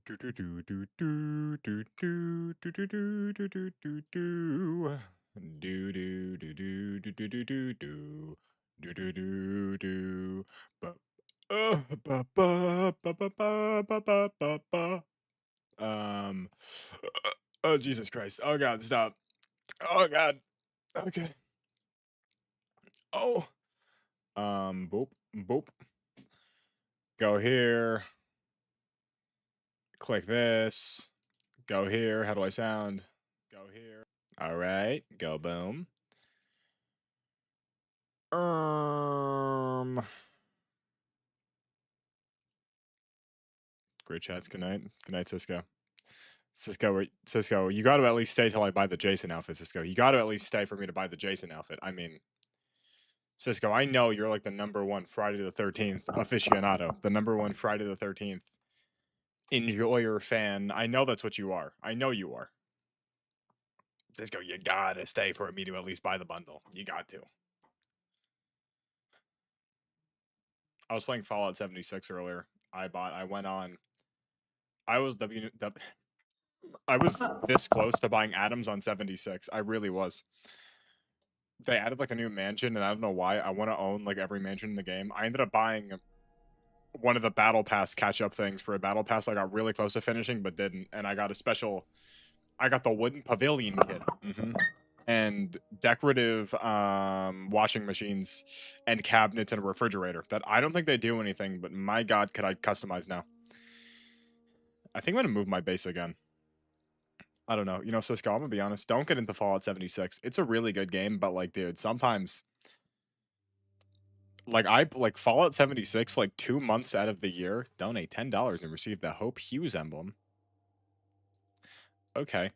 Do do do do do do do do do do do do do do. Do do do do do do do do do. Do do do do. Ba ba ba ba ba ba ba ba ba ba. Um. Oh Jesus Christ! Oh God! Stop! Oh God! Okay. Oh. Boop boop. Go here. Click this. Go here. How do I sound? Go here. All right. Go boom. Um. Great chats. Good night. Good night, Cisco. Cisco, you got to at least stay till I buy the Jason outfit, Cisco. You got to at least stay for me to buy the Jason outfit. I mean, Cisco, I know you're like the #1 Friday the 13th aficionado, the #1 Friday the 13th enjoyer fan. I know that's what you are. I know you are. Cisco, you gotta stay for me to at least buy the bundle. You got to. I was playing Fallout 76 earlier. I went on. I was I was this close to buying Adams on 76. I really was. They added like a new mansion, and I don't know why. I want to own like every mansion in the game. I ended up buying one of the battle pass catch up things for a battle pass. I got really close to finishing, but didn't. And I got a special. I got the wooden pavilion kit. And decorative washing machines and cabinets and a refrigerator that I don't think they do anything, but my God, could I customize now? I think I'm going to move my base again. I don't know. You know, Cisco, I'm going to be honest. Don't get into Fallout 76. It's a really good game, but like, dude, sometimes like Fallout 76, like 2 months out of the year, donate $10 and receive the Hope Hughes emblem. Okay.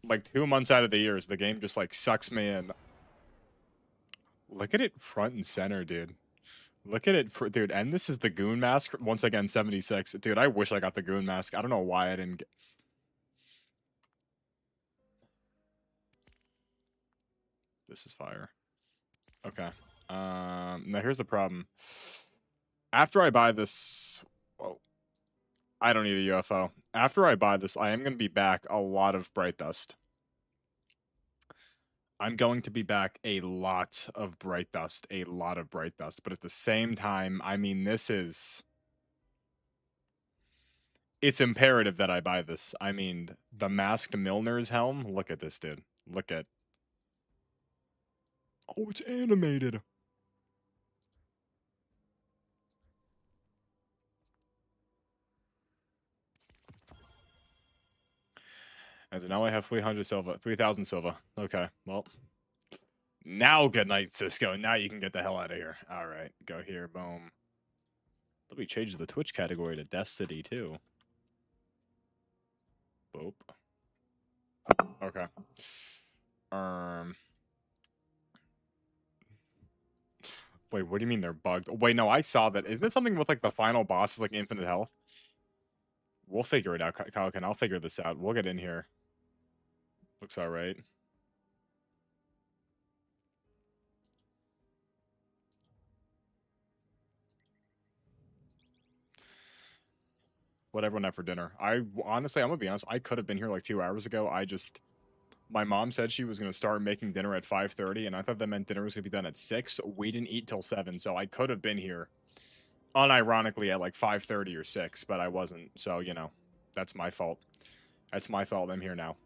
Like 2 months out of the years, the game just like sucks me in. Look at it front and center, dude. Look at it, dude. And this is the Goon Mask. Once again, 76. Dude, I wish I got the Goon Mask. I don't know why I didn't get... This is fire. Okay. Now here's the problem. After I buy this... Whoa. I don't need a UFO. After I buy this, I am going to be back a lot of Bright Dust. I'm going to be back a lot of Bright Dust. A lot of Bright Dust. But at the same time, I mean, this is... It's imperative that I buy this. I mean, the Masked Milner's helm. Look at this, dude. Look at... Oh, it's animated. And so now I have 300 silver, 3,000 silver. Okay, well. Now, good night, Cisco. Now you can get the hell out of here. All right, go here, boom. Let me change the Twitch category to Destiny, too. Boop. Okay. Wait, what do you mean they're bugged? Wait, no, I saw that. Isn't it something with, like, the final boss is, like, infinite health? We'll figure it out, Kalikan. I'll figure this out. We'll get in here. Looks all right. What everyone had for dinner. Honestly, I'm gonna be honest, I could have been here like 2 hours ago. My mom said she was gonna start making dinner at 5:30, and I thought that meant dinner was gonna be done at 6. We didn't eat till 7, so I could have been here unironically at like 5:30 or 6, but I wasn't. So, you know, that's my fault. That's my fault. I'm here now.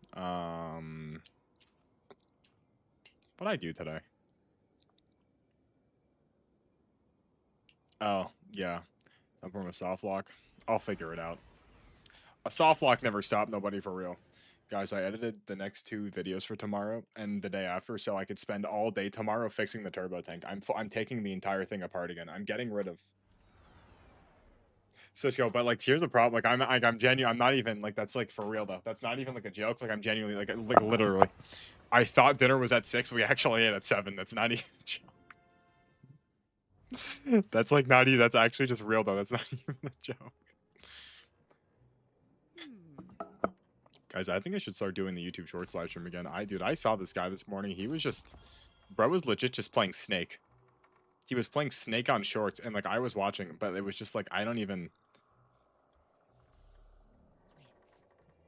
What'd I do today? Oh, yeah. I'm from a soft lock. I'll figure it out. A soft lock never stopped nobody for real. Guys, I edited the next 2 videos for tomorrow and the day after, so I could spend all day tomorrow fixing the turbo tank. I'm taking the entire thing apart again. I'm getting rid of Cisco, but like here's the problem. I'm genuine. I'm not even like that's like for real though. That's not even like a joke. Like I'm genuinely like literally. I thought dinner was at 6. We actually ate at 7. That's not even a joke. That's like not even. That's actually just real though. That's not even a joke. Guys, I think I should start doing the YouTube Shorts live stream again. I saw this guy this morning. He was just, bro was legit just playing Snake. He was playing Snake on Shorts, and like I was watching, but it was just like I don't even.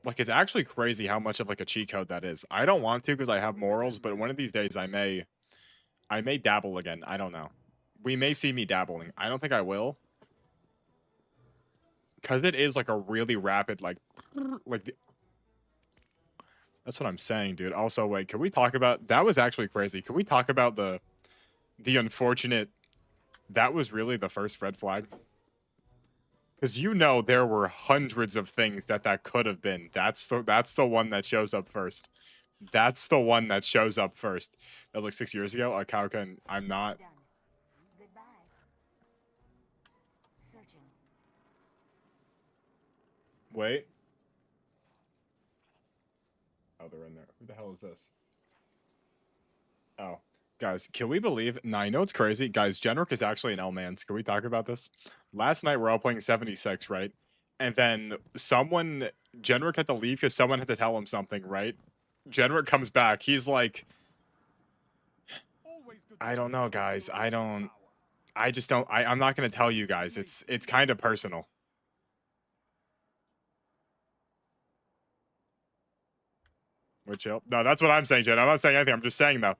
Like, it's actually crazy how much of, like, a cheat code that is. I don't want to because I have morals, but one of these days I may dabble again. I don't know. We may see me dabbling. I don't think I will. Because it is, like, a really rapid, like the, that's what I'm saying, dude. Also, wait, can we talk about... That was actually crazy. Can we talk about the unfortunate... That was really the first red flag? Because you know there were hundreds of things that could have been. That's the one that shows up first. That's the one that shows up first. That was like 6 years ago. Kauka, I'm not... Wait. Oh, they're in there. Who the hell is this? Oh. Guys, can we believe... Now, I know it's crazy. Guys, Genrick is actually an L-Mans. Can we talk about this? Last night, we're all playing 76, right? And then someone... Genrick had to leave because someone had to tell him something, right? Genrick comes back. He's like... I don't know, guys. I just don't... I'm not going to tell you guys. It's kind of personal. We're chill. No, that's what I'm saying, Jen. I'm not saying anything. I'm just saying, though.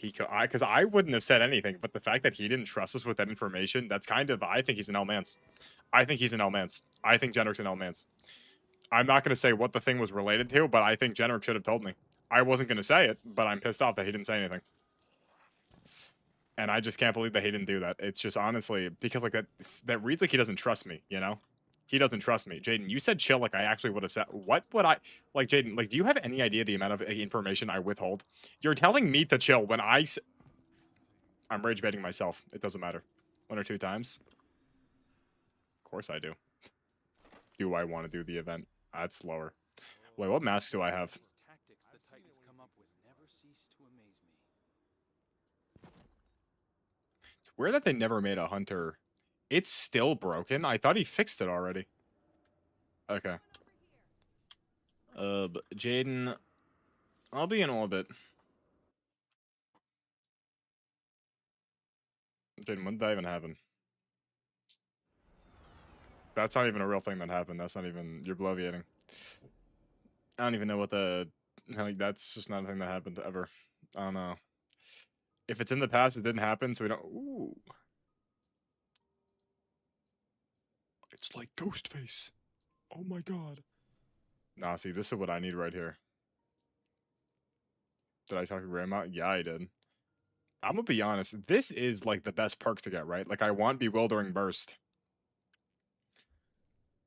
Because I wouldn't have said anything, but the fact that he didn't trust us with that information, that's kind of... I think he's an L-Mans. I think he's an L-Mans. I think Genrick's an L-Mans. I'm not going to say what the thing was related to, but I think Genrick should have told me. I wasn't going to say it, but I'm pissed off that he didn't say anything. And I just can't believe that he didn't do that. It's just honestly, because like that reads like he doesn't trust me, you know? He doesn't trust me. Jaden, you said chill like I actually would have said. What would I... Like, Jaden, like, do you have any idea the amount of information I withhold? You're telling me to chill when I'm rage baiting myself. It doesn't matter. 1 or 2 times. Of course I do. Do I want to do the event? That's slower. Wait, what masks do I have? It's weird that they never made a hunter... It's still broken? I thought he fixed it already. Okay. Jaden, I'll be in a little bit. Jaden, when did that even happen? That's not even a real thing that happened. That's not even... You're bloviating. I don't even know what the... Like, that's just not a thing that happened ever. I don't know. If it's in the past, it didn't happen, so we don't... Ooh. It's like Ghostface. Oh my god. Nah, see, this is what I need right here. Did I talk to Grandma? Yeah, I did. I'm gonna be honest. This is, like, the best perk to get, right? Like, I want Bewildering Burst.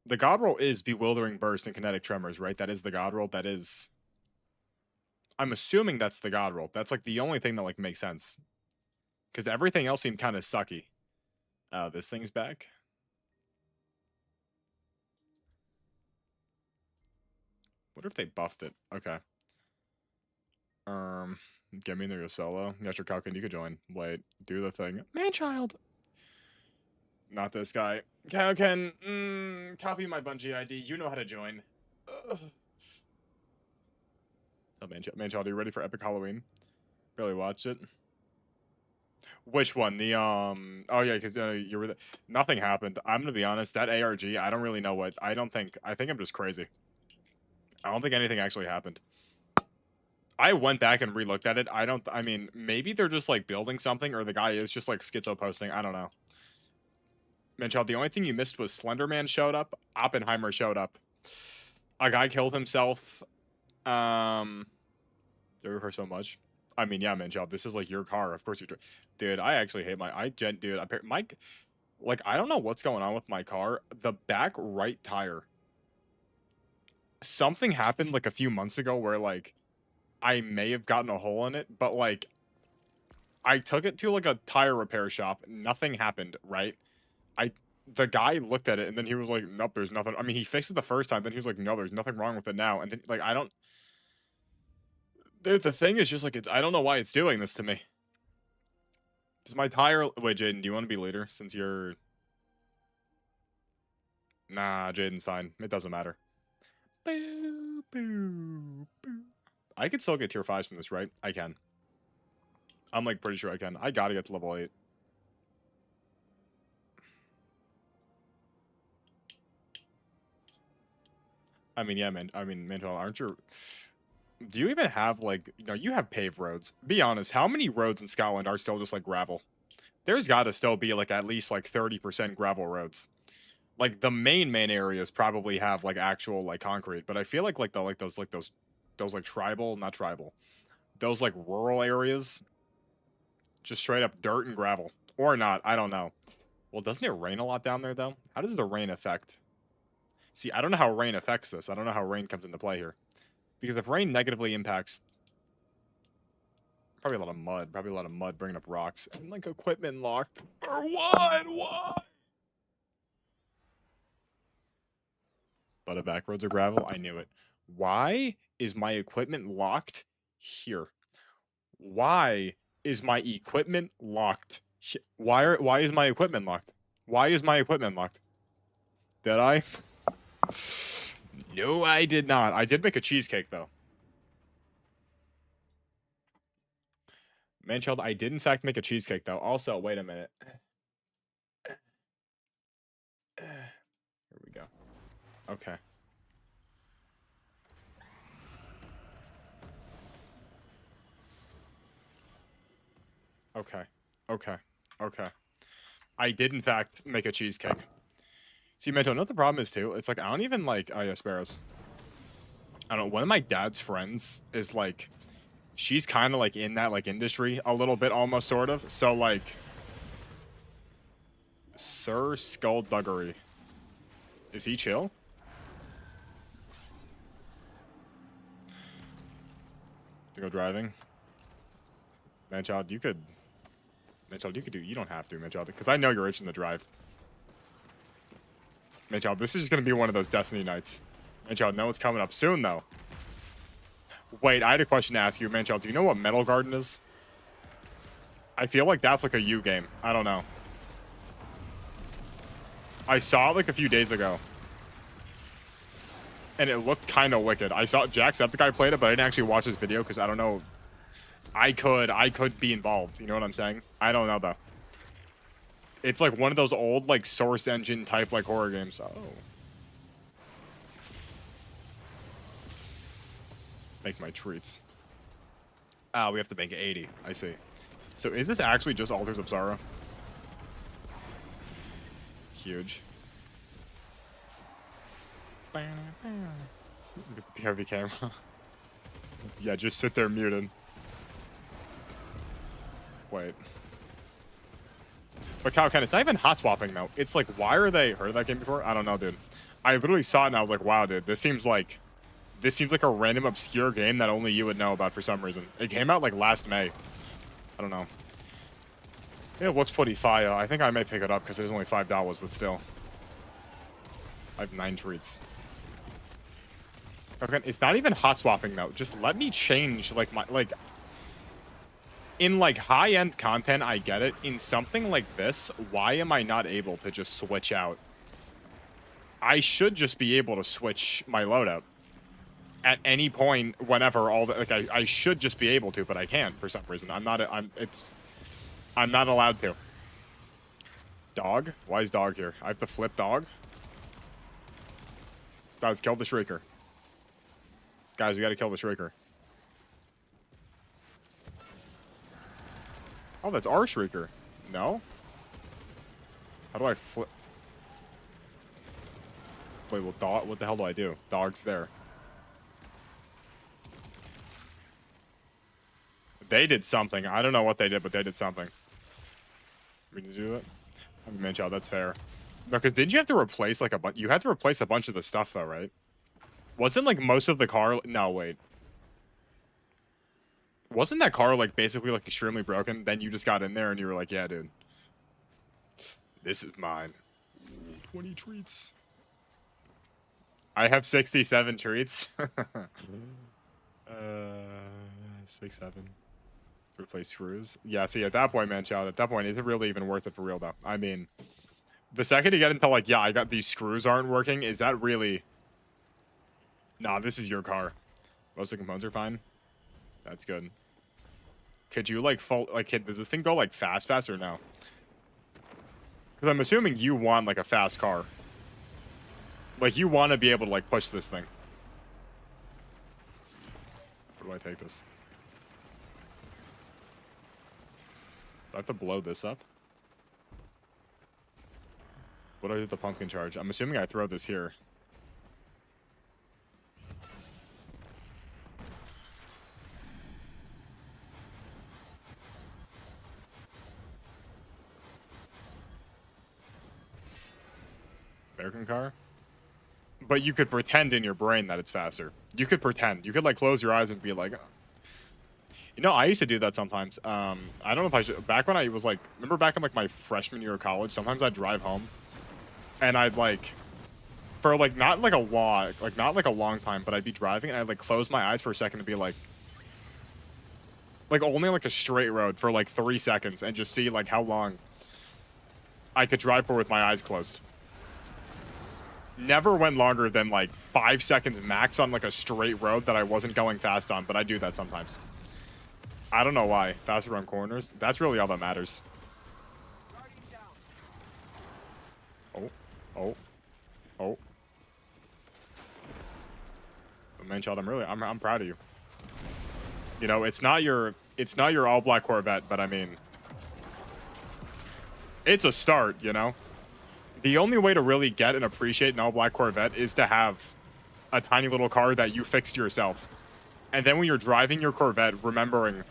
The god roll is Bewildering Burst and Kinetic Tremors, right? That is the god roll. That is... I'm assuming that's the god roll. That's, like, the only thing that, like, makes sense. Because everything else seemed kind of sucky. Oh, this thing's back? What if they buffed it? Okay. Get me in there, your solo. Got your Kalkin, you could join. Wait, do the thing. Man-child! Not this guy. Kalkin, copy my Bungie ID. You know how to join. Ugh. Oh, Man-child, are you ready for Epic Halloween? Really watched it? Which one? The, Oh, yeah, because you were... Nothing happened. I'm gonna be honest, that ARG, I don't really know what... I think I'm just crazy. I don't think anything actually happened. I went back and re-looked at it. I mean, maybe they're just, like, building something, or the guy is just, like, schizo posting. I don't know. Manchild, the only thing you missed was Slenderman showed up. Oppenheimer showed up. A guy killed himself. They her so much. I mean, yeah, Manchild, this is, like, your car. Of course you... Dude, I actually hate dude, like, I don't know what's going on with my car. The back right tire. Something happened, like, a few months ago where, like, I may have gotten a hole in it, but, like, I took it to, like, a tire repair shop. Nothing happened, right? The guy looked at it, and then he was like, nope, there's nothing. I mean, he fixed it the first time, then he was like, no, there's nothing wrong with it now. And then, like, I don't... Dude, the thing is just, like, I don't know why it's doing this to me. Does my tire... Wait, Jaden, do you want to be later, since you're... Nah, Jaden's fine. It doesn't matter. Boo, boo, boo. I could still get tier 5s from this, right? I can. I'm, like, pretty sure I can. I gotta get to level 8. I mean, yeah, man. I mean, Mantel, aren't you? Do you even have like, you have paved roads? Be honest. How many roads in Scotland are still just like gravel? There's got to still be like at least like 30% gravel roads. Like the main areas probably have like actual like concrete, but I feel like those like tribal, not tribal, those like rural areas, just straight up dirt and gravel, or not. I don't know. Well, doesn't it rain a lot down there though? How does the rain affect? See, I don't know how rain affects this. I don't know how rain comes into play here. Because if rain negatively impacts, probably a lot of mud. Probably a lot of mud bringing up rocks. And like equipment locked. For what? Why? But the back roads are gravel. I knew it. Why is my equipment locked here? Why is my equipment locked? Why is my equipment locked? Why is my equipment locked? Did I? No, I did not. I did make a cheesecake, though. Manchild, I did in fact make a cheesecake, though. Also, wait a minute. Here we go. Okay. Okay. Okay. Okay. I did in fact make a cheesecake. See, Mento, you know what the problem is too? It's like, I don't even like, oh yeah, sparrows. I don't know, one of my dad's friends is like, she's kind of like in that like industry a little bit almost sort of. So like, Sir Skullduggery. Is he chill? To go driving? Manchild, you could do, you don't have to, Manchild, because I know you're itching to drive. Manchild, this is just going to be one of those Destiny nights. Manchild, no, it's coming up soon, though. Wait, I had a question to ask you, Manchild. Do you know what Metal Garden is? I feel like that's like a U game. I don't know. I saw it like a few days ago. And it looked kind of wicked. I saw Jacksepticeye played it, but I didn't actually watch his video because I don't know. I could be involved. You know what I'm saying? I don't know, though. It's like one of those old, like, Source Engine type, like, horror games. Oh. Make my treats. Ah, we have to make 80. I see. So is this actually just Altars of Sorrow? Huge. Look at the POV camera. Yeah, just sit there muted. Wait. But Calcan, it's not even hot swapping though. It's like, why are they heard of that game before? I don't know, dude. I literally saw it and I was like, wow, dude, this seems like a random obscure game that only you would know about for some reason. It came out like last May. I don't know. It looks pretty fire. I think I may pick it up because it's only $5, but still. I have 9 treats. Okay, it's not even hot swapping though. Just let me change like my in like high-end content, I get it. In something like this, why am I not able to just switch out? I should just be able to switch my loadout at any point, whenever I should just be able to, but I can't for some reason. I'm not allowed to. Dog? Why is dog here? I have to flip dog? Guys, kill the Shrieker. Guys, we gotta kill the Shrieker. Oh, that's our Shrieker. No? How do I flip? Wait, well, dog, what the hell do I do? Dog's there. They did something. I don't know what they did, but they did something. We need to do it? I mean, Manchild, that's fair. No, because didn't you have to replace like a bunch? You had to replace a bunch of the stuff though, right? Wasn't like most of the car? No, wait. Wasn't that car like basically like extremely broken? Then you just got in there and you were like, yeah, dude. This is mine. Ooh, 20 treats. I have 67 treats. 6, 7. Replace screws. Yeah, see, at that point, man, child, at that point, is it really even worth it for real, though? I mean, the second you get into, like, yeah, I got these screws aren't working, is that really... Nah, this is your car. Most of the components are fine. That's good. Could you, like, does this thing go, like, fast or no? Because I'm assuming you want, like, a fast car. Like, you want to be able to, like, push this thing. do I take this? Do I have to blow this up? What do I do with the pumpkin charge? I'm assuming I throw this here. American car? But you could pretend in your brain that it's faster. You could pretend. You could like close your eyes and be like, you know, I used to do that sometimes. I don't know if I should. Back when I was like, remember back in like my freshman year of college, sometimes I'd drive home and I'd like, for like not like a long time, but I'd be driving and I'd like close my eyes for a second and be like only like a straight road for like 3 seconds and just see like how long I could drive for with my eyes closed. Never went longer than like 5 seconds max on like a straight road that I wasn't going fast on, but I do that sometimes. I don't know why. Faster on corners. That's really all that matters. Oh. Oh. Oh. Manchild, I'm proud of you. You know, it's not your all black Corvette, but I mean, it's a start, you know? The only way to really get and appreciate an all-black Corvette is to have a tiny little car that you fixed yourself. And then when you're driving your Corvette, remembering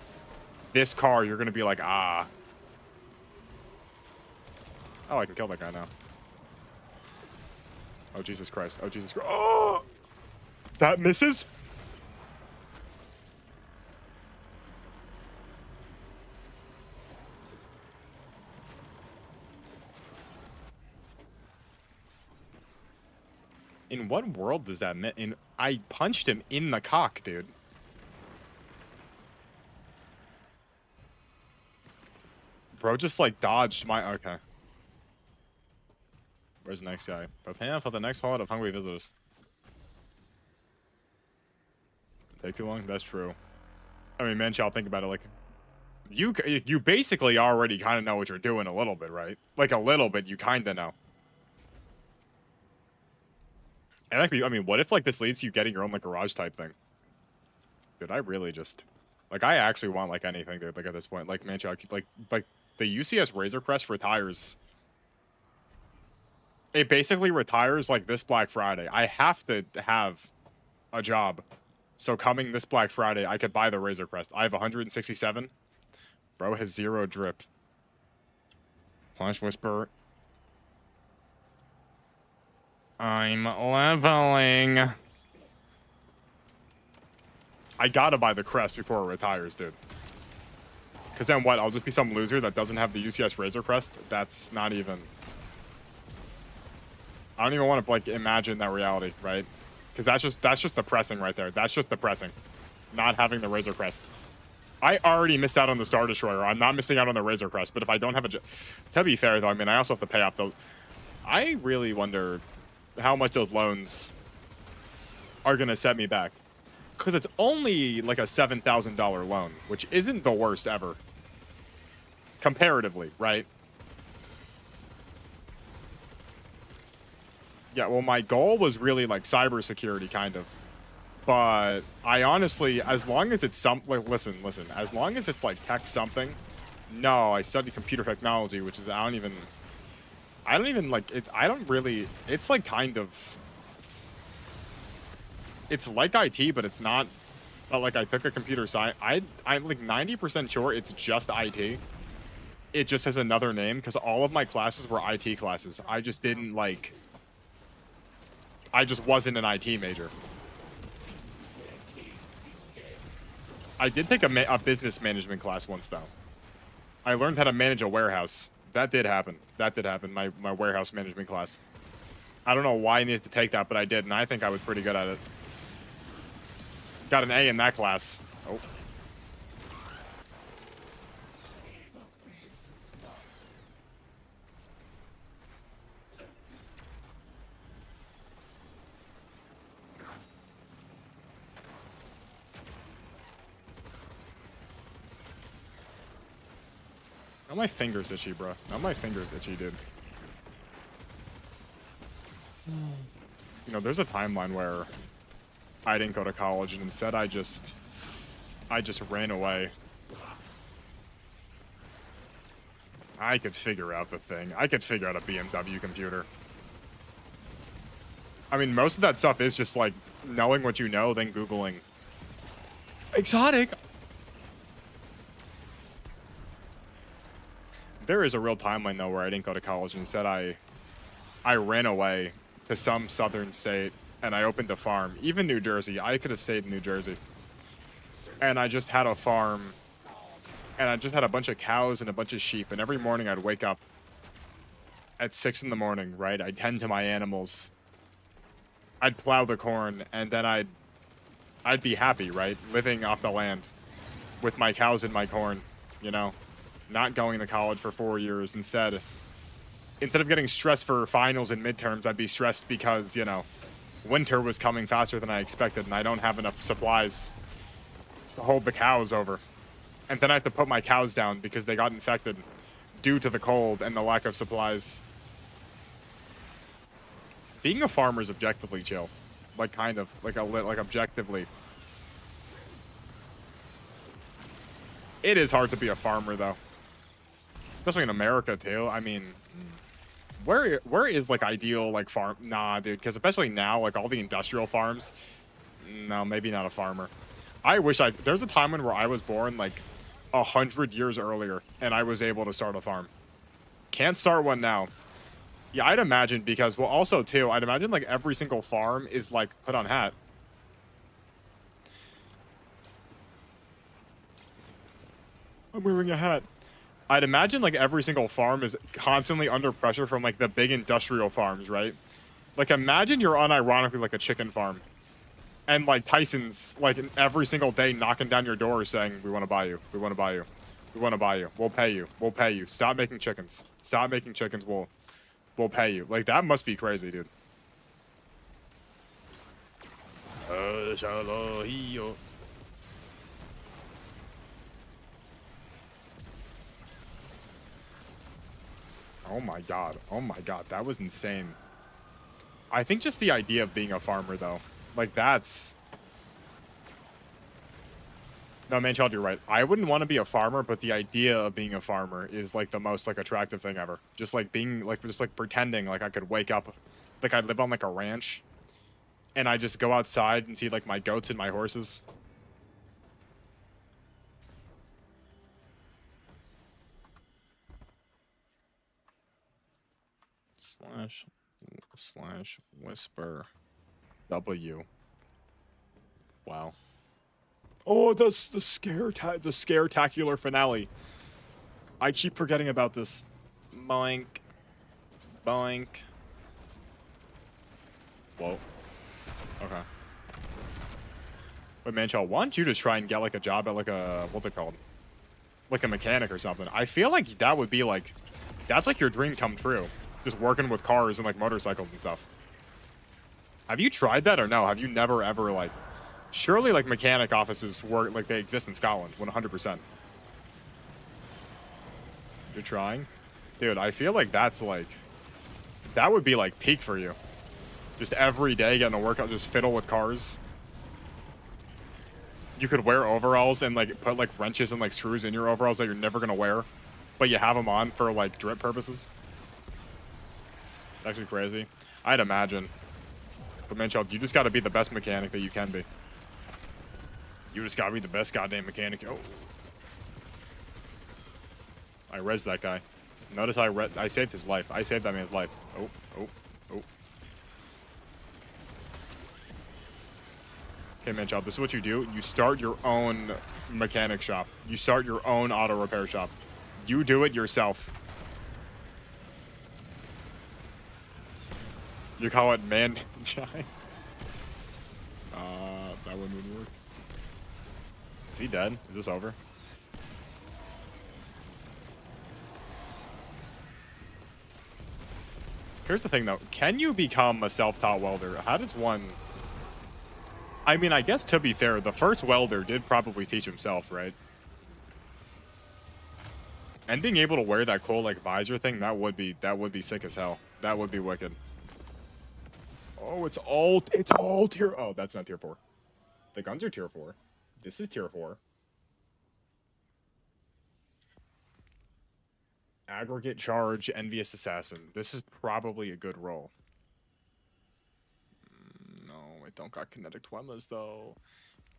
this car, you're going to be like, ah. Oh, I can kill that guy now. Oh, Jesus Christ. Oh, Jesus Christ. Oh! That misses? In what world does that mean? I punched him in the cock, dude. Bro just like dodged my... Okay. Where's the next guy? Prepare for the next horde of hungry visitors. Take too long? That's true. I mean, Manchild, think about it. Like, you basically already kind of know what you're doing a little bit, right? Like a little bit, you kind of know. And like, I mean, what if like this leads to you getting your own like garage type thing? Dude, I really just like I actually want like anything, dude. Like at this point, like Manchild, like the UCS Razor Crest retires. It basically retires like this Black Friday. I have to have a job, so coming this Black Friday, I could buy the Razor Crest. I have 167. Bro has 0 drip. Plunge Whisper. I'm leveling. I gotta buy the crest before it retires, dude. Because then what? I'll just be some loser that doesn't have the UCS Razor Crest? That's not even... I don't even want to, like, imagine that reality, right? Because that's just depressing right there. That's just depressing. Not having the Razor Crest. I already missed out on the Star Destroyer. I'm not missing out on the Razor Crest. But if I don't have a... To be fair, though, I mean, I also have to pay off those... I really wonder how much those loans are going to set me back. Because it's only like a $7,000 loan, which isn't the worst ever. Comparatively, right? Yeah, well, my goal was really like cybersecurity, kind of. But I honestly, as long as it's like, listen, as long as it's like tech something. No, I studied computer technology, which is, I don't even like it. I don't really, it's like kind of, it's like IT, but it's not. But like I took a computer science. I'm like 90% sure it's just IT. It just has another name because all of my classes were IT classes. I just didn't like. I just wasn't an IT major. I did take a business management class once though. I learned how to manage a warehouse. That did happen. That did happen. My warehouse management class. I don't know why I needed to take that, but I did, and I think I was pretty good at it. Got an A in that class. Oh. Now my finger's itchy, bro. Now my finger's itchy, dude. You know, there's a timeline where I didn't go to college, and instead I just I just ran away. I could figure out the thing. I could figure out a BMW computer. I mean, most of that stuff is just like knowing what you know, then Googling. Exotic! There is a real timeline though where I didn't go to college. Instead, I ran away to some southern state and I opened a farm. Even New Jersey. I could have stayed in New Jersey. And I just had a farm. And I just had a bunch of cows and a bunch of sheep. And every morning I'd wake up at 6 in the morning, right? I'd tend to my animals. I'd plow the corn, and then I'd be happy, right? Living off the land with my cows and my corn, you know? Not going to college for 4 years. Instead of getting stressed for finals and midterms, I'd be stressed because, you know, winter was coming faster than I expected, and I don't have enough supplies to hold the cows over. And then I have to put my cows down because they got infected due to the cold and the lack of supplies. Being a farmer is objectively chill. Like, kind of. Like, objectively. It is hard to be a farmer, though. Especially in America, too. I mean, where is, like, ideal, like, farm? Nah, dude. Because especially now, like, all the industrial farms. No, maybe not a farmer. I wish there's a time where I was born, like, 100 years earlier, and I was able to start a farm. Can't start one now. Yeah, I'd imagine because, well, also, too, I'd imagine, like, every single farm is, like, put on hat. I'm wearing a hat. I'd imagine, like, every single farm is constantly under pressure from, like, the big industrial farms, right? Like, imagine you're unironically, like, a chicken farm. And, like, Tyson's, like, every single day knocking down your door saying, we want to buy you. We want to buy you. We want to buy you. We'll pay you. We'll pay you. Stop making chickens. Stop making chickens. We'll pay you. Like, that must be crazy, dude. Oh my god. Oh my god. That was insane. I think just the idea of being a farmer, though. Like, that's... No, Manchild, you're right. I wouldn't want to be a farmer, but the idea of being a farmer is, like, the most, like, attractive thing ever. Just, like, being, like, just, like, pretending like I could wake up. Like, I live on, like, a ranch. And I just go outside and see, like, my goats and my horses. Slash whisper W. Wow. Oh, the scare-tacular finale. I keep forgetting about this. Boink. Boink. Whoa. Okay. But Manchild, why don't you just try and get, like, a job at, like, a... What's it called? Like a mechanic or something. I feel like that would be, like... That's, like, your dream come true. Just working with cars and, like, motorcycles and stuff. Have you tried that or no? Have you never, ever, like... Surely, like, mechanic offices work, like, they exist in Scotland, 100%. You're trying? Dude, I feel like that's, like... That would be, like, peak for you. Just every day getting a workout, just fiddle with cars. You could wear overalls and, like, put, like, wrenches and, like, screws in your overalls that you're never gonna wear. But you have them on for, like, drip purposes. It's actually crazy. I'd imagine. But, Manchild, you just gotta be the best mechanic that you can be. You just gotta be the best goddamn mechanic. Oh. I rezzed that guy. Notice how I saved his life. I saved that man's life. Oh, oh, oh. Okay, Manchild, this is what you do. You start your own mechanic shop. You start your own auto repair shop. You do it yourself. You call it man-chai? That wouldn't work. Is he dead? Is this over? Here's the thing, though. Can you become a self-taught welder? How does one... I mean, I guess to be fair, the first welder did probably teach himself, right? And being able to wear that cool, like, visor thing, that would be sick as hell. That would be wicked. Oh, it's all tier... Oh, that's not tier 4. The guns are tier 4. This is tier 4. Aggregate charge, envious assassin. This is probably a good roll. No, it don't got kinetic Twemas though.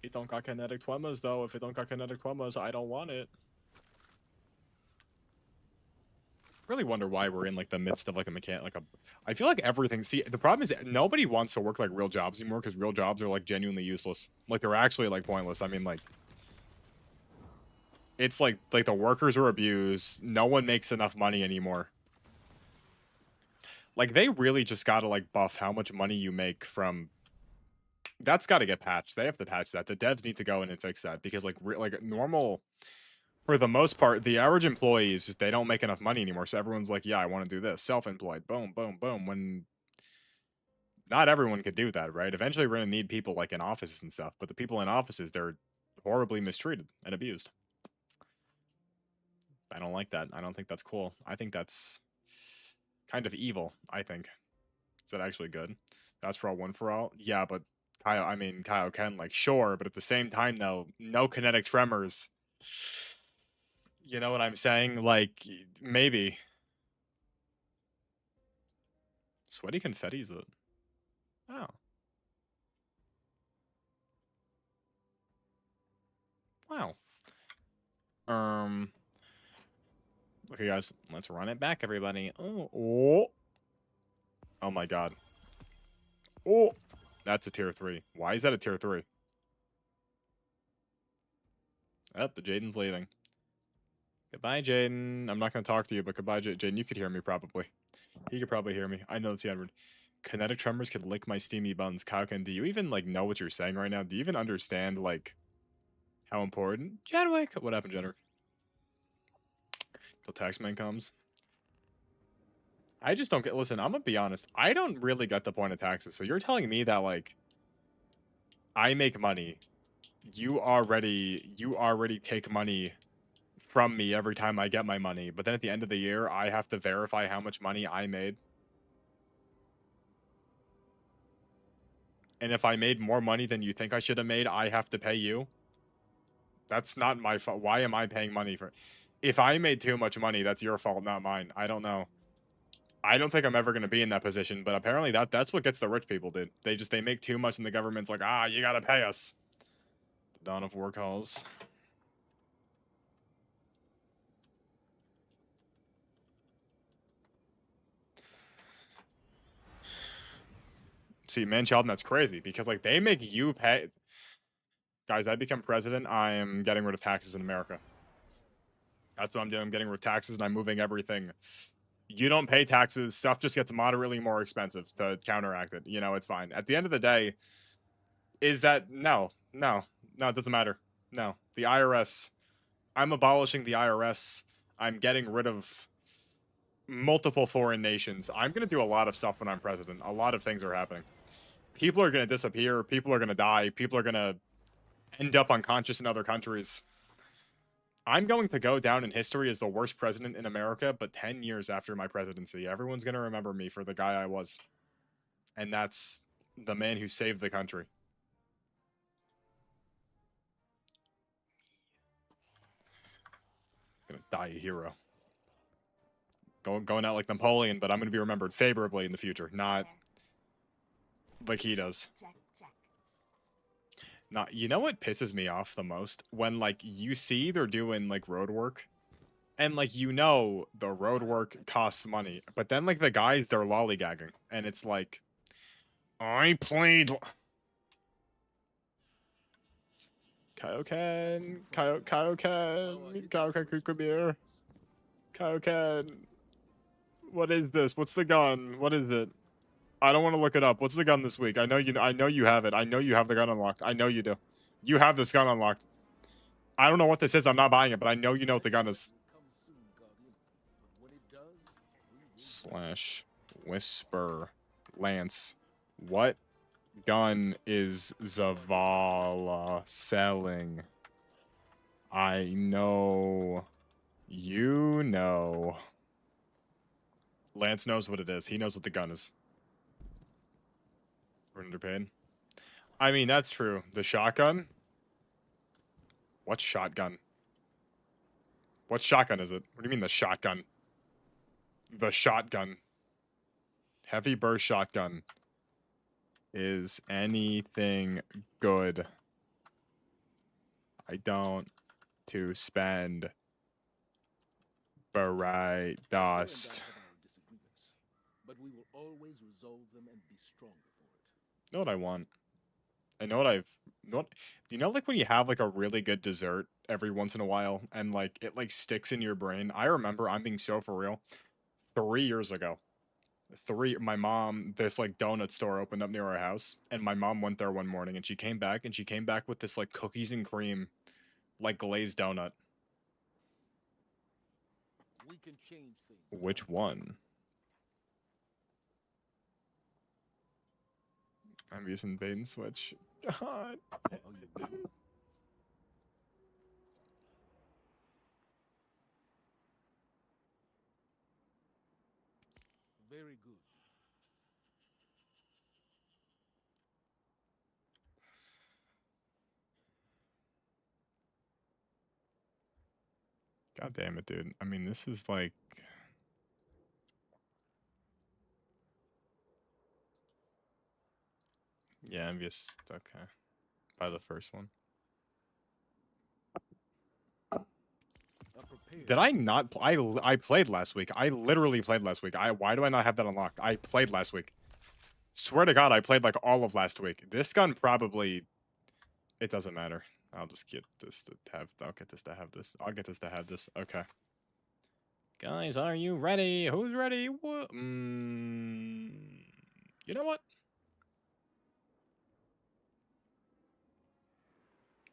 It don't got kinetic Twemas though. If it don't got kinetic Twemas, I don't want it. Really wonder why we're in like the midst of like a mechanic, I feel like everything. See, the problem is nobody wants to work like real jobs anymore because real jobs are like genuinely useless. Like they're actually like pointless. I mean, like it's like the workers are abused. No one makes enough money anymore. Like they really just gotta like buff how much money you make from. That's got to get patched. They have to patch that. The devs need to go in and fix that because like normal. For the most part, the average employees, they don't make enough money anymore. So everyone's like, yeah, I want to do this. Self-employed. Boom, boom, boom. When not everyone could do that, right? Eventually, we're going to need people like in offices and stuff. But the people in offices, they're horribly mistreated and abused. I don't like that. I don't think that's cool. I think that's kind of evil, I think. Is that actually good? That's for all, one for all? Yeah, but Kaioken, like, sure. But at the same time, though, no kinetic tremors. You know what I'm saying? Like, maybe. Sweaty confetti's it. Oh. Wow. Okay, guys. Let's run it back, everybody. Oh. Oh my god. Oh. That's a tier 3. Why is that a tier 3? Oh, the Jaden's leaving. Goodbye, Jaden. I'm not going to talk to you, but goodbye, Jaden. You could hear me, probably. You could probably hear me. I know it's the Edward. Kinetic tremors could lick my steamy buns. Kauken, do you even, like, know what you're saying right now? Do you even understand, like, how important? Chadwick! What happened, Jenner? Till Taxman comes. I just don't get... Listen, I'm gonna be honest. I don't really get the point of taxes. So you're telling me that, like, I make money. You already take money from me every time I get my money. But then at the end of the year, I have to verify how much money I made. And if I made more money than you think I should have made, I have to pay you. That's not my fault. Why am I paying money for... If I made too much money, that's your fault, not mine. I don't know. I don't think I'm ever going to be in that position, but apparently that's what gets the rich people, dude. They make too much and the government's like, you got to pay us. The dawn of war calls. See, man-child, and that's crazy because, like, they make you pay. Guys, I become president, I am getting rid of taxes in America. That's what I'm doing. I'm getting rid of taxes and I'm moving everything. You don't pay taxes, stuff just gets moderately more expensive to counteract it. You know, it's fine. At the end of the day, is that... No, it doesn't matter. No, the IRS... I'm abolishing the IRS. I'm getting rid of multiple foreign nations. I'm going to do a lot of stuff when I'm president. A lot of things are happening. People are going to disappear. People are going to die. People are going to end up unconscious in other countries. I'm going to go down in history as the worst president in America, but 10 years after my presidency, everyone's going to remember me for the guy I was. And that's the man who saved the country. I'm going to die a hero. Going out like Napoleon, but I'm going to be remembered favorably in the future, not like he does. Not, you know what pisses me off the most? When, like, you see they're doing, like, road work, and, like, you know the road work costs money, but then, like, the guys, they're lollygagging, and it's like, I played... Kaioken, come here. Kaioken. What is this? What's the gun? What is it? I don't want to look it up. What's the gun this week? I know you have it. I know you have the gun unlocked. I know you do. You have this gun unlocked. I don't know what this is. I'm not buying it, but I know you know what the gun is. / whisper Lance. What gun is Zavala selling? I know you know. Lance knows what it is. He knows what the gun is. We're underpaid. I mean, that's true. The shotgun? What shotgun? What shotgun is it? What do you mean the shotgun? The shotgun. Heavy burst shotgun. Is anything good? I don't to spend bright dust. But we will always resolve them and be stronger for it. You know what I want? I know what I've not. You know, like when you have like a really good dessert every once in a while, and like it like sticks in your brain. I remember, I'm being so for real. 3 years ago, my mom, this like donut store opened up near our house, and my mom went there one morning, and she came back, with this like cookies and cream, like glazed donut. We can change things. Which one? I'm using bait and switch. God. Oh, you do? Very good. God damn it, dude. I mean, this is like. Yeah, envious. Okay. By the first one. Did I not? I played last week. I literally played last week. Why do I not have that unlocked? I played last week. Swear to God, I played like all of last week. This gun probably. It doesn't matter. I'll just get this to have. I'll get this to have this. I'll get this to have this. Okay. Guys, are you ready? Who's ready? What? You know what?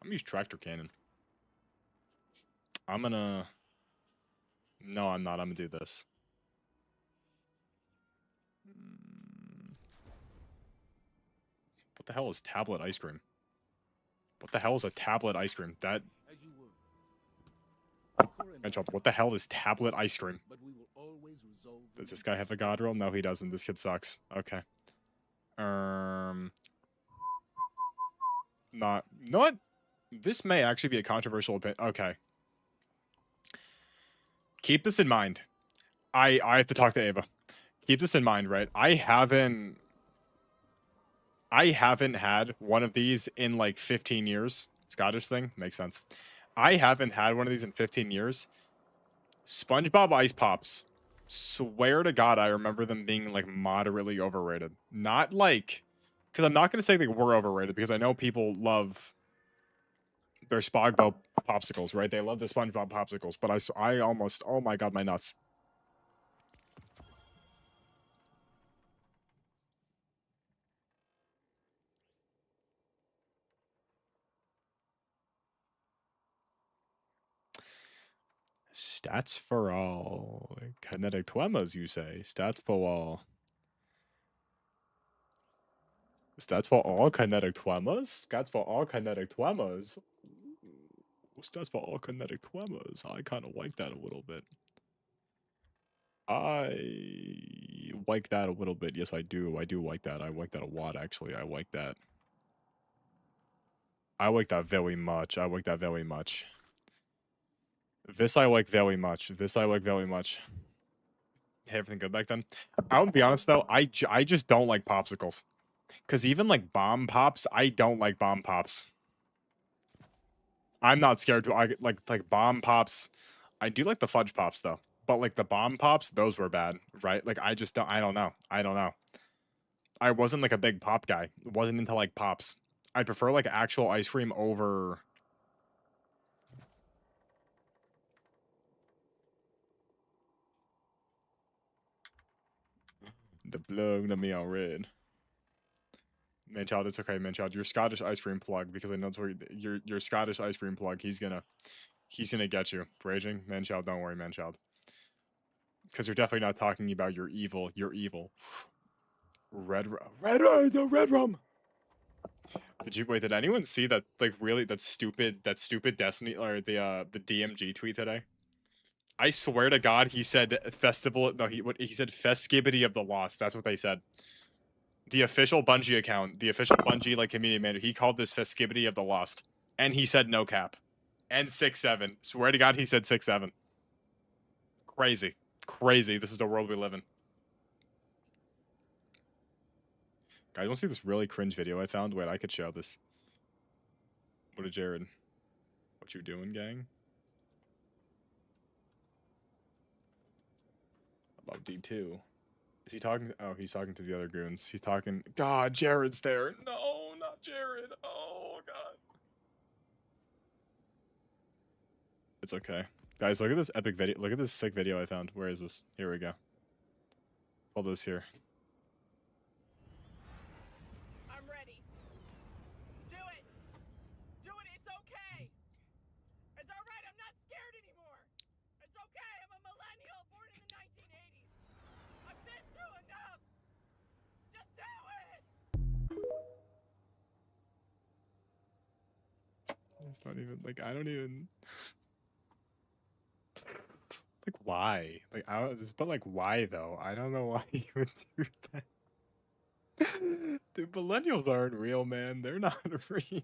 I'm gonna use tractor cannon. I'm gonna. No, I'm not. I'm gonna do this. What the hell is tablet ice cream? What the hell is a tablet ice cream? That. As you were. Manchild, what the hell is tablet ice cream? But we will always resolve them. Does this guy have a god roll? No, he doesn't. This kid sucks. Okay. Not. What? This may actually be a controversial opinion. Okay. Keep this in mind. I have to talk to Ava. Keep this in mind, right? I haven't had one of these in like 15 years. Scottish thing makes sense. I haven't had one of these in 15 years. SpongeBob Ice Pops. Swear to God, I remember them being like moderately overrated. Not like, because I'm not going to say they were overrated because I know people love their SpongeBob popsicles, right? They love the SpongeBob popsicles, but I almost, oh my God, my nuts. Stats for all. Kinetic Twemas, you say? Stats for all. Stats for all kinetic Twemas? Stats for all kinetic Twemas? Stats for all kinetic Twemas. I kind of like that a little bit. I like that a little bit. Yes, I do. I do like that. I like that a lot, actually. I like that. I like that very much. I like that very much. This I like very much. This I like very much. Hey, everything good back then? I'll be honest, though. I just don't like popsicles. Because even, like, bomb pops, I don't like bomb pops. I'm not scared to... like bomb pops... I do like the fudge pops, though. But, like, the bomb pops, those were bad, right? Like, I just don't... I don't know. I don't know. I wasn't, like, a big pop guy. Wasn't into, like, pops. I prefer, like, actual ice cream over... The plug to me all red. Manchild, it's okay, Manchild. Your Scottish ice cream plug, because I know it's where your Scottish ice cream plug, he's gonna get you. Raging, Manchild, don't worry, Manchild. Because you're definitely not talking about your evil. The red rum. Did anyone see that, like, really, that stupid Destiny, or the DMG tweet today? I swear to God, he said festival, no, he said Festivity of the Lost. That's what they said. The official Bungie account, the official Bungie, like, community manager, he called this Festivity of the Lost. And he said no cap. And 6-7. Swear to God, he said 6-7. Crazy. crazy. This is the world we live in. Guys, want to see this really cringe video I found? Wait, I could show this. What did Jared? What you doing, gang? About D2. Is he talking? Oh, he's talking to the other goons. He's talking. God, Jared's there. No, not Jared. Oh, God. It's okay. Guys, look at this epic video. Look at this sick video I found. Where is this? Here we go. Pull this here. I'm ready. Do it. Do it. It's okay. It's all right. I'm not scared anymore. It's okay. I'm a millennial born in the 1980s. I've been through enough. Just do it. It's not even like I don't even like why like I was but like why though I don't know why you would do that. Dude, millennials aren't real, man. They're not real.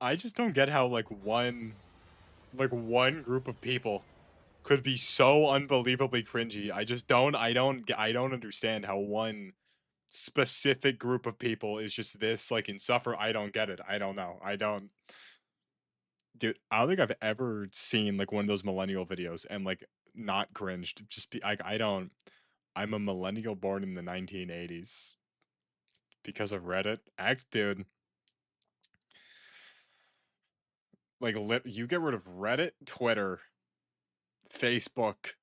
I just don't get how like one group of people could be so unbelievably cringy. I don't understand how one specific group of people is just this like insufferable. I don't get it. I don't know. Dude, I don't think I've ever seen like one of those millennial videos and like not cringed. Just be like, I'm a millennial born in the 1980s because of Reddit. Dude. Like, you get rid of Reddit, Twitter, Facebook.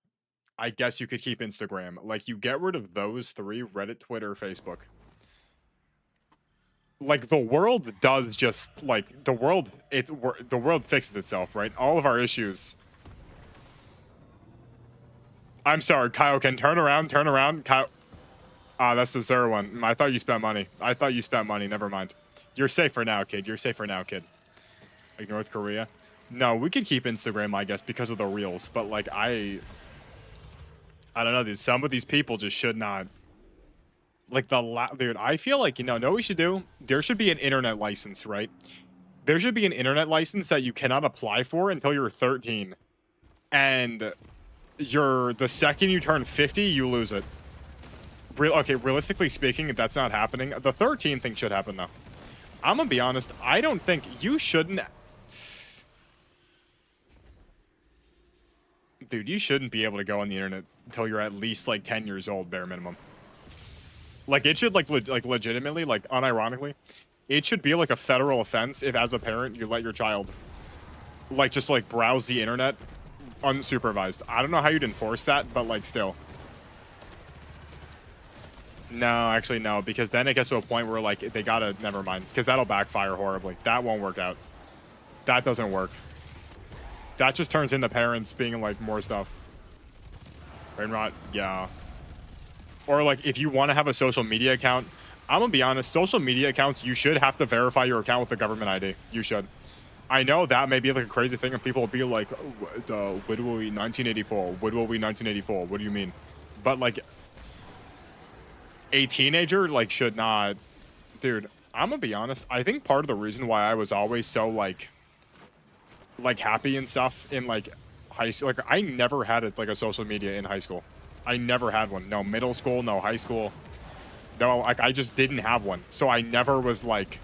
I guess you could keep Instagram. Like, you get rid of those three: Reddit, Twitter, Facebook. Like, the world does just like the world fixes itself, right? All of our issues. I'm sorry, Kyle. Can turn around, Kyle. Ah, that's the Zer one. I thought you spent money. Never mind. You're safe for now, kid. Like North Korea. No, we could keep Instagram, I guess, because of the reels. But like, I don't know, dude. Some of these people just should not. Like dude, I feel like, know what we should do? There should be an internet license, right? There should be an internet license that you cannot apply for until you're 13. And the second you turn 50, you lose it. Okay, realistically speaking, if that's not happening, the 13 thing should happen, though. I'm gonna be honest, I don't think you shouldn't. Dude, you shouldn't be able to go on the internet until you're at least like 10 years old, bare minimum. Like, it should like legitimately, like unironically, it should be like a federal offense if as a parent you let your child like just like browse the internet unsupervised. I don't know how you'd enforce that, but like still. No, actually no, because then it gets to a point where like they gotta, never mind, because that'll backfire horribly. That won't work out. That doesn't work. That just turns into parents being like more stuff. Right, not, yeah. Or like if you want to have a social media account, I'm gonna be honest, social media accounts, you should have to verify your account with a government ID. You should. I know that may be like a crazy thing and people will be like, oh, what do we 1984? What do we 1984? What do you mean? But like a teenager like should not. Dude, I'm gonna be honest, I think part of the reason why I was always so like happy and stuff in like high school, like I never had it like a social media in high school. I never had one. No middle school, no high school. No, like I just didn't have one. So I never was like,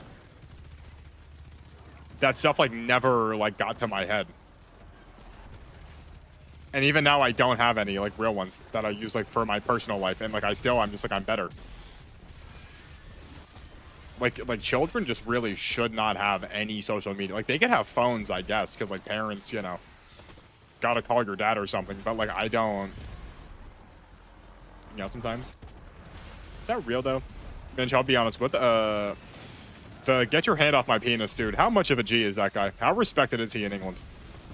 that stuff like never like got to my head. And even now I don't have any like real ones that I use like for my personal life. And like I'm just like, I'm better. Like children just really should not have any social media. Like they could have phones, I guess, because like parents, you know, gotta call your dad or something. But like I don't. You know, sometimes. Is that real though? Bench, I'll be honest with the get your hand off my penis, dude. How much of a G is that guy? How respected is he in England?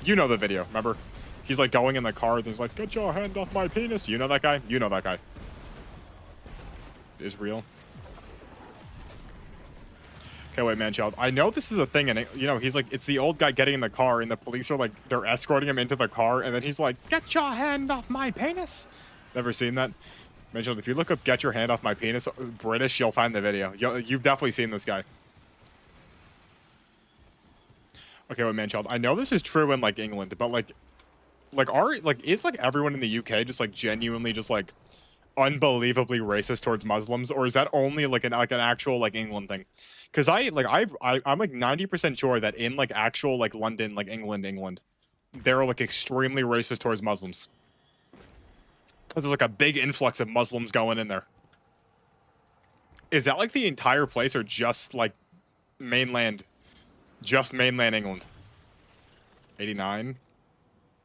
You know the video, remember? He's like going in the car and he's like, get your hand off my penis. You know that guy? You know that guy. Is real. Okay, wait, man, child. I know this is a thing, and you know, he's like, it's the old guy getting in the car, and the police are like, they're escorting him into the car, and then he's like, get your hand off my penis. Never seen that? Man, child, if you look up "get your hand off my penis" British, you'll find the video. You've definitely seen this guy. Okay, wait, man, child. I know this is true in like England, but like, Like, is like everyone in the UK just like genuinely just like unbelievably racist towards Muslims, or is that only like an actual like England thing? Because I'm like 90% sure that in like actual like London, like England, they're like extremely racist towards Muslims. Because there's like a big influx of Muslims going in there. Is that like the entire place, or just like mainland, just mainland England? 89,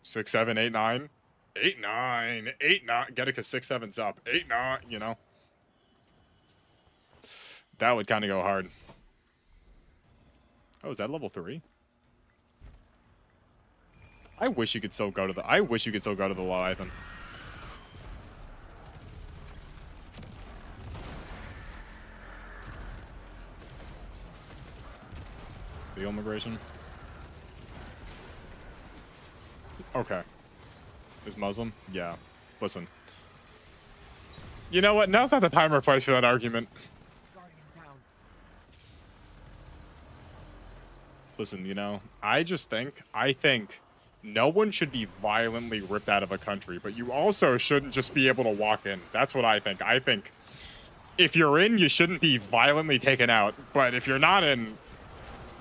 6, 7, 8, 9, 8, 9, 8, 9. Get it? Cause 6, 7's up. 8, 9. You know, that would kind of go hard. Oh, is that level 3? I wish you could still go to the. I wish you could still go to the Leviathan. Legal immigration. Okay. Is Muslim? Yeah. Listen. You know what? Now's not the time or place for that argument. Listen, you know, I think no one should be violently ripped out of a country, but you also shouldn't just be able to walk in. That's what I think. I think if you're in, you shouldn't be violently taken out, but if you're not in,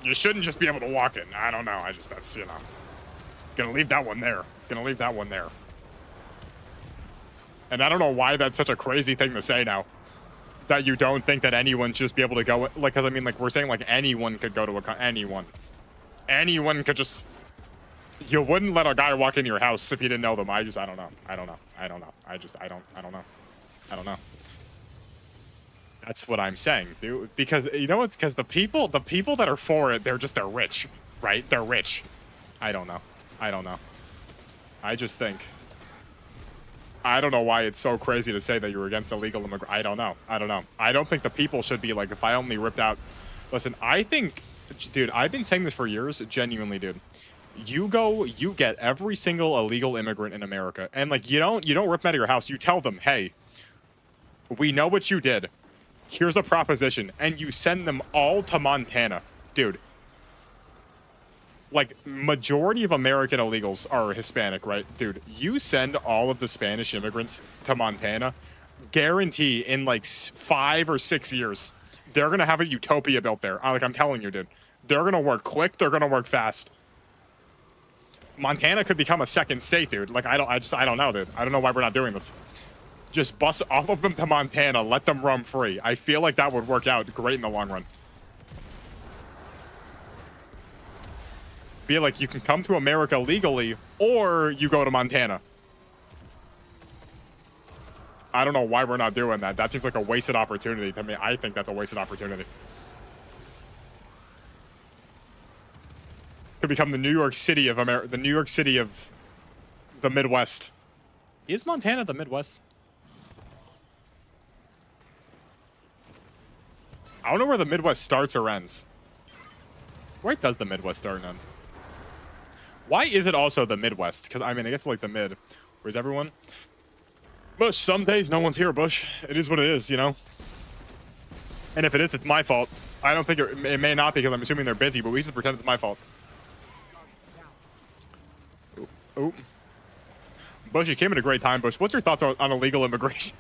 you shouldn't just be able to walk in. I don't know. That's, you know, gonna leave that one there. Gonna leave that one there. And I don't know why that's such a crazy thing to say now. That you don't think that anyone should just be able to go, like, because I mean, like, we're saying, like, anyone could go to anyone. Anyone could just, you wouldn't let a guy walk into your house if you didn't know them. I don't know. I don't know. That's what I'm saying, dude. Because, you know, it's because the people that are for it, they're rich, right? They're rich. I don't know. I just think, I don't know why it's so crazy to say that you're against illegal immigration. I don't know. I don't think the people should be like violently ripped out. Listen, I think, dude, I've been saying this for years, genuinely, dude. You get every single illegal immigrant in America, and like you don't rip them out of your house. You tell them, hey, we know what you did. Here's a proposition, and you send them all to Montana, dude. Like, majority of American illegals are Hispanic, right? Dude, you send all of the Spanish immigrants to Montana, guarantee in like 5 or 6 years, they're going to have a utopia built there. Like, I'm telling you, dude. They're going to work quick. They're going to work fast. Montana could become a second state, dude. Like, I don't know, dude. I don't know why we're not doing this. Just bus all of them to Montana. Let them roam free. I feel like that would work out great in the long run. Be like, you can come to America legally, or you go to Montana. I don't know why we're not doing that. That seems like a wasted opportunity to me. I think that's a wasted opportunity. Could become the New York City of America, the New York City of the Midwest. Is Montana the Midwest? I don't know where the Midwest starts or ends. Where does the Midwest start and end? Why is it also the Midwest? Because, I mean, I guess like the mid. Where's everyone? Bush, some days no one's here, Bush. It is what it is, you know? And if it is, it's my fault. I don't think it may not, because I'm assuming they're busy, but we just pretend it's my fault. Oop. Bush, you came at a great time, Bush. What's your thoughts on illegal immigration?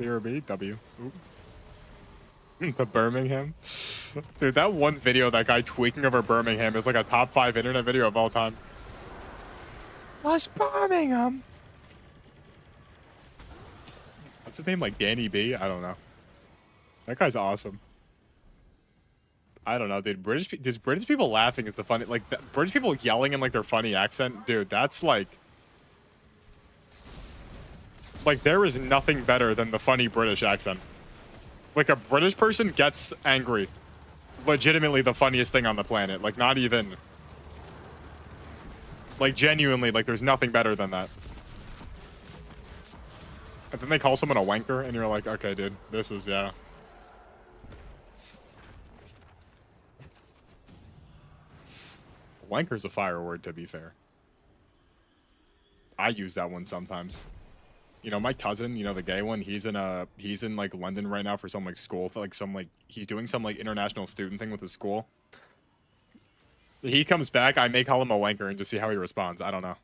BRB, W. Oop. The Birmingham. Dude, that one video, that guy tweaking over Birmingham is like a top 5 internet video of all time. What's Birmingham? What's his name? Like Danny B? I don't know. That guy's awesome. I don't know, dude. British people laughing is the funny, like British people yelling in like their funny accent, dude. That's like there is nothing better than the funny British accent. Like, a British person gets angry. Legitimately the funniest thing on the planet. Like, not even... Like, genuinely, like, there's nothing better than that. And then they call someone a wanker, and you're like, okay, dude, this is, yeah. Wanker's a fire word, to be fair. I use that one sometimes. You know, my cousin, you know, the gay one, he's in like London right now for some like school, for like some like he's doing some like international student thing with his school. He comes back, I may call him a wanker and just see how he responds. I don't know.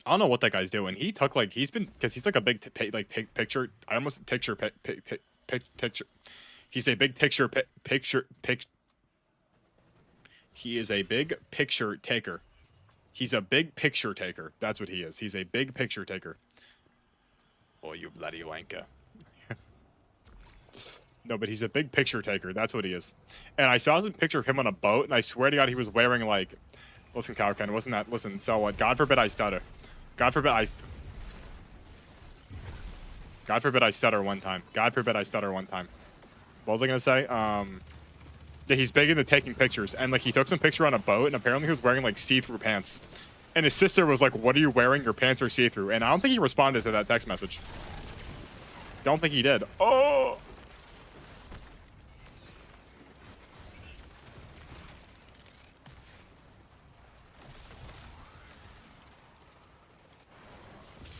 I don't know what that guy's doing. He took like he's been because he's like a big take picture. I almost picture picture. He's a big picture picture. He is a big picture taker. He's a big picture taker. That's what he is. He's a big picture taker. Oh, you bloody wanker. No, but he's a big picture taker. That's what he is. And I saw a picture of him on a boat, and I swear to God, he was wearing like, listen, Cowcan, wasn't that? Listen, so what? God forbid I stutter. God forbid I stutter one time. God forbid I stutter one time. What was I gonna say? Yeah, he's big into taking pictures, and like he took some picture on a boat, and apparently he was wearing like see-through pants. And his sister was like, "What are you wearing? Your pants are see-through." And I don't think he responded to that text message. Don't think he did. Oh.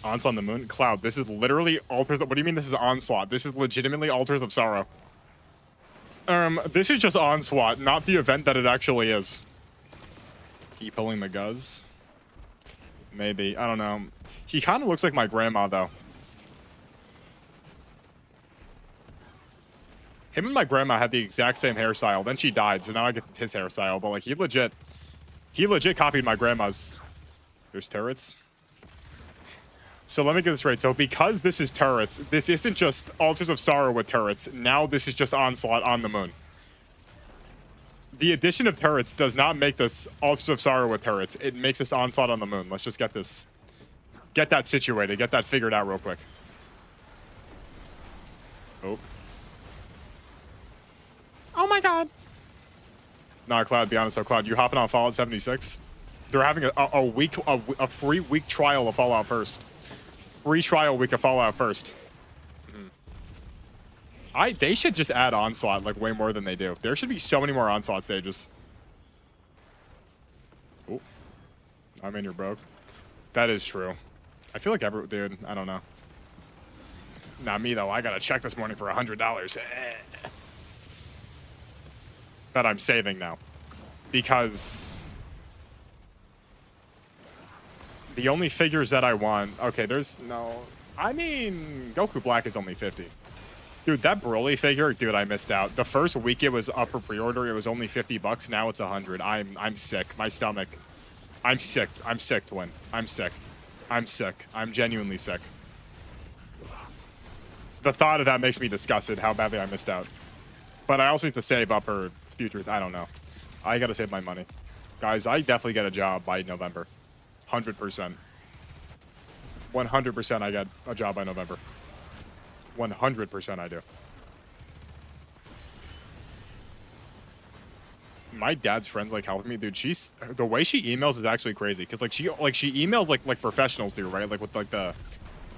Onslaught on the moon? Cloud, this is literally Altars of... What do you mean this is Onslaught? This is legitimately Altars of Sorrow. This is just Onslaught, not the event that it actually is. He pulling the guzz? Maybe. I don't know. He kind of looks like my grandma, though. Him and my grandma had the exact same hairstyle. Then she died, so now I get his hairstyle. But, like, he legit copied my grandma's. There's turrets. So let me get this right. So because this is turrets, this isn't just Altars of Sorrow with turrets. Now this is just Onslaught on the moon. The addition of turrets does not make this Altars of Sorrow with turrets. It makes this Onslaught on the moon. Let's just get this. Get that situated. Get that figured out real quick. Oh. Oh my God. Nah, Cloud, be honest. So, Cloud, you hopping on Fallout 76? They're having a free week trial of Fallout First. Free trial week of Fallout First. They should just add Onslaught like way more than they do. There should be so many more Onslaught stages. Oh, I mean you're broke. That is true. I feel like dude, I don't know. Not me though. I got a check this morning for $100. That I'm saving now, because the only figures that I want... Okay, there's no... I mean, Goku Black is only 50. Dude, that Broly figure, dude, I missed out. The first week it was up for pre-order, it was only $50. Now it's 100. I'm sick. My stomach. I'm sick. I'm sick, Twin. I'm sick. I'm sick. I'm genuinely sick. The thought of that makes me disgusted how badly I missed out. But I also need to save up for future... I don't know. I gotta save my money. Guys, I definitely get a job by November. 100%. 100% I get a job by November. 100% I do. My dad's friends like helping me, dude. The way she emails is actually crazy, because like she emails like professionals do, right? Like with like the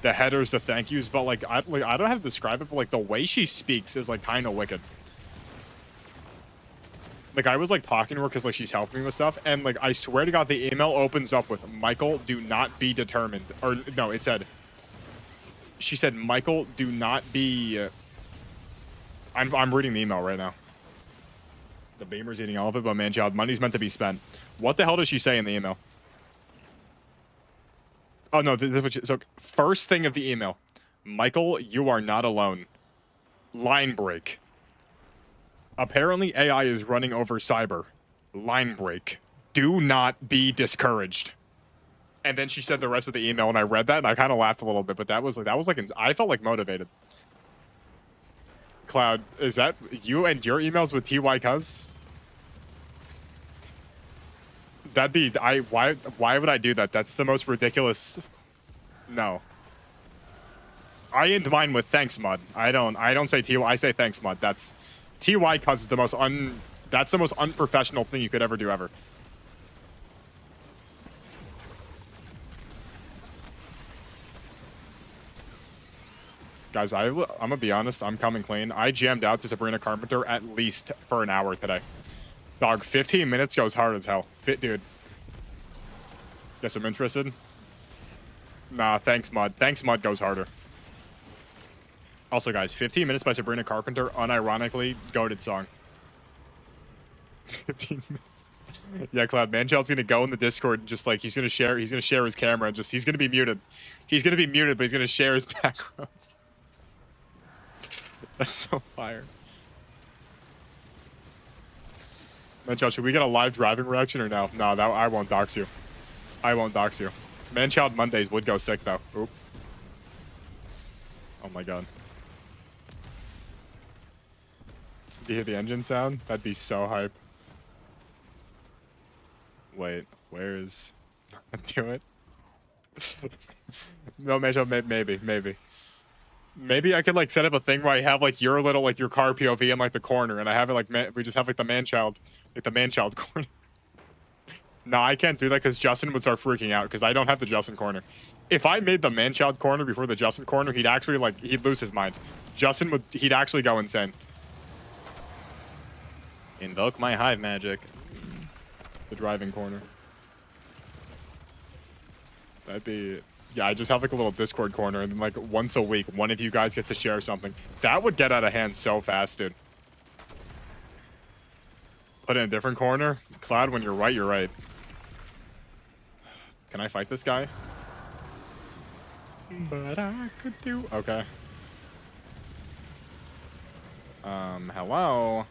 headers, the thank yous, but like I don't know how to describe it, but like the way she speaks is like kind of wicked. Like, I was, like, talking to her because, like, she's helping me with stuff. And, like, I swear to God, the email opens up with, Michael, do not be determined. Or, no, it said... She said, Michael, do not be... I'm reading the email right now. The Beamer's eating all of it, but, man, child, money's meant to be spent. What the hell does she say in the email? Oh, no, so, first thing of the email. Michael, you are not alone. Line break. Apparently, AI is running over cyber. Line break. Do not be discouraged. And then she said the rest of the email, and I read that, and I kind of laughed a little bit. But that was like, I felt like motivated. Cloud, is that you and your emails with TY Cuz? That'd be why would I do that? That's the most ridiculous. No. I end mine with thanks, Mud. I don't say TY. I say thanks, Mud. That's TY Cuz is the most that's the most unprofessional thing you could ever do ever. Guys, I'm gonna be honest, I'm coming clean. I jammed out to Sabrina Carpenter at least for an hour today. Dog, 15 minutes goes hard as hell. Fit dude. Guess I'm interested. Nah, thanks, Mud. Thanks, Mud goes harder. Also, guys, 15 minutes by Sabrina Carpenter, unironically, goated song. 15 minutes. Yeah, Cloud. Manchild's gonna go in the Discord and just like he's gonna share his camera and just he's gonna be muted. He's gonna be muted, but he's gonna share his backgrounds. That's so fire. Manchild, should we get a live driving reaction or no? No, that I won't dox you. I won't dox you. Manchild Mondays would go sick though. Oop. Oh my god. Do you hear the engine sound? That'd be so hype. Wait, where's... Do it? No, Manchild, maybe. Maybe I could like set up a thing where I have like your little like your car POV in like the corner, and I have it like we just have like the Manchild corner. No, I can't do that because Justin would start freaking out because I don't have the Justin corner. If I made the Manchild corner before the Justin corner, he'd actually like he'd lose his mind. He'd actually go insane. Invoke my hive magic. The driving corner. That'd be... Yeah, I just have like a little Discord corner, and then like once a week, one of you guys gets to share something. That would get out of hand so fast, dude. Put it in a different corner. Cloud, when you're right, you're right. Can I fight this guy? But I could do... Okay. Hello?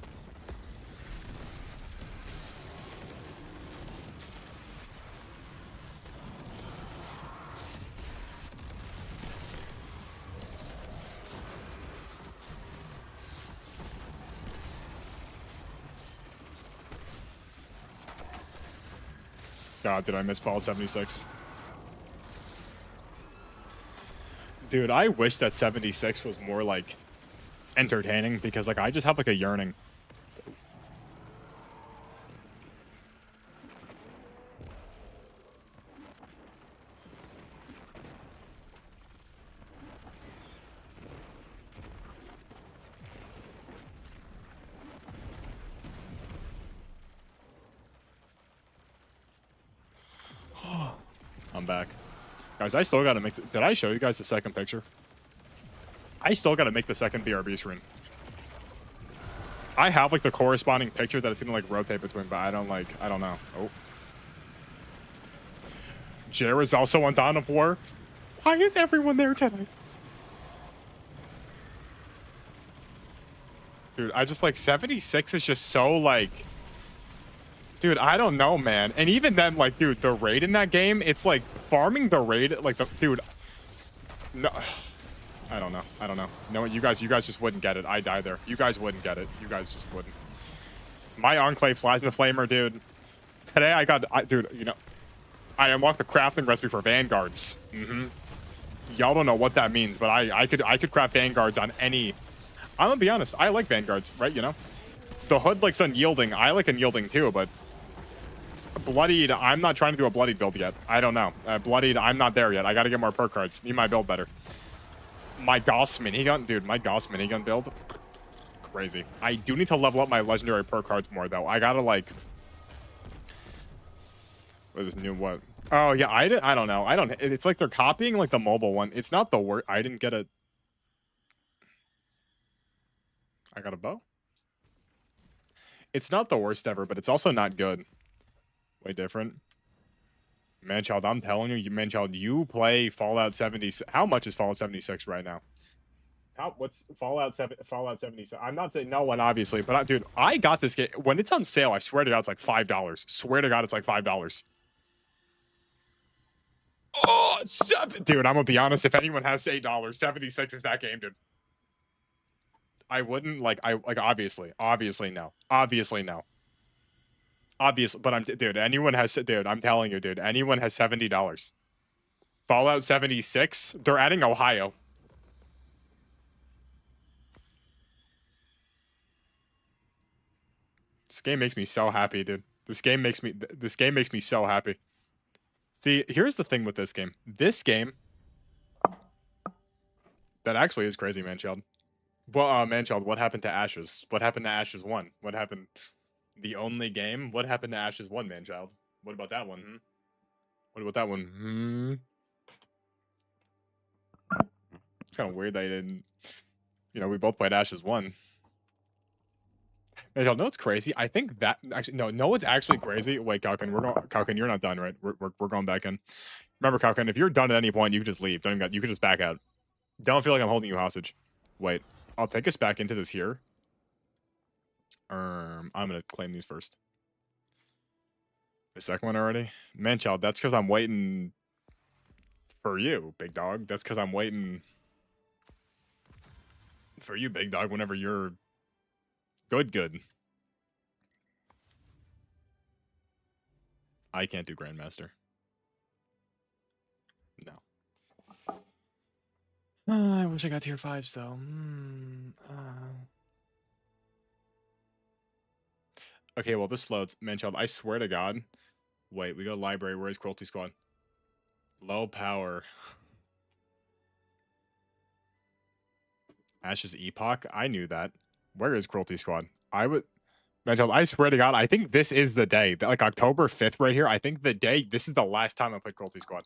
God, did I miss Fallout 76? Dude, I wish that 76 was more, like, entertaining, because, like, I just have, like, a yearning. I'm back. Guys, I still gotta make... Did I show you guys the second picture? I still gotta make the second BRB screen. I have, like, the corresponding picture that it's gonna, like, rotate between, but I don't know. Oh. Jared's also on Dawn of War. Why is everyone there tonight? Dude, I just, like, 76 is just so, like... Dude, I don't know, man. And even then, like, dude, the raid in that game, it's like farming the raid, like dude. No, I don't know. No, you guys just wouldn't get it. I die there. You guys wouldn't get it. You guys just wouldn't. My Enclave Plasma Flamer, dude. Today dude, you know, I unlocked the crafting recipe for Vanguards. Y'all don't know what that means, but I could craft Vanguards on any. I'm gonna be honest. I like Vanguards, right? You know, the hood likes unyielding. I like unyielding too, but. Bloodied, I'm not trying to do a bloodied build yet. I don't know. Bloodied, I'm not there yet. I gotta get more perk cards. Need my build better. My Gauss minigun, dude, my Gauss minigun build. Crazy. I do need to level up my legendary perk cards more, though. I gotta, like... What is this new what? Oh, yeah, I don't know. It's like they're copying, like, the mobile one. It's not the worst. I didn't get a... I got a bow? It's not the worst ever, but it's also not good. Way different. Manchild, I'm telling you, Manchild, you play Fallout 76. How much is Fallout 76 right now? What's Fallout 76? I'm not saying no one, obviously, but dude, I got this game. When it's on sale, I swear to God, it's like $5. Swear to God, it's like $5. Oh, dude, I'm gonna be honest. If anyone has $8, 76 is that game, dude. I wouldn't, obviously no. Obviously, no. But dude, I'm telling you, dude, anyone has $70. Fallout 76, they're adding Ohio. This game makes me so happy, dude. This game makes me so happy. See, here's the thing with this game. That actually is crazy, Manchild. Well, Manchild, what happened to Ashes? What happened to Ashes 1? What happened? The only game? What happened to Ashes 1, Manchild? What about that one? What about that one? It's kind of weird that I didn't... You know, we both played Ashes 1. And y'all know what's crazy? I think that actually no, what's actually crazy. Wait, Kalkin, Kalkin, you're not done, right? We're going back in. Remember, Kalkin, if you're done at any point, you can just leave. Don't even you can just back out. Don't feel like I'm holding you hostage. Wait, I'll take us back into this here. I'm gonna claim these first. The second one already? Man, child, that's because I'm waiting for you, big dog. That's because I'm waiting for you, big dog, whenever you're good. I can't do Grandmaster. No. I wish I got tier 5s, though. Okay, well, this loads. Man, child, I swear to God. Wait, we go library. Where's Cruelty Squad? Low power. Ash's Epoch? I knew that. Where is Cruelty Squad? Man, child, I swear to God, I think this is the day. Like October 5th right here. I think this is the last time I played Cruelty Squad.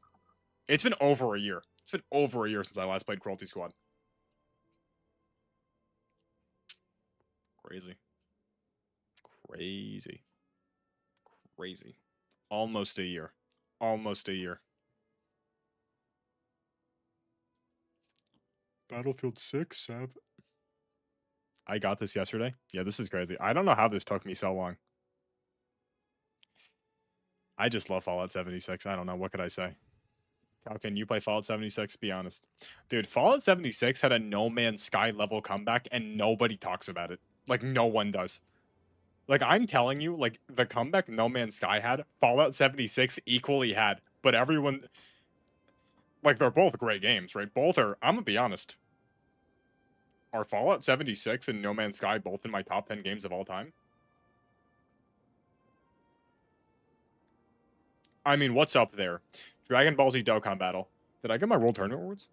It's been over a year. It's been over a year since I last played Cruelty Squad. Crazy. Almost a year. Battlefield 6, 7. I got this yesterday. Yeah, this is crazy. I don't know how this took me so long. I just love Fallout 76. I don't know. What could I say? How can you play Fallout 76? Be honest. Dude, Fallout 76 had a No Man's Sky level comeback and nobody talks about it. Like, no one does. Like, I'm telling you, like, the comeback No Man's Sky had, Fallout 76 equally had. But everyone... Like, they're both great games, right? Both are... I'm gonna be honest. Are Fallout 76 and No Man's Sky both in my top 10 games of all time? I mean, what's up there? Dragon Ball Z Dokkan Battle. Did I get my World Tournament awards?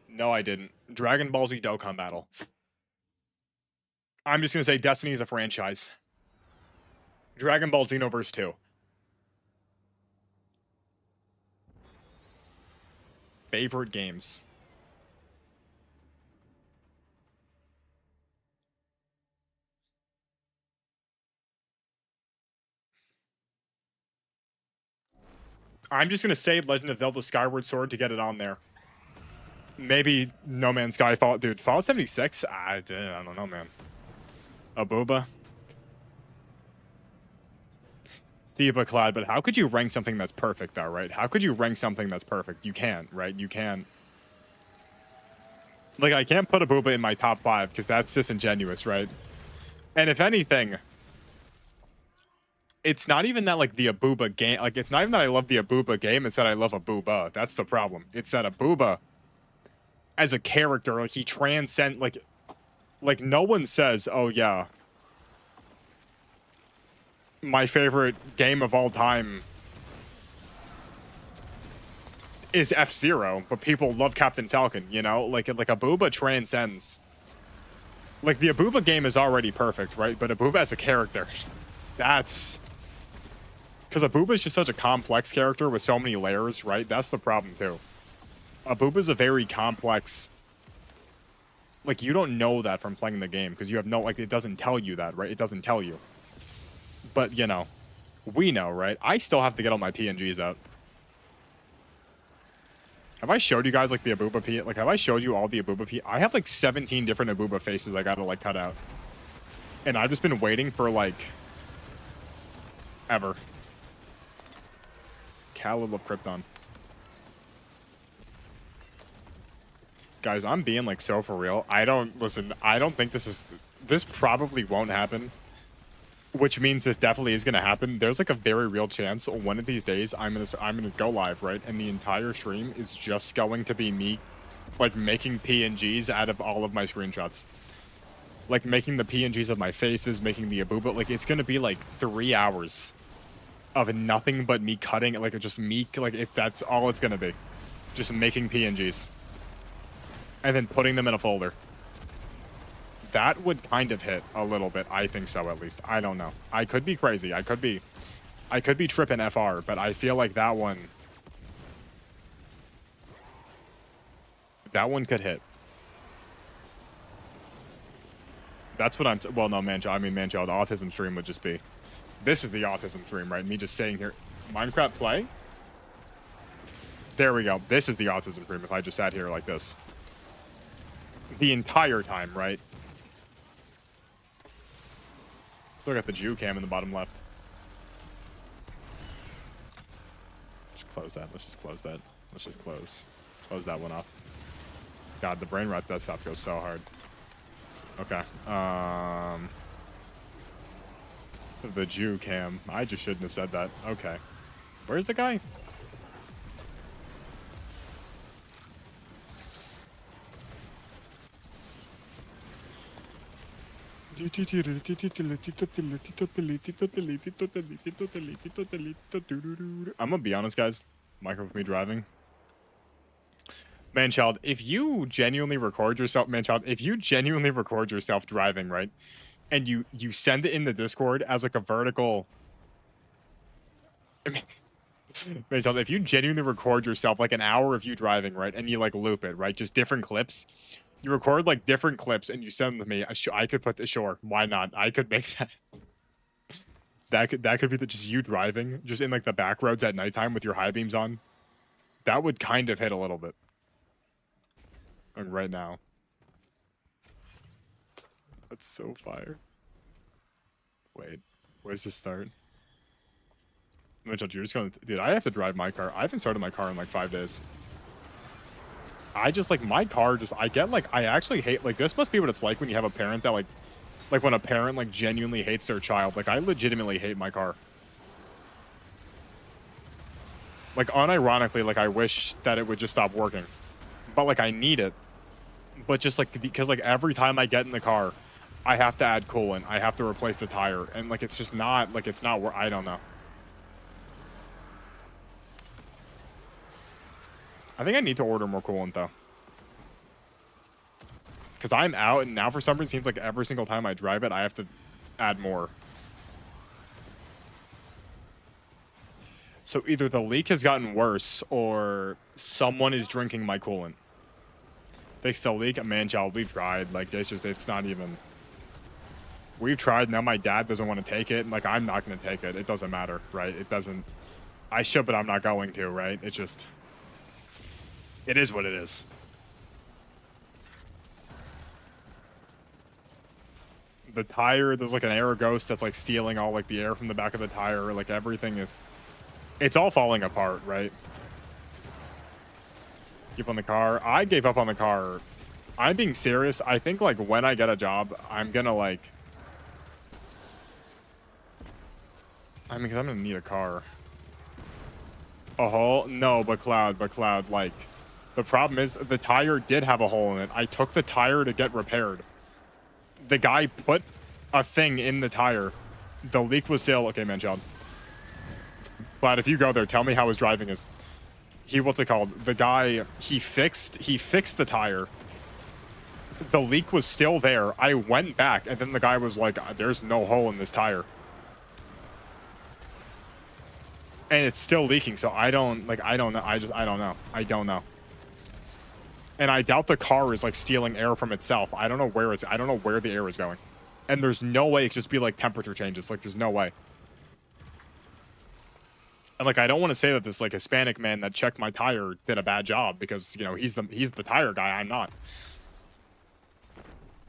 No, I didn't. Dragon Ball Z Dokkan Battle. I'm just going to say Destiny is a franchise. Dragon Ball Xenoverse 2. Favorite games. I'm just going to say Legend of Zelda Skyward Sword to get it on there. Maybe No Man's Sky Fallout. Dude, Fallout 76? I don't know, man. Abuba? Steva Clad, but how could you rank something that's perfect, though, right? How could you rank something that's perfect? You can't, right? You can't. Like, I can't put Abuba in my top 5 because that's disingenuous, right? And if anything, it's not even that, like, the Abuba game... Like, it's not even that I love the Abuba game, it's that I love Abuba. That's the problem. It's that Abuba, as a character, like, he transcends... Like, no one says, oh, yeah, my favorite game of all time is F-Zero, but people love Captain Falcon, you know? Like Abuba transcends. Like, the Abuba game is already perfect, right? But Abuba as a character, that's... Because Abuba is just such a complex character with so many layers, right? That's the problem, too. Abuba's a very complex... Like, you don't know that from playing the game, because you have no... Like, it doesn't tell you that, right? It doesn't tell you. But, you know, we know, right? I still have to get all my PNGs out. Have I showed you guys, like, the Abuba P? Like, have I showed you all the Abuba P? I have, like, 17 different Abuba faces I gotta, like, cut out. And I've just been waiting for, like, ever. Khalil of Krypton. Guys, I'm being, like, so for real. I don't think this probably won't happen. Which means this definitely is gonna happen. There's like a very real chance one of these days I'm gonna go live, right? And the entire stream is just going to be me, like, making PNGs out of all of my screenshots. Like, making the PNGs of my faces, making the Abuba. Like, it's gonna be like 3 hours of nothing but me cutting, like, just me, like, that's all it's gonna be. Just making PNGs. And then putting them in a folder. That would kind of hit a little bit. I think so, at least. I don't know. I could be crazy. I could be tripping FR, but I feel like that one... That one could hit. That's what I'm. Well, no, man. I mean, man, child. The autism stream would just be. This is the autism stream, right? Me just saying here, Minecraft play. There we go. This is the autism stream. If I just sat here like this, the entire time, right? Still got the Jew cam in the bottom left. Just close that. Let's just close that. Let's just close that one off. God, the brain rot does stuff goes so hard. Okay. The Jew cam. I just shouldn't have said that. Okay. Where's the guy? I'm gonna be honest, guys. Micro for me driving. Manchild, if you genuinely record yourself, Manchild, if you genuinely record yourself driving, right, and you send it in the Discord as like a vertical. I mean, Manchild, if you genuinely record yourself like an hour of you driving, right, and you like loop it, right, just different clips. You record like different clips and you send them to me. I could put the sure. Why not? I could make that. That could be just you driving, just in like the back roads at nighttime with your high beams on. That would kind of hit a little bit. Like right now. That's so fire. Wait, where's the start? Mitchell, you're just gonna, dude. I have to drive my car. I haven't started my car in like 5 days. I just like my car. Just I get like I actually hate like this. Must be what it's like when you have a parent that like when a parent like genuinely hates their child. Like I legitimately hate my car. Like unironically, like I wish that it would just stop working, but like I need it. But just like because like every time I get in the car, I have to add coolant. I have to replace the tire, and like it's just not like it's not. I don't know. I think I need to order more coolant though. Because I'm out, and now for some reason it seems like every single time I drive it, I have to add more. So either the leak has gotten worse, or someone is drinking my coolant. Fix the leak, man, child, we've tried. Like, it's not even... We've tried, now my dad doesn't want to take it. And, like, I'm not going to take it. It doesn't matter, right? It doesn't... I should, but I'm not going to, right? It's just... It is what it is. The tire, there's like an air ghost that's like stealing all like the air from the back of the tire. Like everything is, it's all falling apart, right? Give on the car. I gave up on the car. I'm being serious. I think like when I get a job, I'm gonna like, I mean, cause I'm gonna need a car. A hole? No, but Cloud, like, the problem is the tire did have a hole in it. I took the tire to get repaired. The guy put a thing in the tire. The leak was still... Okay, man, child. But if you go there, tell me how his driving is. What's it called? The guy, he fixed the tire. The leak was still there. I went back, and then the guy was like, there's no hole in this tire. And it's still leaking, so I don't know. I don't know. And I doubt the car is like stealing air from itself. I don't know where the air is going. And there's no way it could just be like temperature changes. Like there's no way. And like I don't want to say that this like Hispanic man that checked my tire did a bad job because you know he's the tire guy. I'm not.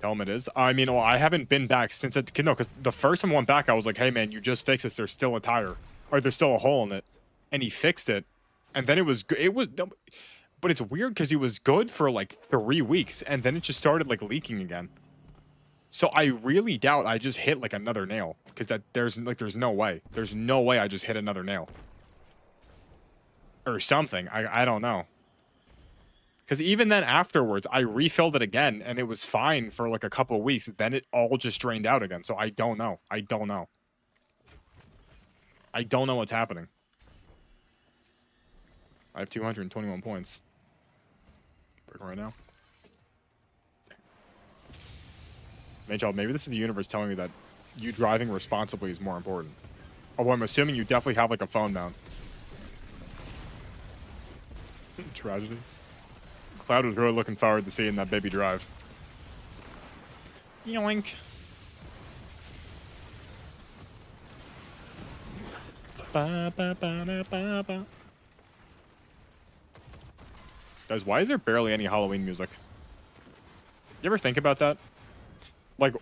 Tell him it is. I mean, well, I haven't been back since it. No, because the first time I went back, I was like, hey man, you just fixed this. There's still a tire, or there's still a hole in it, and he fixed it. And then it was. But it's weird because he was good for like 3 weeks and then it just started like leaking again. So I really doubt I just hit like another nail because there's no way. There's no way I just hit another nail. Or something. I don't know. Because even then afterwards, I refilled it again and it was fine for like a couple of weeks. Then it all just drained out again. So I don't know. I don't know what's happening. I have 221 points. Right now. Major, maybe this is the universe telling me that you driving responsibly is more important. Although I'm assuming you definitely have like a phone mount. Tragedy. Cloud was really looking forward to seeing that baby drive. Yoink. Ba, ba, ba, da, ba, ba. Guys, why is there barely any Halloween music? You ever think about that? Like,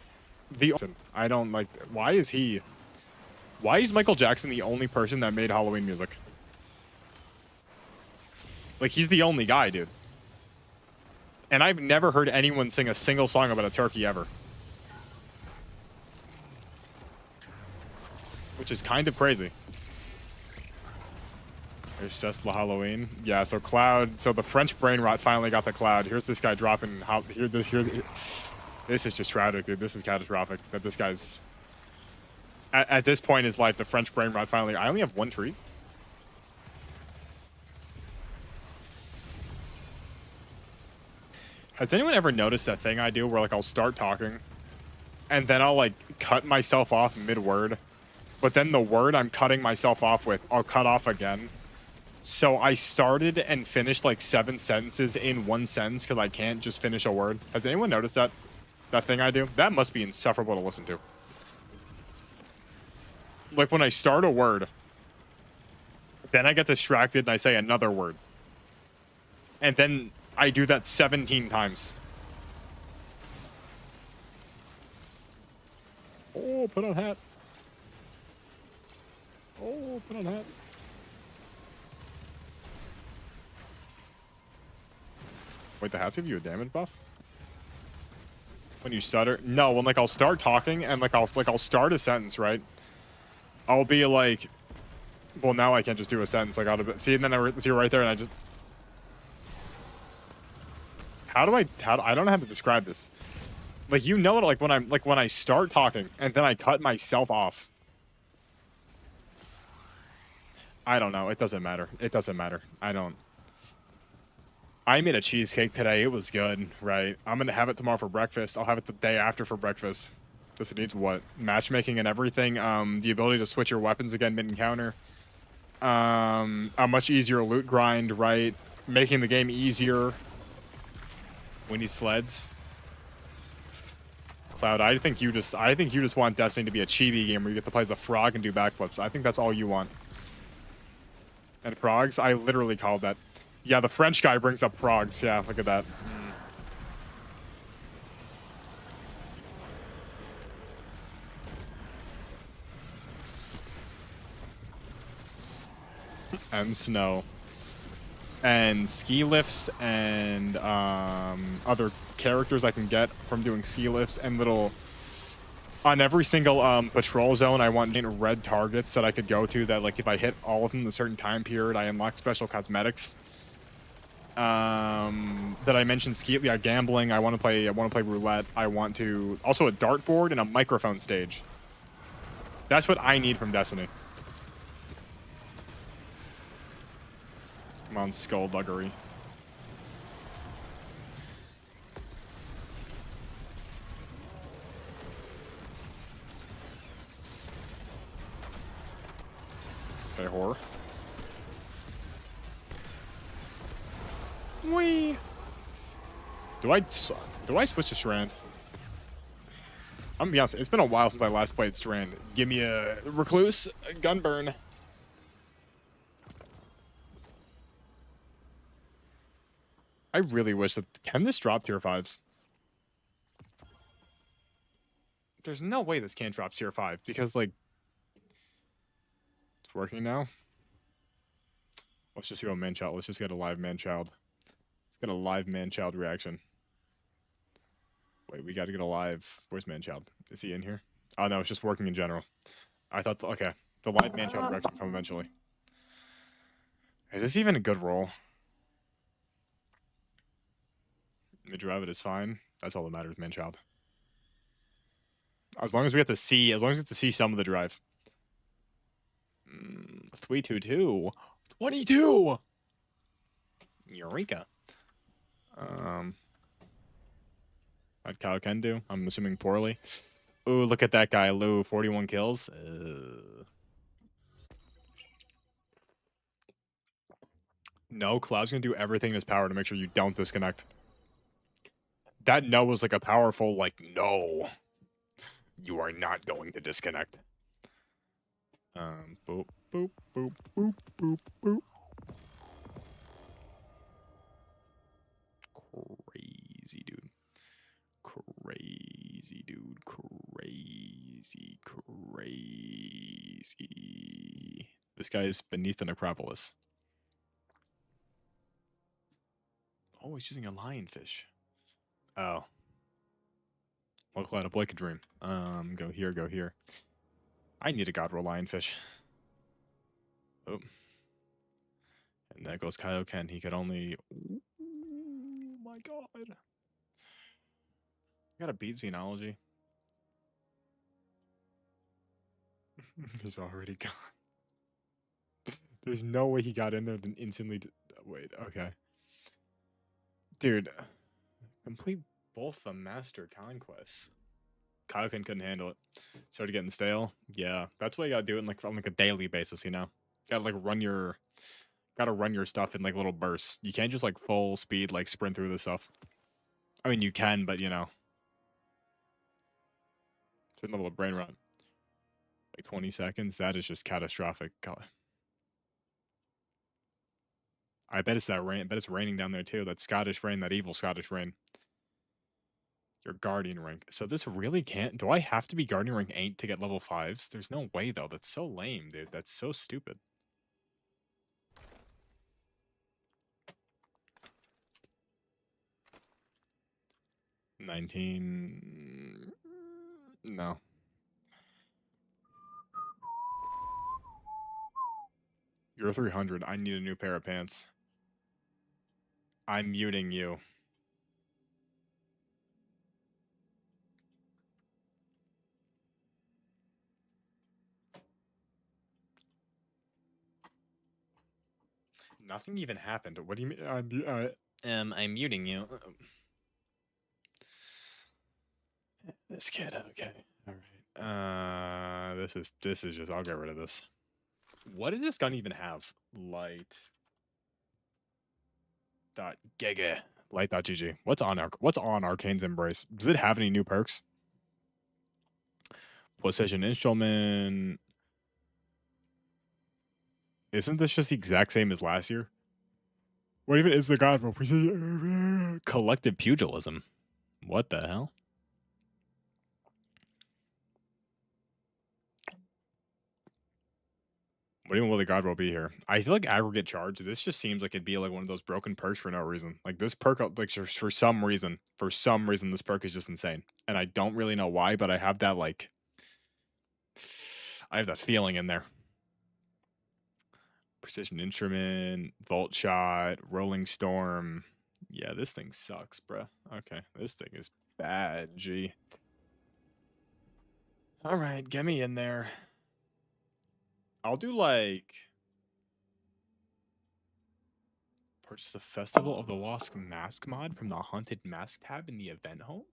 I don't like. Why is Michael Jackson the only person that made Halloween music? Like, he's the only guy, dude. And I've never heard anyone sing a single song about a turkey ever. Which is kind of crazy. There's Tesla Halloween. Yeah, so Cloud. So the French brain rot finally got the Cloud. Here's this guy dropping. This is just tragic, dude. This is catastrophic. That this guy's. At this point in his life, the French brain rot finally. I only have one treat. Has anyone ever noticed that thing I do where, like, I'll start talking and then I'll, like, cut myself off mid-word, but then the word I'm cutting myself off with, I'll cut off again? So I started and finished, like, 7 sentences in one sentence because I can't just finish a word. Has anyone noticed that? That thing I do? That must be insufferable to listen to. Like, when I start a word, then I get distracted and I say another word. And then I do that 17 times. Oh, put on hat. Oh, put on hat. Wait, the hats give you a damage buff? When you stutter? No, when, like, I'll start talking and, like, I'll start a sentence, right? I'll be like, well, now I can't just do a sentence. Like, see, and then I see right there, and I just. I don't know how to describe this. Like, you know, like when I start talking and then I cut myself off. I don't know. It doesn't matter. It doesn't matter. I made a cheesecake today. It was good, right? I'm gonna have it tomorrow for breakfast. I'll have it the day after for breakfast. This needs what? Matchmaking and everything. The ability to switch your weapons again mid-encounter. A much easier loot grind, right? Making the game easier. We need sleds. Cloud, I think you just want Destiny to be a chibi game where you get to play as a frog and do backflips. I think that's all you want. And frogs? I literally called that. Yeah, the French guy brings up frogs. Yeah, look at that. And snow. And ski lifts and other characters I can get from doing ski lifts and little... On every single patrol zone, I want red targets that I could go to that, like, if I hit all of them in a certain time period, I unlock special cosmetics. That I mentioned gambling. I want to play roulette. I want to... Also a dartboard and a microphone stage. That's what I need from Destiny. Come on, skullduggery. Okay, whore. Whee! Do I switch to Strand? I'm gonna be honest, it's been a while since I last played Strand. Give me a Recluse, a Gunburn. I really wish that... Can this drop tier 5s? There's no way this can't drop tier 5 because, like... It's working now. Let's just go man-child. Let's just get a live man-child. Let's get a live man-child reaction. Wait, we gotta get a live... Where's man-child? Is he in here? Oh, no, it's just working in general. I thought... Okay. The live man-child reaction will come eventually. Is this even a good roll? Mid-drive it is fine. That's all that matters, man-child. As long as we get to see... As long as we get to see some of the drive. 322. 22! Eureka. What Kyle can do. I'm assuming poorly. Ooh, look at that guy, Lou. 41 kills. No, Cloud's gonna do everything in his power to make sure you don't disconnect. That no was like a powerful, like, no. You are not going to disconnect. Boop, boop, boop, boop, boop, boop. Crazy, dude. Crazy, dude. Crazy, crazy. This guy is beneath the necropolis. Oh, he's using a lionfish. Oh. Look like a boy could dream. Go here, go here. I need a god roll lionfish. Oh. And there goes Kaioken. He could only. Oh my god. I gotta beat Xenology. He's already gone. There's no way he got in there then instantly. Wait, okay. Dude, complete both the master conquests. Kaioken couldn't handle it. Started getting stale. Yeah, that's why you gotta do it in like on like a daily basis, you know? Gotta like run your stuff in like little bursts. You can't just like full speed like sprint through this stuff. I mean you can, but you know. Certain level of brain rot. Like 20 seconds, that is just catastrophic. God. I bet it's that rain. I bet it's raining down there too. That Scottish rain, that evil Scottish rain. Your Guardian rank. So this really can't. Do I have to be Guardian rank 8 to get level 5s? There's no way though. That's so lame, dude. That's so stupid. $19. No. You're 300. I need a new pair of pants. I'm muting you. Nothing even happened. What do you mean? I'm muting you. This kid. Okay. All right. This is just. I'll get rid of this. What does this gun even have? Light. Dot Gege. Light.gg. What's on Arcane's Embrace? Does it have any new perks? Precision Instrument. Isn't this just the exact same as last year? What even is the god for precision? Collective pugilism. What the hell? What even will the god roll be here? I feel like aggregate charge. This just seems like it'd be like one of those broken perks for no reason. Like this perk, like for some reason, this perk is just insane, and I don't really know why, but I have that like, I have that feeling in there. Precision Instrument, Volt Shot, Rolling Storm. Yeah, this thing sucks, bruh. Okay, this thing is bad, G. All right, get me in there. I'll do like purchase the Festival of the Lost Mask mod from the Haunted Mask tab in the event home.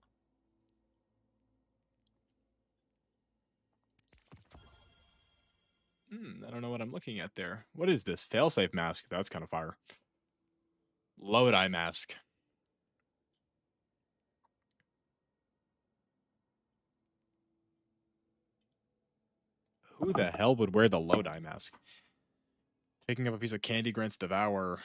I don't know what I'm looking at there. What is this? Failsafe mask. That's kind of fire. Lodi mask. Who the hell would wear the Lodi mask? Picking up a piece of candy grants Devour.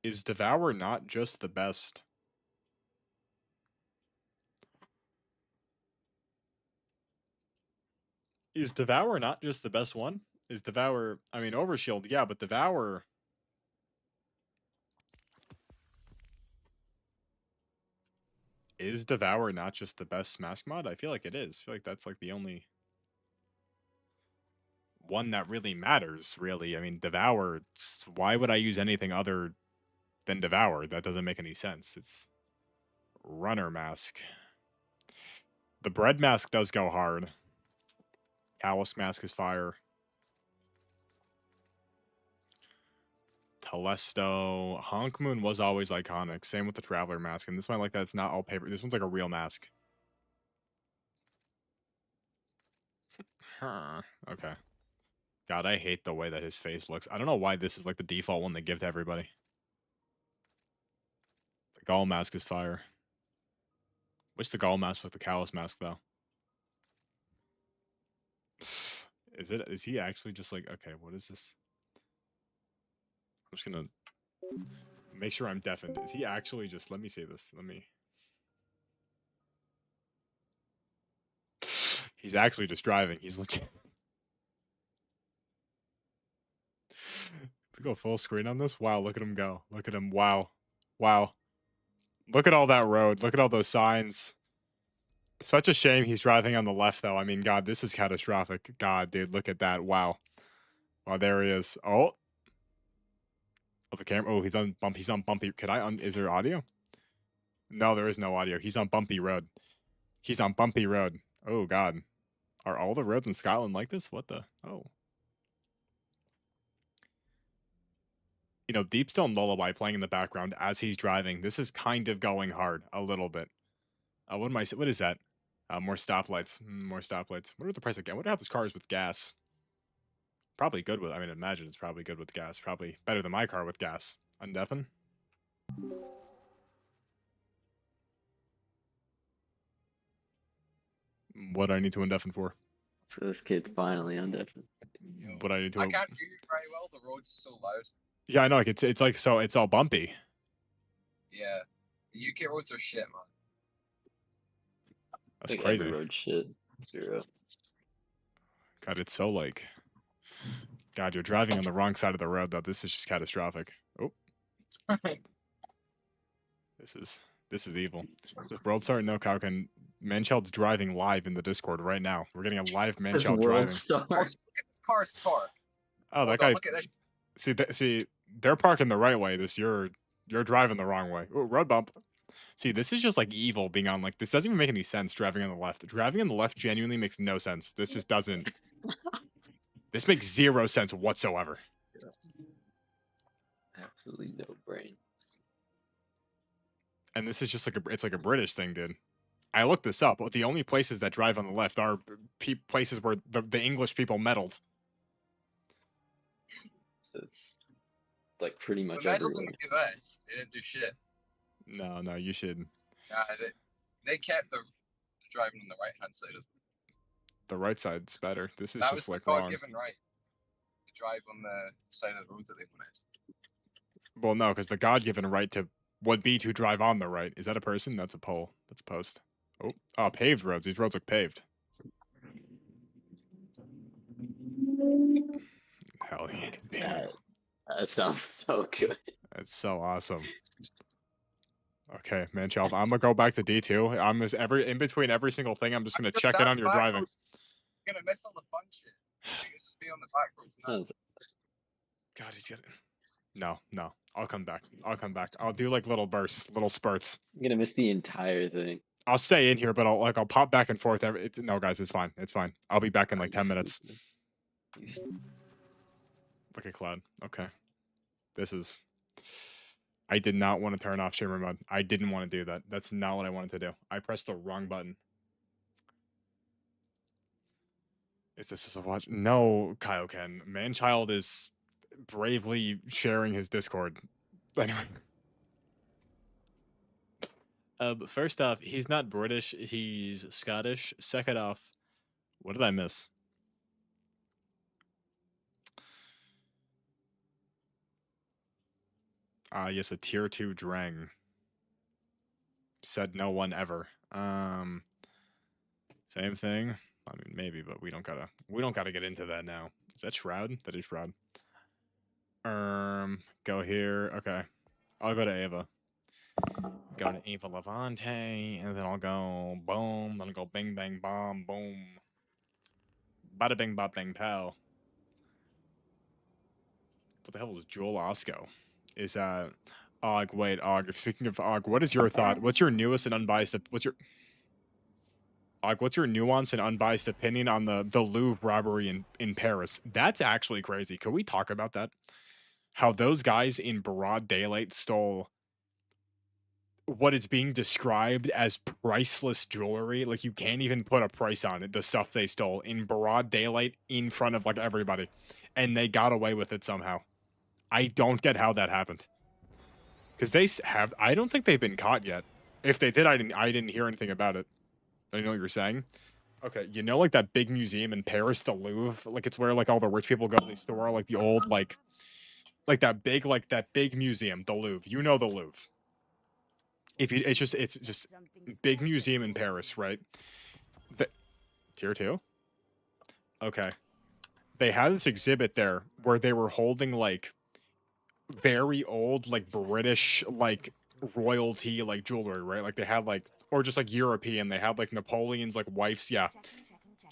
Is Devour not just the best? Is Devour not just the best one? Is Devour... I mean, Overshield, yeah, but Devour... Is Devour not just the best mask mod? I feel like it is. I feel like that's like the only one that really matters, really. I mean, Devour... Why would I use anything other than Devour? That doesn't make any sense. It's... Runner mask. The bread mask does go hard. Callus mask is fire. Telesto. Honk Moon was always iconic. Same with the Traveler mask. And this one, like that, it's not all paper. This one's like a real mask. Huh. Okay. God, I hate the way that his face looks. I don't know why this is like the default one they give to everybody. The Gaul mask is fire. Wish the Gaul mask was the Callus mask though. Is he actually just like, okay, what is this? I'm just gonna make sure I'm deafened. Is he actually just, let me see this. Let me. He's actually just driving. He's legit. If we go full screen on this, wow, look at him go. Look at him. Wow. Wow. Look at all that road. Look at all those signs. Such a shame he's driving on the left, though. I mean, God, this is catastrophic. God, dude, look at that. Wow. Wow, there he is. Oh. Oh, the camera. Oh, he's on bump. He's on bumpy. Could I is there audio? No, there is no audio. He's on bumpy road. He's on bumpy road. Oh, God. Are all the roads in Scotland like this? What the? Oh. You know, Deep Stone Lullaby playing in the background as he's driving. This is kind of going hard a little bit. What am I? What is that? More stoplights. More stoplights. What are the price of gas? I wonder how this car is with gas. Probably good with. I mean, imagine it's probably good with gas. Probably better than my car with gas. Undeafen. What do I need to undeafen for? So this kid's finally undefined. Yo, What I need to. I can't hear you very well. The road's so loud. Yeah, I know. Like it's like so. It's all bumpy. Yeah, the UK roads are shit, man. That's Like crazy. every road shit. Zero. God, it's so like. God, you're driving on the wrong side of the road though. This is just catastrophic. Oh, this is evil. This world star no cow can. Manchild's driving live in the Discord right now. We're getting a live This Manchild world driving. star. Oh, look at this car's torque. Oh, Hold that on, guy. Look at this. See, they're parking the right way. You're driving the wrong way. Ooh, road bump. See, this is just like evil being on like this doesn't even make any sense. Driving on the left. Driving on the left genuinely makes no sense. This just doesn't. This makes zero sense whatsoever. Absolutely no brain. And this is just like it's like a British thing, dude. I looked this up. The only places that drive on the left are places where the English people meddled. So like pretty The much medals in everywhere. the US, they didn't do shit. No, you should. Nah, they kept the driving on the right hand side of The right side's better. This is that was just the like God wrong. given right. To drive on the side of the road that they wanted. Well, no, because the God-given right to would be to drive on the right. Is that a person? That's a pole. That's a post. Oh, paved roads. These roads look paved. Hell yeah. Damn. That sounds so good. That's so awesome. Okay, man, child. I'm gonna go back to D2. I'm just in between every single thing. I'm just gonna Just check in that on your back driving. roads, You're gonna miss all the fun shit. Like, let's just be on the back roads now. Sounds God, he's getting. No. I'll come back. I'll do like little bursts, little spurts. I'm gonna miss the entire thing. I'll stay in here, but I'll pop back and forth. No, guys, it's fine. It's fine. I'll be back in like 10 minutes. Look at Cloud. Okay. This is. I did not want to turn off Shimmer Mode. I didn't want to do that. That's not what I wanted to do. I pressed the wrong button. Is this a watch? No, Kaioken. Manchild is bravely sharing his Discord. Anyway. But first off, he's not British. He's Scottish. Second off, what did I miss? Yes, a tier 2 Drang. Said no one ever. Same thing. I mean, maybe, but we don't gotta get into that now. Is that Shroud? That is Shroud. Go here. Okay. I'll go to Ava. Go to Ava Levante, and then I'll go boom, then I'll go bing bang bomb, boom. Bada bing bop bang pow. What the hell is Joel Osco? Is that Og? Wait, Og. Speaking of Og, what is your thought? What's your newest and unbiased? What's your nuanced and unbiased opinion on the Louvre robbery in Paris? That's actually crazy. Could we talk about that? How those guys in broad daylight stole what is being described as priceless jewelry. Like, you can't even put a price on it, the stuff they stole in broad daylight in front of like everybody, and they got away with it somehow. I don't get how that happened. Because have, I don't think they've been caught yet. If they did, I didn't hear anything about it. I know what you're saying. Okay, you know, like that big museum in Paris, the Louvre, like it's where like all the rich people go. They store like the old like that big museum, the Louvre. You know the Louvre. If you, it's just big museum in Paris, right? The, tier 2. Okay, they had this exhibit there where they were holding like very old like British like royalty like jewelry, right? Like they had like, or just like European, they had like Napoleon's like wife's, yeah.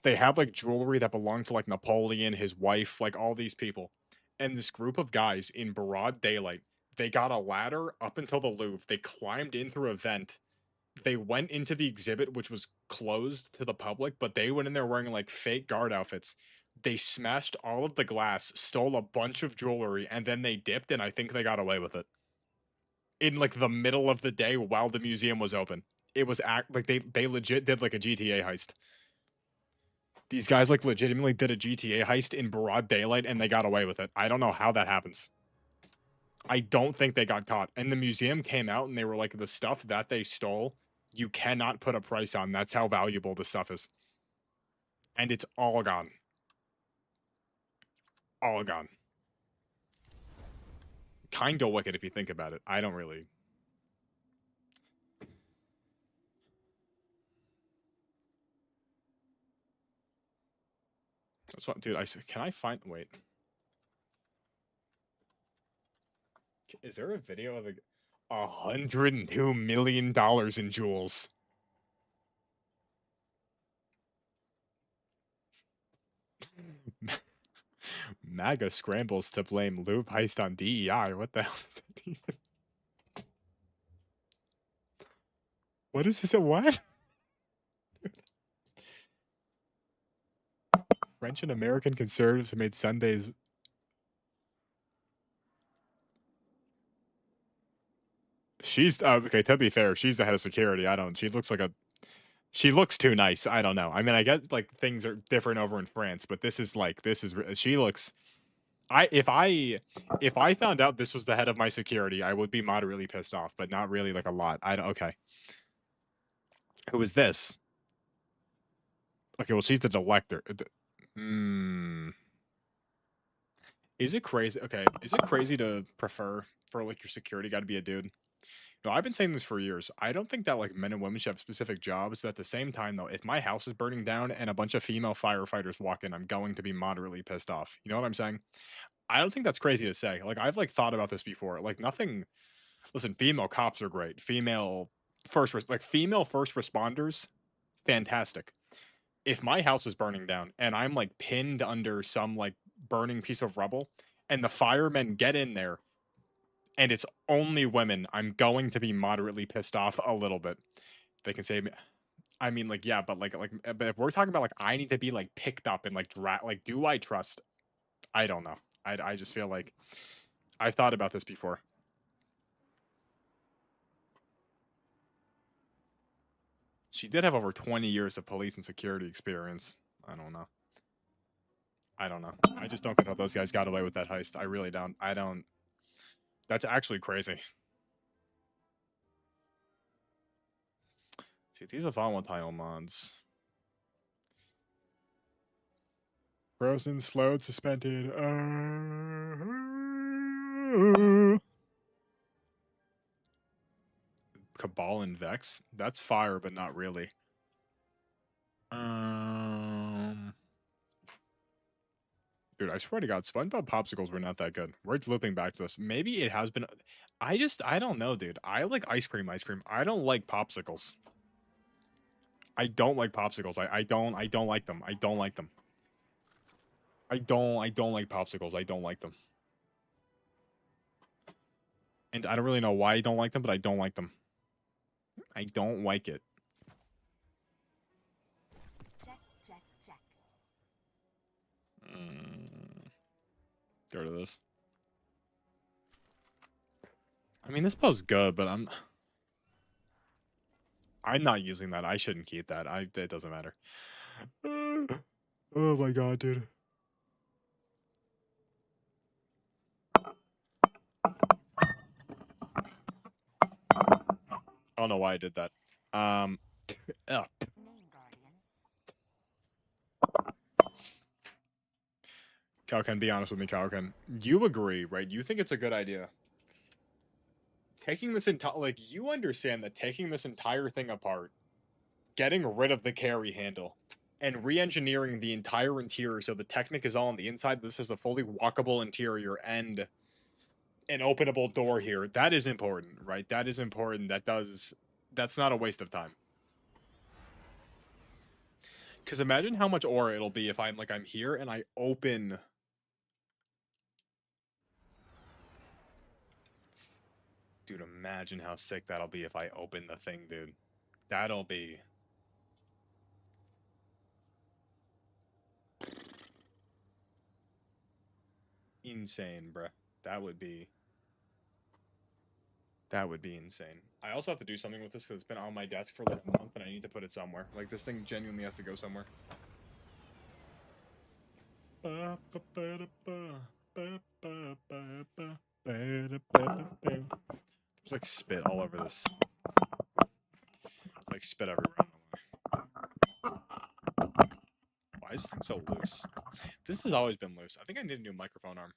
They had like jewelry that belonged to like Napoleon, his wife, like all these people. And this group of guys in broad daylight, they got a ladder up until the Louvre. They climbed in through a vent. They went into the exhibit, which was closed to the public, but they went in there wearing like fake guard outfits. They smashed all of the glass, stole a bunch of jewelry, and then they dipped, and I think they got away with it. In like the middle of the day while the museum was open. It was like they legit did like a GTA heist. These guys like legitimately did a GTA heist in broad daylight and they got away with it. I don't know how that happens. I don't think they got caught. And the museum came out and they were like, the stuff that they stole, you cannot put a price on. That's how valuable the stuff is. And it's all gone. All gone. Kinda wicked if you think about it. I don't really... That's what, dude, can I find, wait. Is there a video of $102 million in jewels? MAGA scrambles to blame Louvre heist on DEI. What the hell does that mean? What is this? A what? French and American conservatives have made Sundays. She's okay. To be fair, she's the head of security. I don't. She looks like a. She looks too nice. I don't know. I mean, I guess like things are different over in France, but this is like She looks. If I found out this was the head of my security, I would be moderately pissed off, but not really like a lot. I don't. Okay. Who is this? Okay, well, she's the director. Is it crazy? Okay, is it crazy to prefer for like your security guy to be a dude? No, I've been saying this for years. I don't think that like men and women should have specific jobs, but at the same time, though, if my house is burning down and a bunch of female firefighters walk in, I'm going to be moderately pissed off. You know what I'm saying? I don't think that's crazy to say. Like I've like thought about this before. Like nothing. Listen, female cops are great. Female first responders, fantastic. If my house is burning down and I'm like pinned under some like burning piece of rubble and the firemen get in there and it's only women, I'm going to be moderately pissed off a little bit. They can say, I mean, like, yeah, but but if we're talking about like, I need to be like picked up and like, do I trust? I don't know. I just feel like I've thought about this before. She did have over 20 years of police and security experience. I don't know. I just don't get how those guys got away with that heist. I really don't. That's actually crazy. See, these are volatile mods. Frozen, slowed, suspended. Cabal and Vex. That's fire, but not really. Dude, I swear to God, SpongeBob popsicles were not that good. We're looping back to this. Maybe it has been. I don't know, dude. I like ice cream. I don't like popsicles. I don't like popsicles. I don't like them. I don't like them. I don't like popsicles. I don't like them. And I don't really know why I don't like them, but I don't like them. I don't like it. Go to this. I mean, this bow's good, but I'm... I'm not using that. I shouldn't keep that. It doesn't matter. Oh my god, dude. I don't know why I did that. Ugh. Kalkan, be honest with me, Kalkan. You agree, right? You think it's a good idea. Taking this entire, like, you understand that taking this entire thing apart, getting rid of the carry handle, and re-engineering the entire interior so the Technic is all on the inside. This is a fully walkable interior and an openable door here. That is important, right? That is important. That's not a waste of time. Because imagine how much aura it'll be if I'm here and I open. Dude, imagine how sick that'll be if I open the thing, dude. That'll be. Insane, bruh. That would be insane. I also have to do something with this because it's been on my desk for like a month and I need to put it somewhere. Like, this thing genuinely has to go somewhere. There's like spit all over this. It's like spit everywhere. Why is this thing so loose? This has always been loose. I think I need a new microphone arm.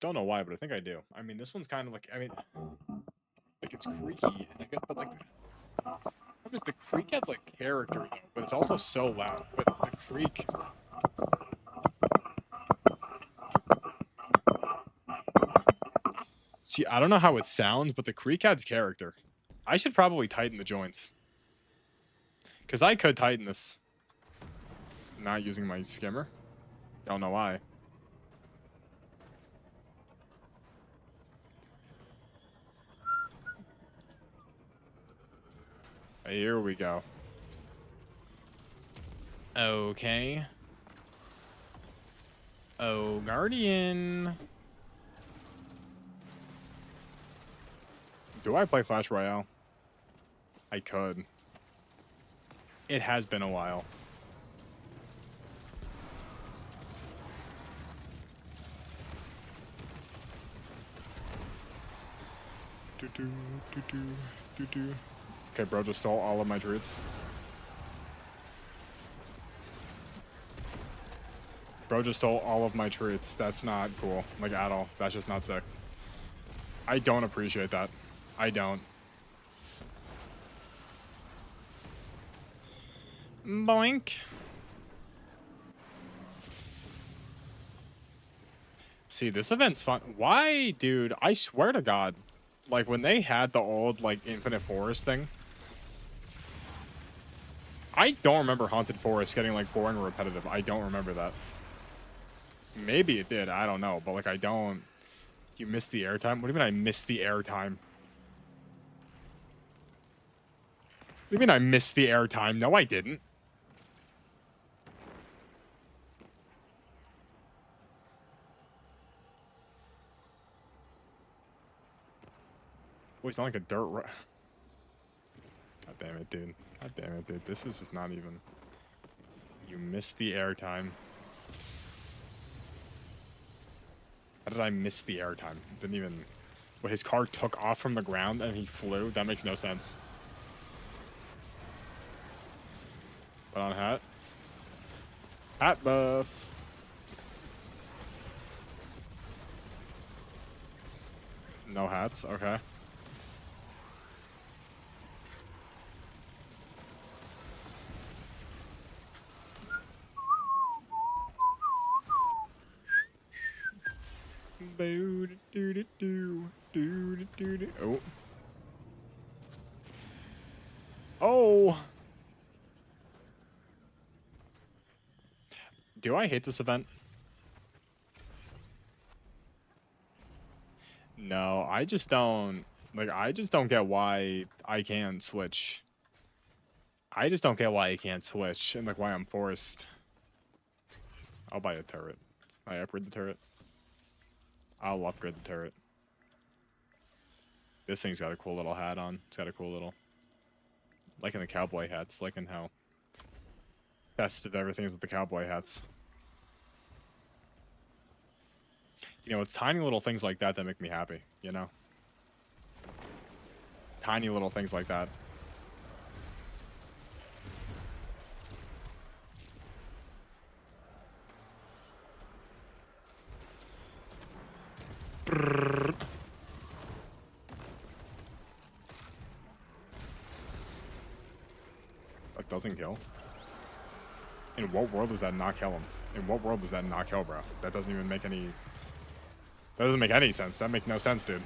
Don't know why, but I think I do. I mean, this one's kind of like, I mean, like it's creaky, and I guess, but like, the creak adds like character though, but it's also so loud. But the creak. See, I don't know how it sounds, but the creak adds character. I should probably tighten the joints. Because I could tighten this. Not using my skimmer. Don't know why. Here we go. Okay. Oh, Guardian. Do I play Clash Royale? I could. It has been a while. Okay, bro, just stole all of my druids. Bro just stole all of my treats. That's not cool. Like, at all. That's just not sick. I don't appreciate that. I don't. Boink. See, this event's fun. Why, dude? I swear to God. Like, when they had the old, like, Infinite Forest thing, I don't remember Haunted Forest getting, like, boring or repetitive. I don't remember that. Maybe it did. I don't know. But, like, I don't... You missed the airtime? What do you mean I missed the airtime? What do you mean I missed the airtime? No, I didn't. Oh, it's not like a dirt road. God damn it, dude. God damn it, dude. This is just not even... You missed the airtime. How did I miss the airtime? Didn't even... What, his car took off from the ground and he flew? That makes no sense. Put on a hat. Hat buff. No hats? Okay. Oh. Oh. Do I hate this event? No, I just don't. Like, I just don't get why I can't switch. I just don't get why I can't switch and, like, why I'm forced. I'll buy a turret. I upgrade the turret. I'll upgrade the turret. This thing's got a cool little hat on. It's got a cool little... Liking the cowboy hats. Liking how festive everything is with the cowboy hats. You know, it's tiny little things like that that make me happy, you know? Tiny little things like that. Brrr. That doesn't kill. In what world does that not kill him? In what world does that not kill, bro? That doesn't even make any... That doesn't make any sense. That makes no sense, dude.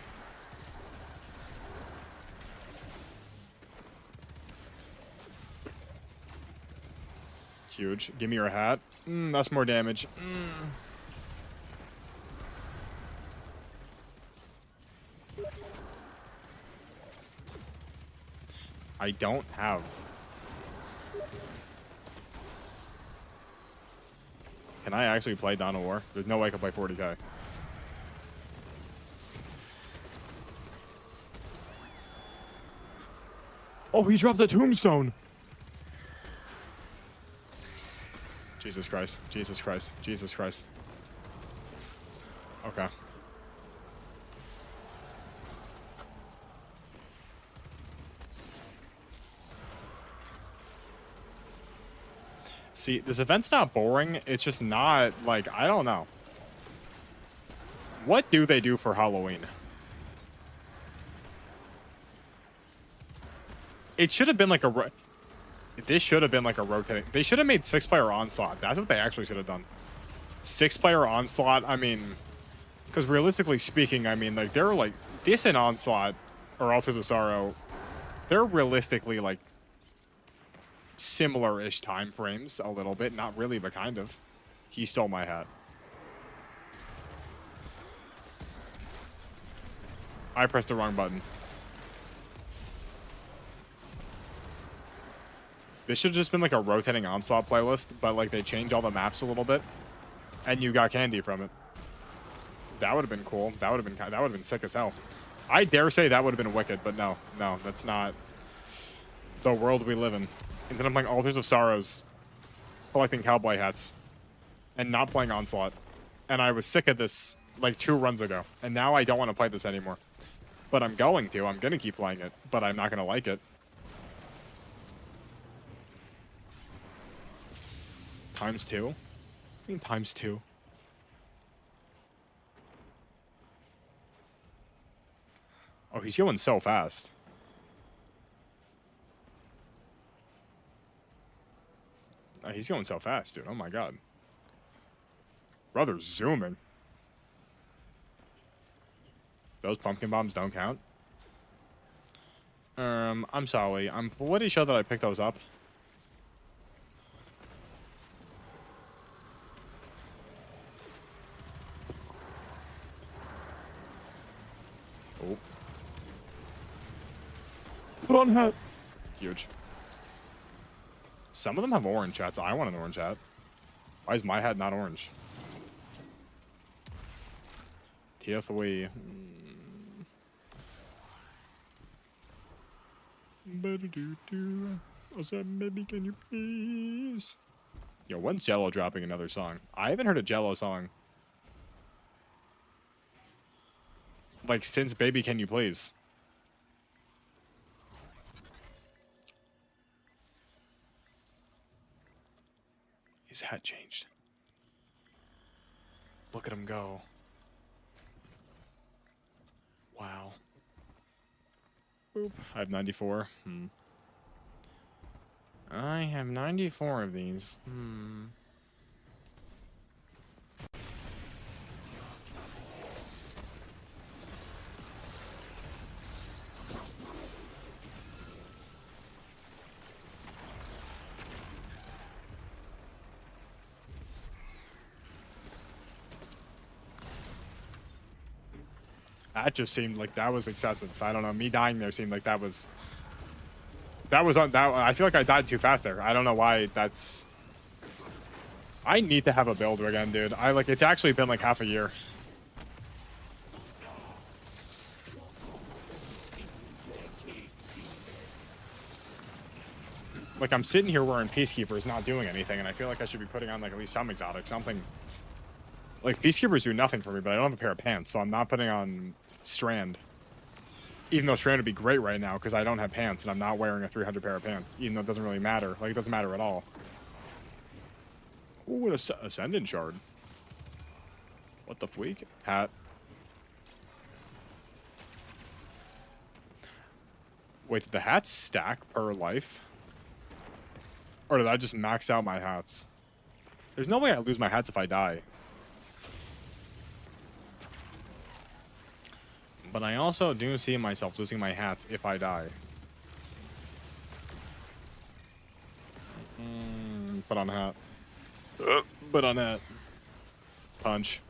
Huge. Give me your hat. That's more damage. I don't have... Can I actually play Dawn of War? There's no way I can play 40k. Oh, he dropped a tombstone! Jesus Christ. Jesus Christ. Jesus Christ. Okay. See, this event's not boring. It's just not, like, I don't know. What do they do for Halloween? It should have been like a... This should have been like a rotating... They should have made 6-player Onslaught. That's what they actually should have done. 6-player Onslaught, I mean... Because realistically speaking, I mean, like, they're like... This and Onslaught, or Altars of Sorrow, they're realistically, like, similar-ish time frames a little bit. Not really, but kind of. He stole my hat. I pressed the wrong button. This should have just been like a rotating Onslaught playlist, but like they changed all the maps a little bit, and you got candy from it. That would have been cool. That would have been sick as hell. I dare say that would have been wicked, but no, that's not the world we live in. Instead of playing Altars of Sorrows, collecting cowboy hats, and not playing Onslaught. And I was sick of this like 2 runs ago, and now I don't want to play this anymore. But I'm going to. I'm going to keep playing it, but I'm not going to like it. Times 2? I mean times 2. Oh, he's going so fast. He's going so fast, dude. Oh my god. Brother's zooming. Those pumpkin bombs don't count. I'm sorry. I'm pretty sure that I picked those up. Oh. Put on hat. Huge. Some of them have orange hats. I want an orange hat. Why is my hat not orange? Tier 3. Maybe can you please? Yo, when's Jello dropping another song? I haven't heard a Jello song. Like, since Baby Can You Please. His hat changed. Look at him go. Wow. Boop. I have 94. I have 94 of these. That just seemed like that was excessive. I don't know. Me dying there seemed like that was on that. I feel like I died too fast there. I don't know why that's. I need to have a build again, dude. It's actually been like half a year. Like, I'm sitting here wearing Peacekeepers, not doing anything, and I feel like I should be putting on, like, at least some exotic, something. Like, Peacekeepers do nothing for me, but I don't have a pair of pants, so I'm not putting on Strand. Even though Strand would be great right now, because I don't have pants, and I'm not wearing a 300 pair of pants, even though it doesn't really matter. Like, it doesn't matter at all. Ooh, an Ascendant Shard. What the freak? Hat. Wait, did the hats stack per life? Or did I just max out my hats? There's no way I lose my hats if I die. But I also do see myself losing my hats if I die. Put on hat. Put on hat. Punch.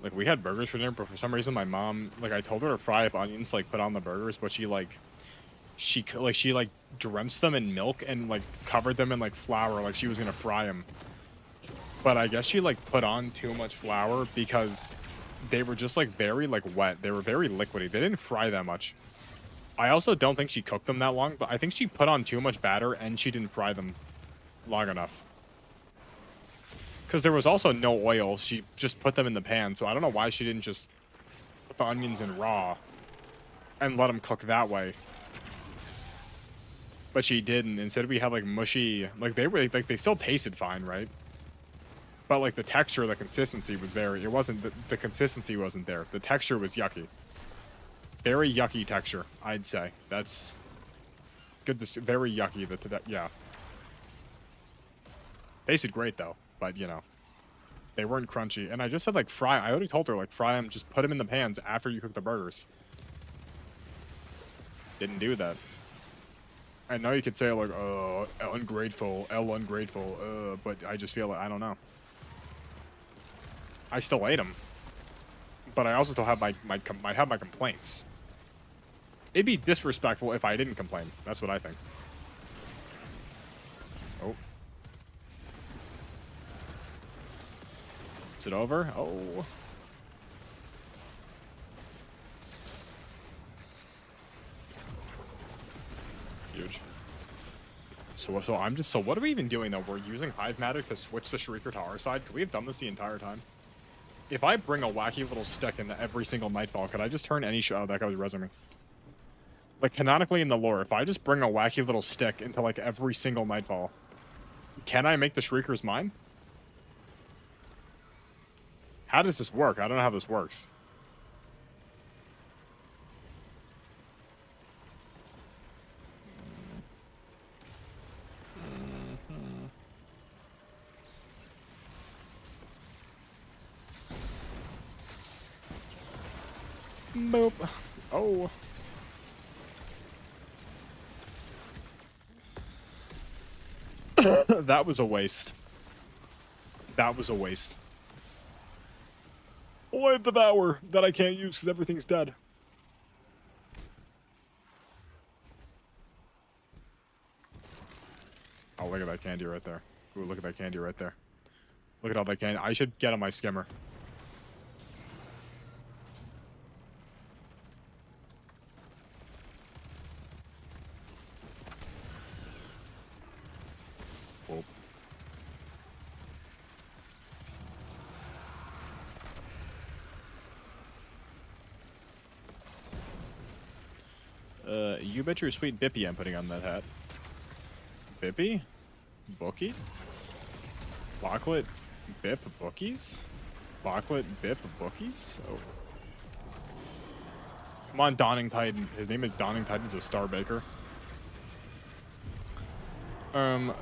Like, we had burgers for dinner, but for some reason my mom, like, I told her to fry up onions, like, put on the burgers, but she drenched them in milk and, like, covered them in, like, flour, like she was gonna fry them. But I guess she, like, put on too much flour because they were just, like, very, like, wet. They were very liquidy. They didn't fry that much. I also don't think she cooked them that long, but I think she put on too much batter and she didn't fry them long enough. Because there was also no oil. She just put them in the pan, so I don't know why she didn't just put the onions in raw and let them cook that way. But she didn't. Instead, we had, like, mushy... Like, they were... Like, they still tasted fine, right? But, like, the texture, the consistency was very... It wasn't... The consistency wasn't there. The texture was yucky. Very yucky texture, I'd say. That's... Good... Very yucky. Yeah. Tasted great, though. But, you know, they weren't crunchy. And I just said, like, fry. I already told her, like, fry them. Just put them in the pans after you cook the burgers. Didn't do that. I know you could say, like, ungrateful, ungrateful, but I just feel like, I don't know. I still ate them. But I also still have my complaints. It'd be disrespectful if I didn't complain. That's what I think. Oh. Is it over? Oh. Huge. So what are we even doing though? We're using Hive Magic to switch the Shrieker to our side. Could we have done this the entire time? If I bring a wacky little stick into every single Nightfall, could I just turn any oh, that guy was rezzing me. Like, canonically in the lore, if I just bring a wacky little stick into, like, every single Nightfall, can I make the Shriekers mine? How does this work? I don't know how this works. Boop. Oh. That was a waste. That was a waste. Oh, I have Devour that I can't use because everything's dead. Oh, look at that candy right there. Ooh, look at that candy right there. Look at all that candy. I should get on my skimmer. You bet your sweet Bippy I'm putting on that hat. Bippy? Bookie? Locklet? Bip? Bookies? Locklet? Bip? Bookies? Oh. Come on, Dawning Titan. His name is Dawning Titan. He's a Star Baker.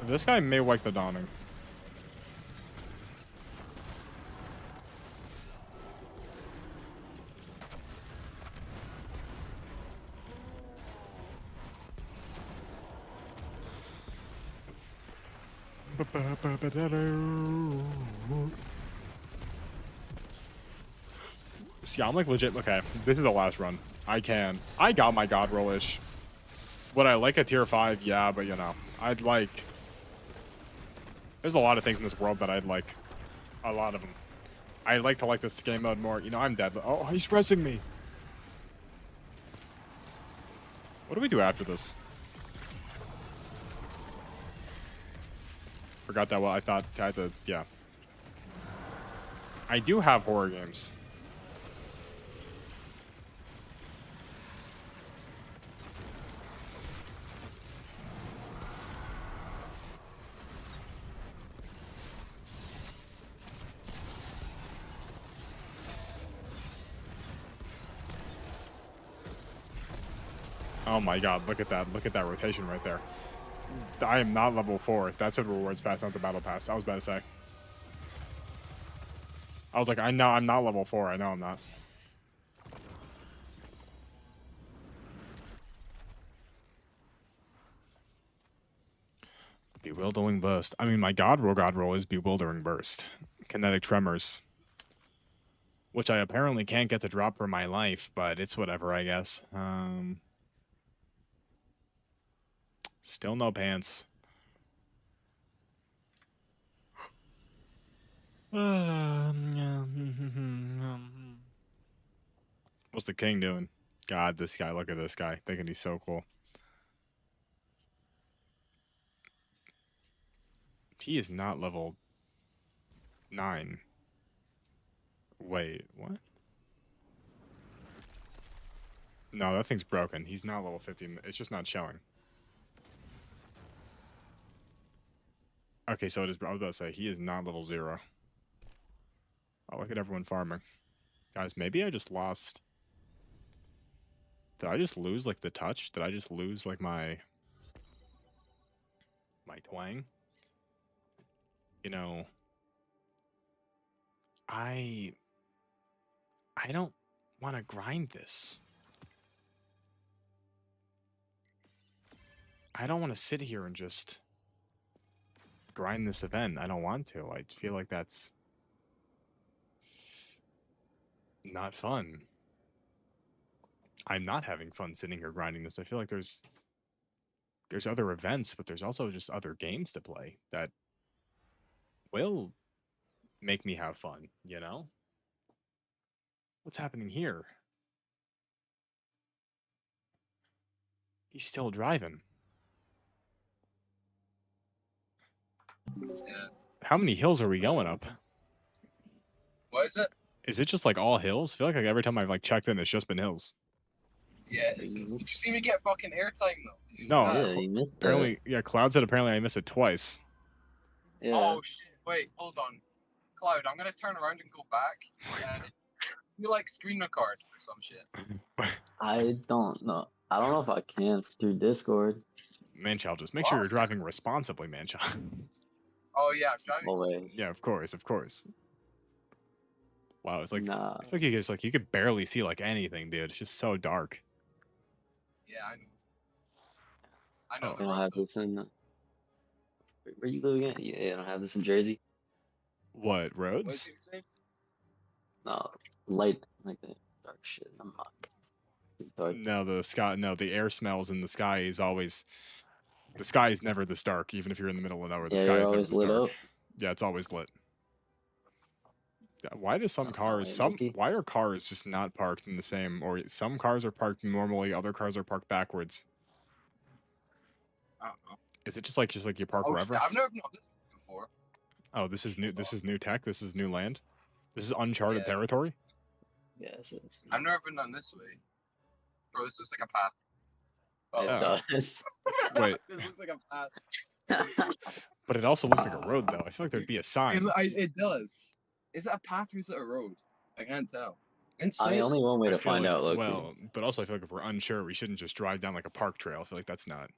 This guy may like the Dawning. See, I'm like legit. Okay, this is the last run. I got my God roll-ish. Would I like a tier 5? Yeah, but you know, I'd like... There's a lot of things in this world that I'd like. A lot of them. I'd like to like this game mode more. You know, I'm dead. Oh, he's rezzing me. What do we do after this? Forgot that. Well, I thought I had to. Yeah. I do have horror games. Oh my god, look at that. Look at that rotation right there. I am not level 4. That's a rewards pass, not the battle pass. I was about to say. I was like, I know I'm not level 4. I know I'm not. Bewildering Burst. I mean, my god roll is Bewildering Burst. Kinetic Tremors. Which I apparently can't get to drop for my life, but it's whatever, I guess. Still no pants. What's the king doing? God, this guy. Look at this guy. Thinking he's so cool. He is not level 9. Wait, what? No, that thing's broken. He's not level 15. It's just not showing. Okay, so it is. I was about to say, he is not level 0. Oh, look at everyone farming. Guys, maybe I just lost. Did I just lose, like, the touch? Did I just lose, like, my twang? You know, I don't want to grind this. I don't want to sit here and just grind this event. I don't want to. I feel like that's not fun. I'm not having fun sitting here grinding this. I feel like there's other events, but there's also just other games to play that will make me have fun, you know? What's happening here? He's still driving. Yeah. How many hills are we going up? What is it? Is it just like all hills? I feel like every time I've like checked in, it's just been hills. Yeah, it is. Did you see me get fucking airtime though? Did you see No, that? Yeah, you missed that. Apparently, yeah, Cloud said apparently I missed it twice. Yeah. Oh shit! Wait, hold on, Cloud. I'm gonna turn around and go back. You like screen record or some shit? I don't know. I don't know if I can through Discord. Manchild, just make sure you're driving responsibly, Manchild. Oh yeah, I'm driving. Always. Yeah, of course, of course. Wow, it's like Nah. I feel like you could barely see like anything, dude. It's just so dark. Yeah, I know. I know. Oh. the I don't road, have though. this in. Where you live again? Yeah, I don't have this in Jersey. What What did roads? you say? No, light like that dark shit. I'm not. It's dark. No, the sky. No, the air smells in the sky is always. The sky is never this dark, even if you're in the middle of nowhere. The Yeah, sky you're is never always this lit dark. up. Yeah, it's always lit. Yeah, why do some That's not cars? right, Mickey. Why are cars just not parked in the same? Or some cars are parked normally, other cars are parked backwards. I don't know. Is it just like you park Oh, wherever? shit, I've never been on this before. Oh, this is new. This is new tech. This is new land. This is uncharted Yeah. territory. Yes, it I've never been on this way. Bro, this looks like a path. Oh, Oh. does. Wait, this looks like a path. but it also looks like a road, though. I feel like there'd be a sign. It does. Is it a path or is it a road? I can't tell. I Insane. mean, only one way I to feel find like- out. Look, Well, but also I feel like if we're unsure, we shouldn't just drive down like a park trail. I feel like that's not.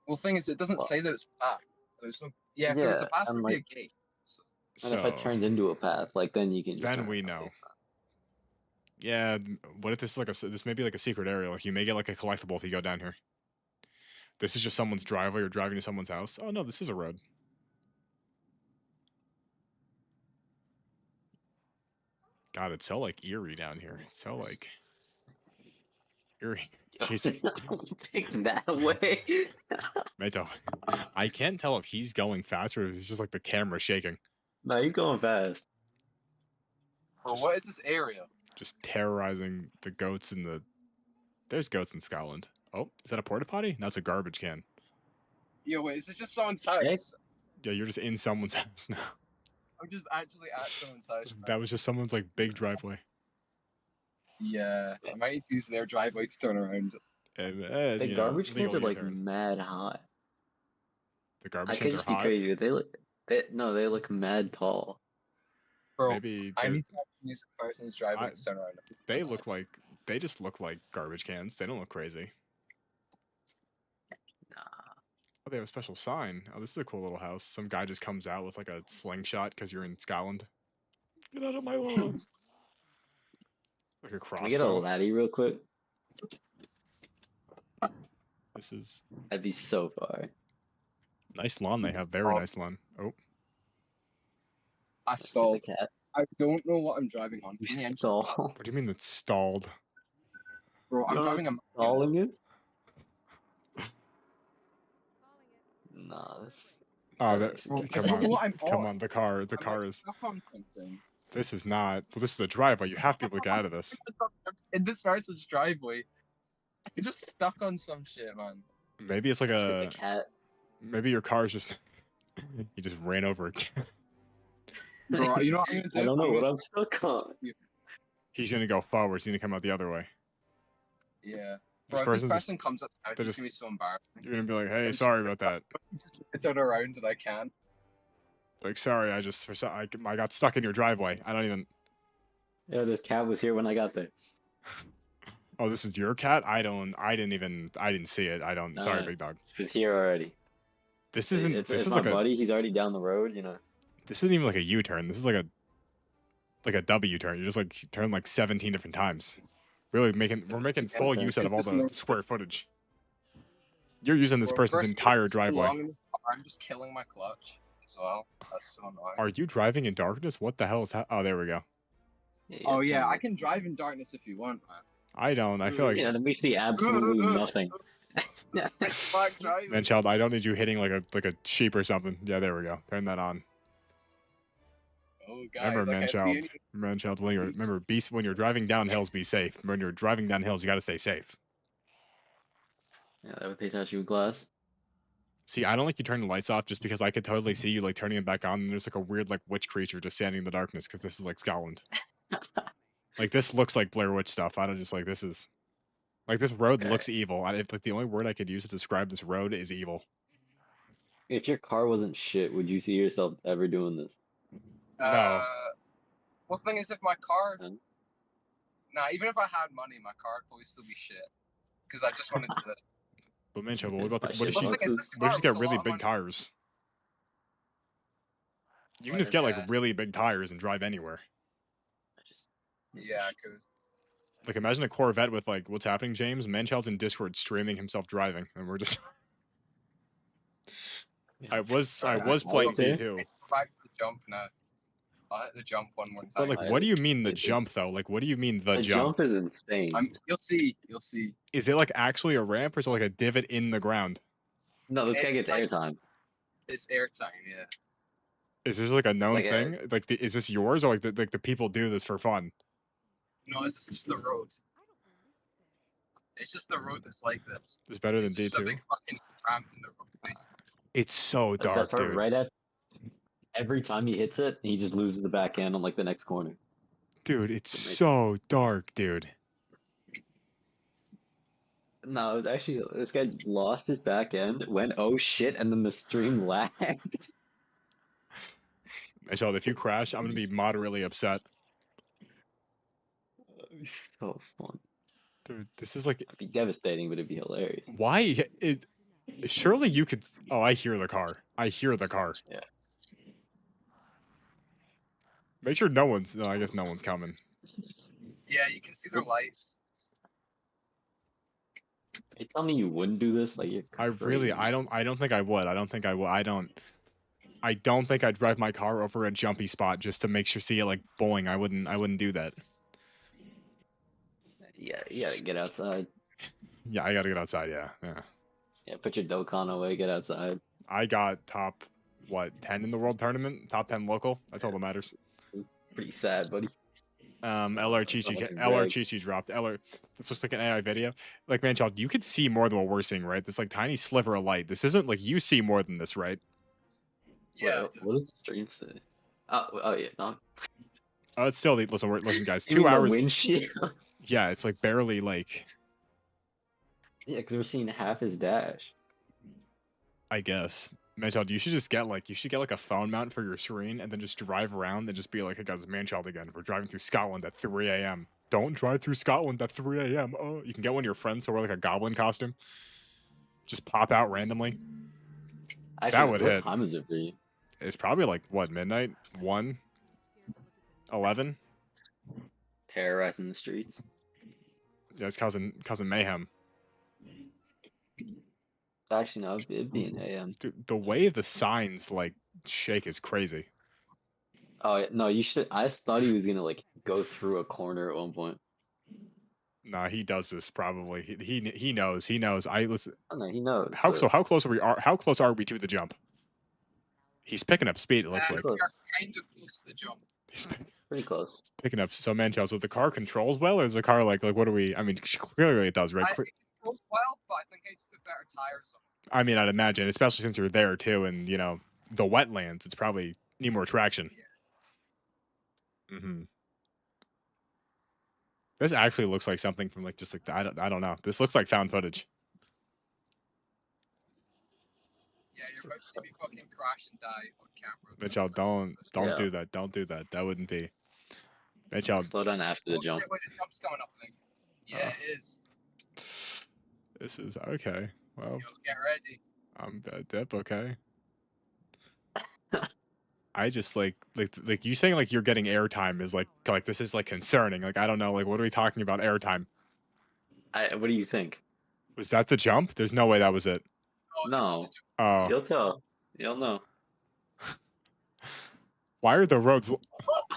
Well, thing is, it doesn't Well- say that it's a path. There's no. Yeah, if there was a Yeah, path, and, there'd be a like- gate. So, and So if it turns into a path, like then you can. Just Then turn we around. know. yeah, what if this is like this may be like a secret area? Like you may get like a collectible if you go down here. This is just someone's driveway. You're driving to someone's house. Oh no, this is a road. God, it's so like eerie down here. It's so like eerie. Jesus, Take that way. Meto. I can't tell if he's going faster or if it's just like the camera shaking. No, he's going fast. bro, Just- what is this area? Just terrorizing the goats in the. There's goats in Scotland. Oh, is that a porta potty? That's a garbage can. Yo, wait, is it just someone's house? Hey. Yeah, you're just in someone's house now. I'm just actually at someone's house. now. That was just someone's like big driveway. Yeah, I might need to use their driveway to turn around. The You know, garbage cans legal are like U-turn. mad hot. The I garbage could cans are just be hot. crazy. They look mad tall. Bro, Maybe I they're- need to use a person's driveway I- to turn around. they just look like garbage cans. They don't look crazy. Nah. Oh, they have a special sign. Oh, this is a cool little house. Some guy just comes out with like a slingshot because you're in Scotland. Get out of my lawn. Like a Can we get a crossbow. laddie real quick? This is That'd be so far. nice lawn they have. Very Oh. nice lawn. Oh, I See the stalled. cat? I don't know what I'm driving on. You Can you enter- stall. what do you mean it's stalled? Bro, I'm You're driving a. stalling it? Nah, that's Oh, That's that, Bro, I come don't know on, what I'm come on. on. The car I'm, like, is. stuck on something. This is not. Well, this is the driveway. You have to be able to get out of this. In this person's driveway, you're just stuck on some shit, man. Maybe it's like Is a. it the cat. Maybe your car's just. You just ran over a cat. Bro, you know what I'm gonna do? I don't know I'm what gonna- I'm stuck on. He's gonna go forward. He's gonna come out the other way. Yeah. This Bro, if this person just. person comes up, it's they're just just- gonna be so embarrassing. You're gonna be like, hey, just- sorry about that. Just turn around and I can. Like, sorry, I just I got stuck in your driveway. I don't even. Yeah, this cat was here when I got there. Oh, this is your cat. I didn't see it. I don't. Sorry, Nah. big dog. It was here already. This isn't. It's, This it's is my like a. buddy. He's already down the road. You know. This isn't even like a U-turn. This is like a W turn. You just like turn like 17 different times. We're making full Okay. use out of all Just the look- square footage. You're using this Bro, person's first entire it's too driveway. long in this car, I'm just killing my clutch as well. That's so annoying. Are you driving in darkness? What the hell is oh, there we go. Oh yeah, kinda. I can drive in darkness if you want, man. I don't. I feel like Yeah, then we see absolutely nothing. Fuck driving. man, child. I don't need you hitting like a sheep or something. Yeah, there we go. Turn that on. Oh guys, Remember, I man, can't see child. any- Man, child. Remember, when you're driving down hills, be safe. When you're driving down hills, you gotta stay safe. Yeah, that would they touch you with glass. See, I don't like you turning the lights off just because I could totally see you like turning them back on and there's like a weird like witch creature just standing in the darkness because this is like Scotland. Like this looks like Blair Witch stuff. I don't just like this is like this road Okay. looks evil. If like the only word I could use to describe this road is evil. If your car wasn't shit, would you see yourself ever doing this? Well, the thing is, if my car, None? nah, even if I had money, my car would probably still be shit. Because I just wanted to. But man, child, what It's about my the, what if shit you Well, the thing is, this what if you car just get was a really lot of big money. tires? You can Well, just get like yeah. really big tires and drive anywhere. I just Yeah, because Like imagine a Corvette with like what's happening, James? Manchild's in Discord streaming himself driving, and we're just. I was playing Okay. D2, back to the jump now. I'll hit the jump one more time. but like, I what do you mean the it- jump though? Like, what do you mean the the jump? jump is insane. You'll see. You'll see. Is it like actually a ramp or is it like a divot in the ground? No, this guy it's gets like- airtime. It's airtime, yeah. Is this like a known Like a- thing? Like, is this yours or like the people do this for fun? No, it's just the road. It's just the road that's like this. It's better than It's just a D2. big fucking ramp in the road, basically. It's so That's dark, part dude. right at every time he hits it, he just loses the back end on like the next corner. Dude, it's Amazing. so dark, dude. No, it was actually this guy lost his back end, went oh shit, and then the stream lagged. Manchild, if you crash, I'm gonna be moderately upset. It'd be so fun. Dude, this is like It'd be devastating, but it'd be hilarious. why it. Surely you could. Oh, I hear the car. I hear the car. Yeah. Make sure no one's. No, I guess no one's coming. Yeah, you can see their lights. You tell me you wouldn't do this? Like you're I really. crazy. I don't think I would. I don't think I would. I don't think I'd drive my car over a jumpy spot just to make sure see it like boing. I wouldn't do that. Yeah, you gotta get outside. Yeah, I gotta get outside. Yeah, yeah. Yeah, put your Dokkan away, get outside. I got top 10 in the world tournament, top 10 local. That's all that matters. Pretty sad, buddy. LR Chichi, like a LR Greg. Chichi dropped. LR, this looks like an AI video. Like, man, child, you could see more than what we're seeing, right? This like tiny sliver of light. This isn't like you see more than this, right? Yeah. What does the stream say? Oh yeah, no. Oh, it's still listen. Listen, guys. You 2 mean the hours. windshield? Yeah, it's like barely like. Yeah, because we're seeing half his dash. I guess. Manchild, you should just get like a phone mount for your screen and then just drive around and just be like, hey guys, it's Manchild again. We're driving through Scotland at 3 a.m. Don't drive through Scotland at 3 a.m. Oh, you can get one of your friends to wear like a goblin costume. Just pop out randomly. Actually, would what hit. time is it for you? It's probably like what, midnight? 1? 11? Terrorizing the streets. Yeah, it's cousin Mayhem. Actually, no, it'd be an AM. Dude, the way the signs like shake is crazy. Oh yeah, no, you should. I thought he was gonna like go through a corner at one point. Nah, he does this probably. He knows. He knows. I listen. Oh no, he knows. How but- so? How close are we? How close are we to the jump? He's picking up speed. It looks like You're kind of close to the jump. he's Pretty close. picking up. So, Manchild, so the car controls well, or is the car like what do we? I mean, clearly it does, right? It controls well, but I think I need to put better tires on. I mean, I'd imagine, especially since you're there too, and you know the wetlands. It's probably need more traction. Mm-hmm. This actually looks like something from like just like I don't know. This looks like found footage. Yeah, you're about to see me fucking crash and die on camera. Manchild, don't Yeah. do that. Don't do that. That wouldn't be. Manchild, Slow down after the jump. Wait, this jump's coming up, I think. Yeah, it is. this is okay. Well, Yo, get ready. I'm dip. Okay. I just like you saying like you're getting airtime is like this is like concerning. Like I don't know. Like what are we talking about airtime? What do you think? Was that the jump? There's no way that was it. Oh, No. Oh, You'll tell. You'll know. why are the roads?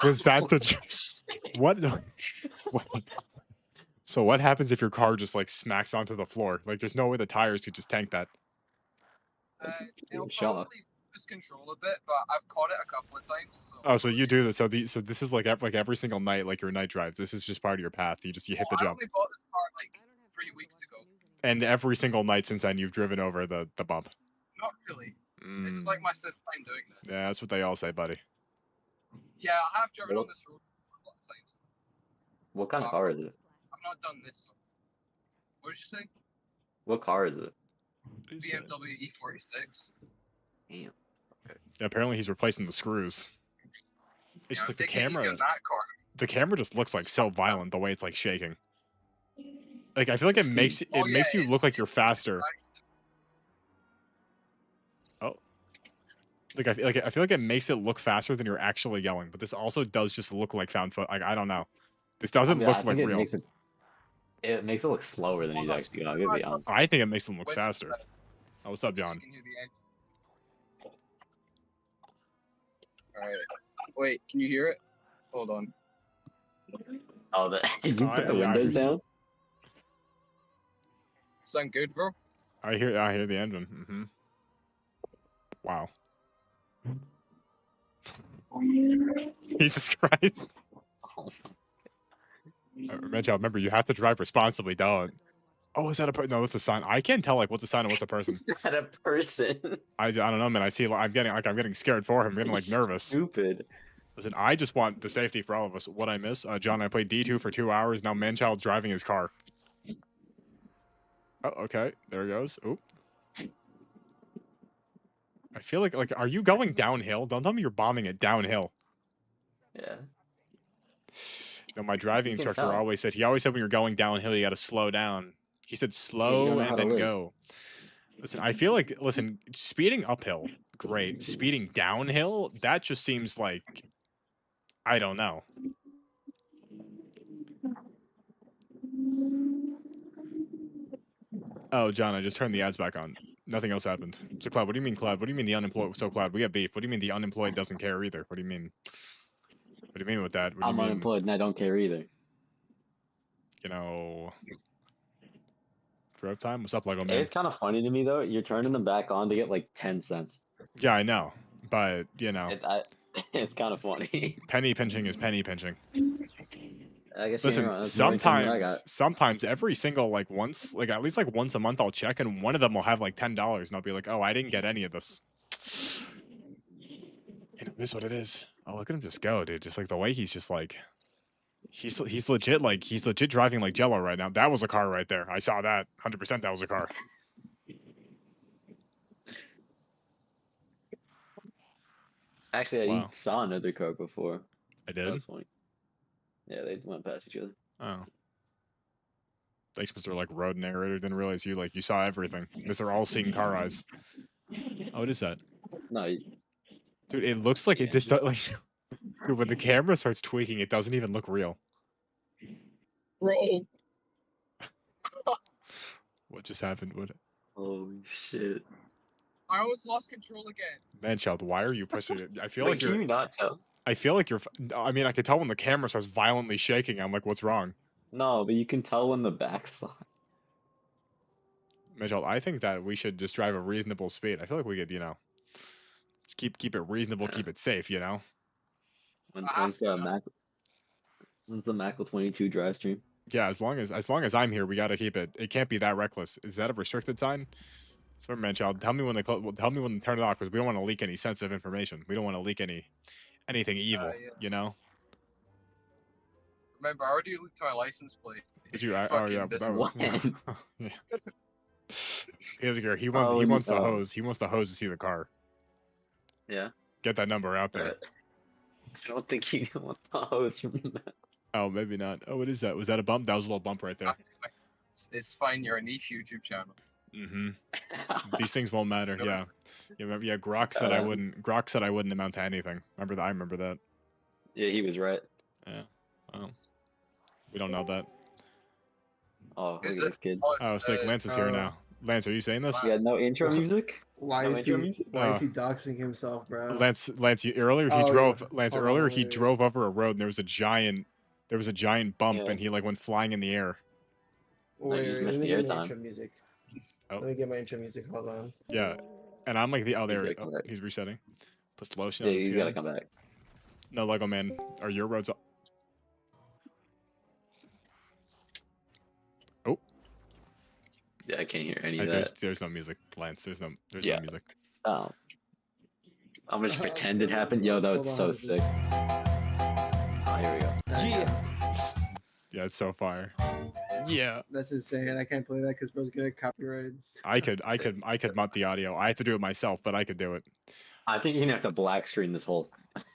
Was that the what? What? So what happens if your car just like smacks onto the floor? Like there's no way the tires could just tank that. It'll Shock. probably lose control a bit, but I've caught it a couple of times. So Oh, so you do this. So so this is like every single night, like your night drives. This is just part of your path. You hit the I jump, only bought this car like 3 weeks ago. and every single night since then, you've driven over the bump. Not really. This Mm, is like my 5th time doing this. yeah, that's what they all say, buddy. Yeah, I have driven on this road a lot of times. What kind of car is it? I've not done this. What did you say? What car is it? BMW E46. Damn. Yeah, apparently he's replacing the screws. It's Yeah, just I'm like the taking it easy camera. on that car. The camera just looks like so violent the way it's like shaking. Like I feel like it makes Oh, yeah, you it's- look like you're faster. Like I feel like it makes it look faster than you're actually yelling, but this also does just look like found foot. Like I don't know. This doesn't Yeah, I look like think real. it makes it look slower than he's actually going. I'm gonna be honest. I think it makes them look Wait, faster. Oh, what's up, so you John? can hear the engine. Alright. Wait, can you hear it? Hold on. Oh, you Oh, put the yeah, I windows hear- down? Sound good, bro? I hear the engine. Mm-hmm. Wow. Jesus Christ. Oh, Manchild, remember you have to drive responsibly. Don't. Oh, is that a no? That's a sign. I can't tell like what's a sign and what's a person. not a person. I don't know, man. I see. I'm getting scared for him. I'm getting like nervous. Stupid. Listen, I just want the safety for all of us. What I miss, John, I played D2 for 2 hours. Now Manchild's driving his car. Oh, okay. There he goes. Oop. I feel like are you going downhill? Don't tell me you're bombing it downhill. Yeah. No, my driving You can instructor tell. always said when you're going downhill, you got to slow down. He said slow know how and to then live. go. Listen, I feel like speeding uphill, great. Speeding downhill, that just seems like I don't know. Oh, John, I just turned the ads back on. Nothing else happened. So, Cloud, what do you mean, Cloud? What do you mean the unemployed? So, Cloud, we got beef. What do you mean the unemployed doesn't care either? What do you mean? What do you mean with that? What do I'm you mean? unemployed and I don't care either. You know, drove time. What's up, Lego Hey, man? it's kind of funny to me though. You're turning them back on to get like 10 cents. Yeah, I know, but you know, It's kind of funny. penny pinching is penny pinching. I guess you're Listen, right, that's more income than I sometimes every single like once, like at least like once a month, I'll check, and one of them will have like $10, and I'll be like, oh, I didn't get any of this. And it is what it is. Oh, look at him just go, dude. Just like the way he's just like, he's legit driving like Jello right now. That was a car right there. I saw that. 100%. That was a car. Actually, Wow. I saw another car before. I That did. was funny. Yeah, they went past each other. Oh. Thanks, Mr. Like Road Narrator. Didn't realize you saw everything. Mr. All-Seeing Car Eyes. Oh, what is that? No, Dude, it looks like it Yeah. just like dude, when the camera starts tweaking, it doesn't even look real. Bro. What just happened? What holy shit. I almost lost control again. man, child, why are you pushing it? I feel Wait, like can you're you not tell? I feel like you're I mean, I can tell when the camera starts violently shaking. I'm like, what's wrong? No, but you can tell when the backslide. Mitchell, I think that we should just drive a reasonable speed. I feel like we could, just keep it reasonable, Yeah. keep it safe, When's the Mackle 22 drive stream? Yeah, as long as I'm here, we got to keep it. It can't be that reckless. Is that a restricted sign? So, man, child, tell me when they tell me when to turn it off because we don't want to leak any sensitive information. We don't want to leak anything evil. Yeah. Remember, I already looked my license plate. Did you? Oh Fucking yeah, but that this- was. When? Yeah. He Oh, wants the oh. hose. He wants the hose to see the car. Yeah. Get that number out there. But I don't think you want the hose from that. Oh, maybe not. Oh, what is that? Was that a bump? That was a little bump right there. It's fine. You're a niche YouTube channel. Mm-hmm. These things won't matter. Yeah. Yeah. Remember, yeah. Grok said I wouldn't. Grok said I wouldn't amount to anything. Remember that? I remember that. Yeah, he was right. Yeah. Well, we don't know that. Oh, look Is at it? this kid. Oh, sick. Lance is here now. Lance, are you saying this? He had no intro music? Why No is he? intro music? Why Oh. is he doxing himself, bro? Lance, earlier he Oh, yeah. drove. Lance, Hold on, earlier he wait. drove over a road and there was a giant bump Yeah. and he like went flying in the air. Wait, just wait, missed let me the get my airtime. intro music. Oh. Let me get my intro music. Hold on. Yeah. And I'm like there. gotta come back. He's resetting. Puts lotion Yeah, on his he's skin. gotta come back. No, Lego man. Are your roads? Yeah, I can't hear any of There's that. there's no music, Lance. There's no Yeah. music. Oh. I'm just Uh, pretend it happened. Yo, that hold was on, so hold on. sick. Oh, here we go. Yeah, it's so fire. Yeah. That's insane. I can't play that because bro's gonna copyright. I could mute the audio. I have to do it myself, but I could do it. I think you're gonna have to black screen this whole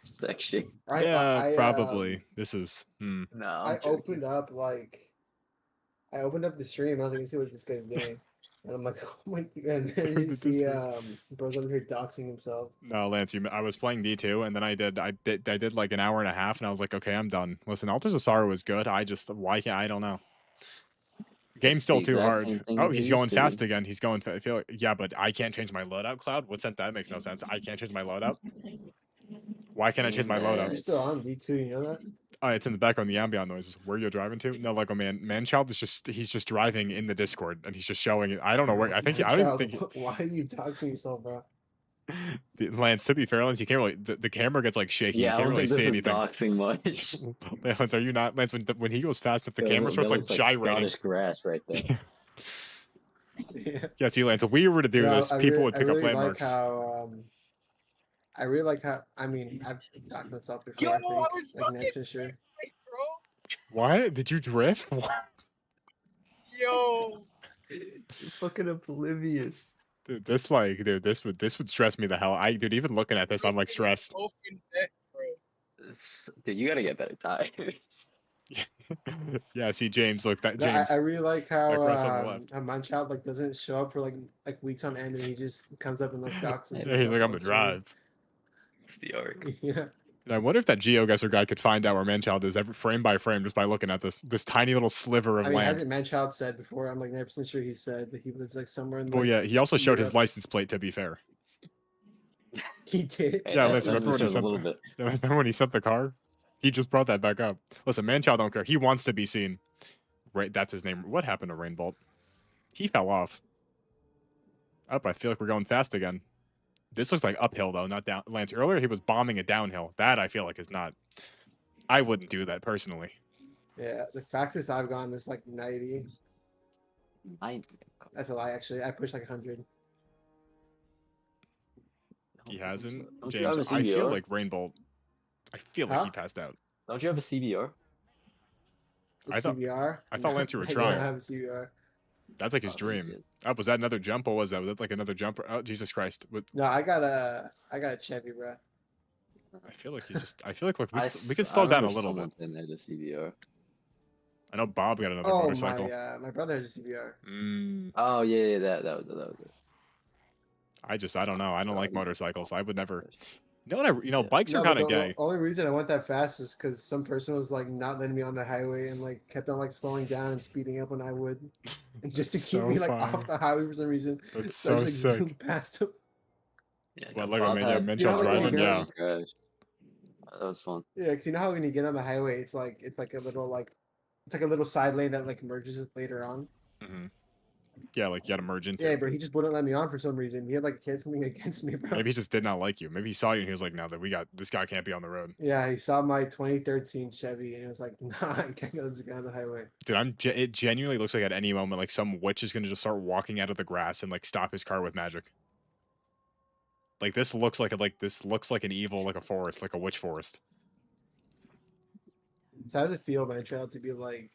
section. Yeah, probably. This is. No, I opened up the stream. I was like, let's see what this guy's doing. And I'm like, oh my god. And then you This see guy. bro's over here doxing himself. No, Lance. I was playing D2, and then I did like an hour and a half, and I was like, okay, I'm done. Listen, Altars of Sorrow was good. I don't know. Game's It's still the too exact hard. same thing Oh, as it he's going used to be. fast again. He's going. I feel like, yeah, but I can't change my loadout. Cloud. What's that? That makes no sense. I can't change my loadout. Why can't I change my Man. You're loadout? still on D2, you know that? Oh, it's in the background. The ambient noises. Where you're driving to? No, Lego man. Manchild is he's just driving in the Discord, and he's just showing it. I don't know where. I don't even Child, think. Why are you doxing yourself, bro? Lance, to be fair, Lance, you can't really. The camera gets like shaky. Yeah, I you don't can't really think this see is anything. doxing much. Lance, are you not? Lance, when he goes fast, if the camera That starts like looks gyrating. Scottish grass right there. Yeah. Yeah, see, Lance, if we were to do No, this, I people really- would pick I up really landmarks. Like how, I really like how. I mean, I've gotten myself before. Yo, I I think, was like fucking Neptune, sure. Hey, bro. What? Did you drift? What? Yo. You're fucking oblivious. Dude, this would stress me the hell. Dude, even looking at this, I'm like stressed. Open deck, bro. Dude, you gotta get better tires. Yeah, see, James, look, that No, James. I really like how grass on the left. how Manchild like doesn't show up for like weeks on end, and he just comes up and like doxes. Yeah, he's like, I'm himself gonna on stream. drive. It's the arc. Yeah. And I wonder if that GeoGuessr guy could find out where Manchild is every frame by frame just by looking at this tiny little sliver of I mean, land. hasn't Manchild said before? I'm like 90% sure he said that he lives like somewhere in. Well, like, yeah, he also showed his Europe. license plate. To be fair, He did. Yeah, that's let's remember when he just a said little that. bit. remember when he sent the car? He just brought that back up. Listen, Manchild don't care. He wants to be seen. Right, that's his name. What happened to Rainbolt? He fell off. Up, I feel like we're going fast again. This looks like uphill though, not down. Lance, earlier he was bombing it downhill. That I feel like is not. I wouldn't do that personally. Yeah, the fastest I've gone is like 90. That's a lie, actually. I pushed like 100. He hasn't. Don't you have James, a I feel CBR? like Rainbow. I feel like Huh? he passed out. Don't you have a CBR? The I thought- CBR? I thought Lance, you were I don't trying. have a CBR. That's like his Oh, you dream. did. Oh, was that another jump or was that like another jumper? Oh, Jesus Christ! No, I got a Chevy, bro. I feel like he's just. I feel like we I could s- slow I down a remember little someone bit. saying they had a CBR. I know Bob got another Oh motorcycle. my brother has a CBR. Oh yeah, that was it. I don't know. I don't Oh, like yeah. motorcycles. I would never. You know what? Yeah. Bikes are No, kind but of gay. the only reason I went that fast is because some person was like not letting me on the highway and like kept on like slowing down and speeding up when I would, and just to That's keep so me like funny. off the highway for some reason. That's So I so just, like, sick. zoomed past him. Yeah, Well, 'cause like Bob when yeah, had- Mincho You know, like, when you driving, get yeah. on- Crashed. That was fun. Yeah, because you know how when you get on the highway, it's like a little like it's like a little side lane that like merges it later on. hmm Yeah, like you got to merge into. Yeah, it. but he just wouldn't let me on for some reason. He had like something against me, bro. Maybe he just did not like you. Maybe he saw you and he was like, "No, that we got this guy can't be on the road." Yeah, he saw my 2013 Chevy and he was like, "Nah, I can't go this guy on the highway." Dude, it genuinely looks like at any moment like some witch is gonna just start walking out of the grass and like stop his car with magic. Like this looks like an evil like a forest, like a witch forest. So how does it feel, man, trying to be like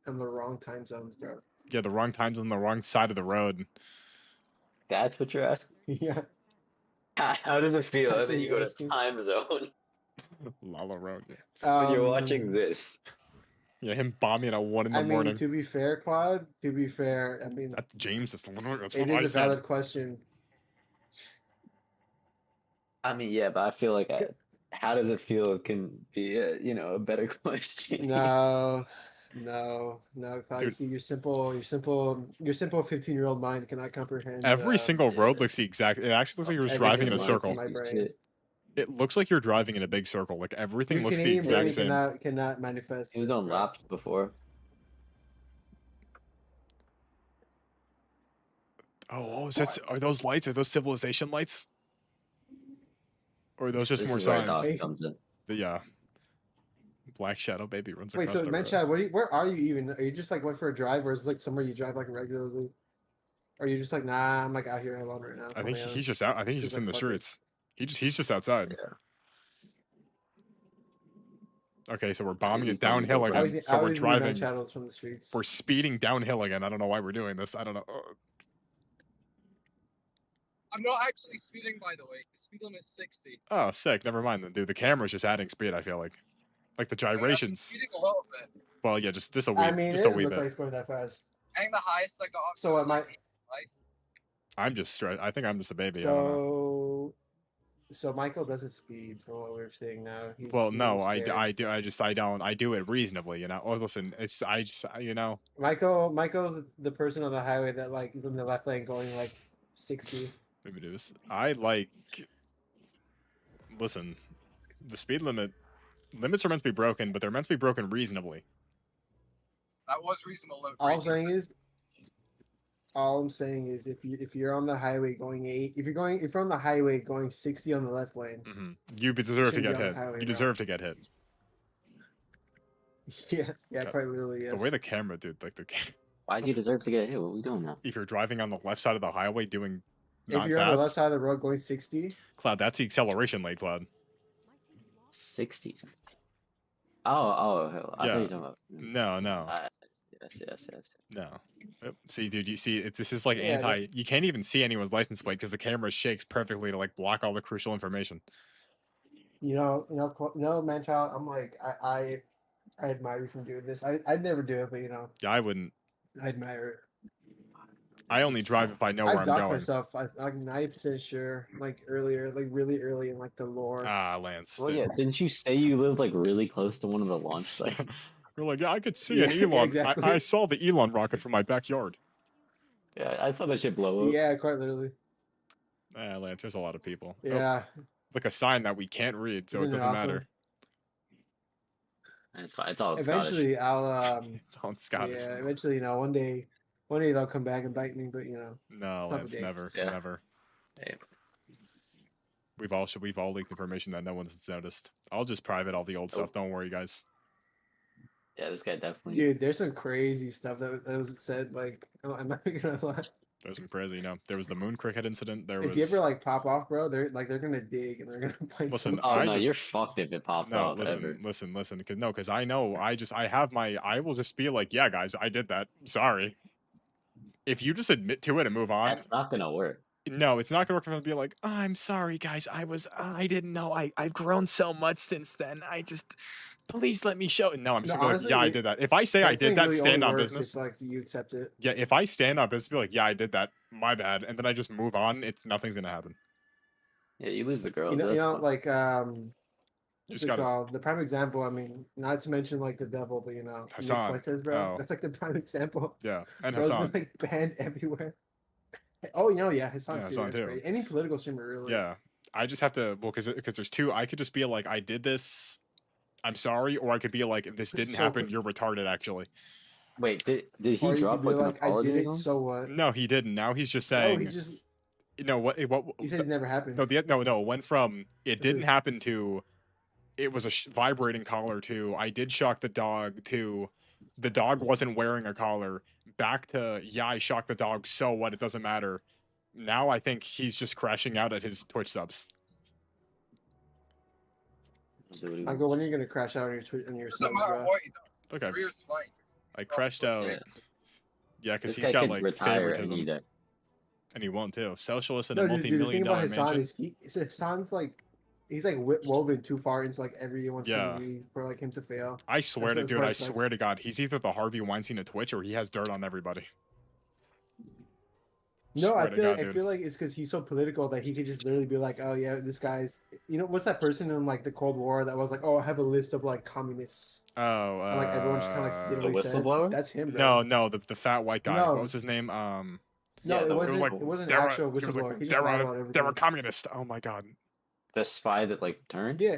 on the wrong time zones, bro? Yeah, the wrong times on the wrong side of the road. That's what you're asking. Yeah. How does it feel? That's And then what you you're go to asking? time zone Lala road. when you're watching Um, this. Yeah, him bombing at 1 in the I mean, morning. to be fair, Claude, to be fair, I mean, That's James. That's what it I is a said. valid question. I mean, yeah, but I feel like how does it feel can be a better question. No, Claude. You Dude. see, your simple 15-year-old mind cannot comprehend. Every single road yeah. looks the exact. It actually looks like you're just Every driving in a single circle. my brain. Shit. It looks like you're driving in a big circle. Like everything Your looks the Canadian brain exact same. cannot manifest. He was this, on bro. laps before. Oh, are those lights? Are those civilization lights? Or are those just This more is where signs? Doc Hey. comes in. The Black Shadow baby runs Wait, across so the road. Manchad, where are you even? Are you just like went for a drive, or is it like somewhere you drive like regularly? Or are you just like, nah, I'm like out here alone right now? I on think my own? he's just out. I think he's Just just in the like, fuck it. streets. He's just outside. Yeah. Okay, so we're bombing he's it telling me downhill go I again. always, So we're driving. channels from the streets. We're speeding downhill again. I don't know why we're doing this. I don't know. I'm not actually speeding, by the way. The speed limit is 60. Oh, sick. Never mind then, dude. The camera's just adding speed. I feel like the I mean, I'm gyrations. speeding a little bit. Well, yeah, just a wee, I mean, it just a doesn't wee look bit. like it's going that fast. I think the highest I got up So to what was my- like 85. I'm just stressed. I think I'm just a baby. I don't know. So Michael doesn't speed from what we're saying now. He's, Well, he's no, scared. I do it reasonably, you know. Oh, listen, you know. Michael's the person on the highway that like is in the left lane going like 60. Maybe do this. Listen, the speed limits are meant to be broken, but they're meant to be broken reasonably. That was reasonable. limit All I'm breaking, saying is, if you're on the highway going if you're on the highway going 60 on the left lane, You deserve to Shouldn't be get on the hit. highway, You bro. deserve to get hit. yeah, God, quite literally, yes. The way the camera, dude, like Why do you deserve to get hit? What are we doing now? if you're driving on the left side of the highway doing if not you're on the left fast, side of the road going 60, Cloud, that's the acceleration lane, Cloud. 60s. Oh, hell. I Yeah. thought you were talking about. No, Yes. no. See, dude, you see, this is like Yeah, You can't even see anyone's license plate because the camera shakes perfectly to like block all the crucial information. no, man, child. I'm like, I admire you from doing this. I'd never do it, but Yeah, I wouldn't. I admire it. I only drive if I know where I've I'm docked going. myself. I'm like 90% sure, like earlier, like really early in like the lore. Ah, Lance. Well, dude. yeah. Didn't you say you live like really close to one of the launch sites? You're like, yeah, I could see an Yeah, Elon. exactly. I saw the Elon rocket from my backyard. Yeah, I saw that shit blow up. Yeah, quite literally. Lance, there's a lot of people. Oh, Yeah. like a sign that we can't read, so it Isn't it doesn't awesome? matter. It's fine. It's all in Scottish. Eventually, I'll It's all in Scottish. yeah. Eventually, one day they'll come back and bite me. But No, not Lance, the day. never, Yeah. never. Hey. We've all leaked information that no one's noticed. I'll just private all the old stuff. Don't worry, guys. Yeah, this guy definitely. Dude, there's some crazy stuff that was said. Like, I'm not gonna lie. There's some crazy, there was the moon cricket incident. There If was you ever like pop off, bro, they're gonna dig and they're gonna find Listen, some. Oh I no, you're just fucked if it pops no, off ever. listen, because I know I will just be like, yeah, guys, I did that. Sorry. If you just admit to it and move on, That's not gonna work. no, it's not gonna work for them to be like, "Oh, I'm sorry, guys. I didn't know. I've grown so much since then. Please let me show." No, I'm just No, gonna be like, honestly, yeah, I did that. If I say I That did thing that, really stand only on works business. if like you accept it. Yeah, if I stand on business, be like, yeah, I did that. My bad, and then I just move on. Nothing's gonna happen. Yeah, you lose the girl. You know, That's fine. like You what's just it gotta called? The prime example. I mean, not to mention like the devil, but Nick Hassan. Fuentes, bro. Oh. That's like the prime example. yeah, and Bro's Hassan. been like banned everywhere. Oh, yeah, Hassan Yeah, too. Hassan That's too. great. Any political streamer, really. Yeah, I just have to because there's two. I could just be like, I did this. I'm sorry, or I could be like, this didn't So- happen. You're retarded, actually. Wait, did he Or you drop could be like an like, I apology did or it. something? So what? No, he didn't. Now he's just No, saying. he just What? he said it never happened. No, no. It went from it This didn't is- happen to it was a vibrating collar to I did shock the dog to the dog wasn't wearing a collar back to yeah, I shocked the dog. So what? It doesn't matter. Now I think he's just crashing out at his Twitch subs. Do what he Michael, when wants. are you gonna crash out on your Doesn't subs, matter bro? what he does. Okay, Career's fine. I crashed out. Yeah. Yeah, because This he's guy got could like retire favoritism, any day. and he won't too. Socialist and No, a dude, the thing multi-million about dollar Hassan mansion. is Hassan's like he's like woven too far into like everyone's Yeah. community for like him to fail. I swear to that's dude, why I it sucks. swear to God, he's either the Harvey Weinstein of Twitch or he has dirt on everybody. No, Swear I to feel God, like, I dude. feel like it's because he's so political that he could just literally be like, oh yeah, this guy's. You know, what's that person in like the Cold War that was like, oh, I have a list of like communists. Oh, And, like everyone just kind of like did The what he said. whistleblower? That's him, bro. no, the fat white guy. No. What was his name? No, Yeah, it the wasn't. like, It wasn't they're an a- actual it was whistleblower. like, He just they're lied a- about They're a everything. communist. Oh my God. The spy that like turned? Yeah.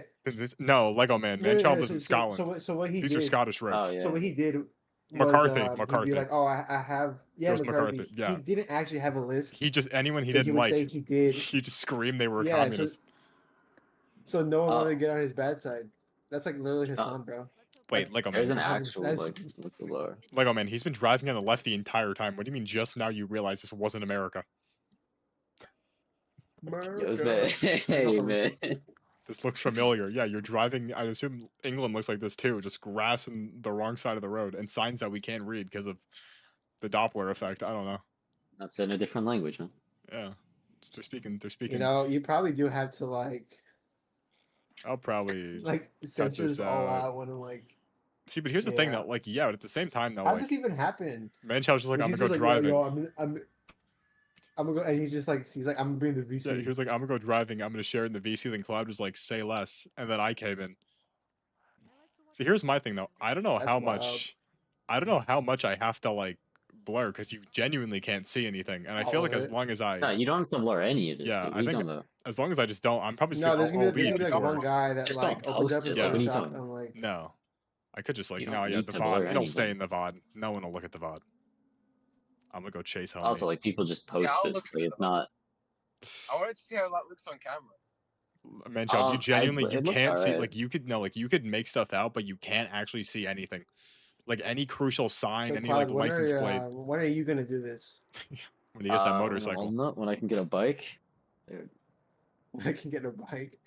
No, Lego Man. No, no, Manchild no, was in so Scotland. so what he These did. are Scottish roots. Oh, yeah. So what he did. McCarthy, Was, McCarthy. He'd be like, oh, I have. Yeah, was McCarthy. McCarthy, yeah. He didn't actually have a list. He just anyone he but didn't would like. say he did. He just screamed they were Yeah, so- communist. So no one wanted to Oh. get on his bad side. That's like literally Hassan, bro. Wait, Lego There's Man. an That's- actual that's- like whistleblower. Lego Man. He's been driving on the left the entire time. What do you mean just now you realize this wasn't America? Yo, this man, hey man. This looks familiar. Yeah, you're driving. I assume England looks like this too. Just grass and the wrong side of the road and signs that we can't read because of the Doppler effect. I don't know. That's in a different language, huh? Yeah, they're speaking. They're You speaking. know, you probably do have to like I'll probably censor this this all out. out when like. see. But here's the thing, Yeah. though. Like, yeah, but at the same time, though, How like, does this even happen? Manchild's just like, Was I'm he gonna go just like, driving. Yo, I'm gonna go, and he's like, I'm gonna bring the VC. Yeah, he was like, I'm gonna go driving. I'm gonna share in the VC. Then Cloud was like, say less. And then I came in. See, here's my thing though. I don't know That's how wild. much. I don't know how much I have to like blur because you genuinely can't see anything. And I feel All like of as it. long as No, I, you don't have to blur any of this. Yeah, dude. I We think- don't know. as long as I just don't, I'm probably No, saying there's gonna, I'll there's leave gonna be like before. one guy that Just like don't opens post up his it, like, what are you shop talking and like. No, I could just like, You no, don't yeah, need the to VOD. blur It'll stay anything. in the VOD. No one will look at the VOD. I'm gonna go chase home. Also, like people just post I'll it. look Like, at it's it. not. I wanted to see how that looks on camera. Manchild, you genuinely it you looked can't see alright. like you could no like you could make stuff out, but you can't actually see anything. Like any crucial sign, So any Cloud, like license plate when are you gonna do this? when he gets that I'll motorcycle. know when I can get a bike. Dude, When I can get a bike.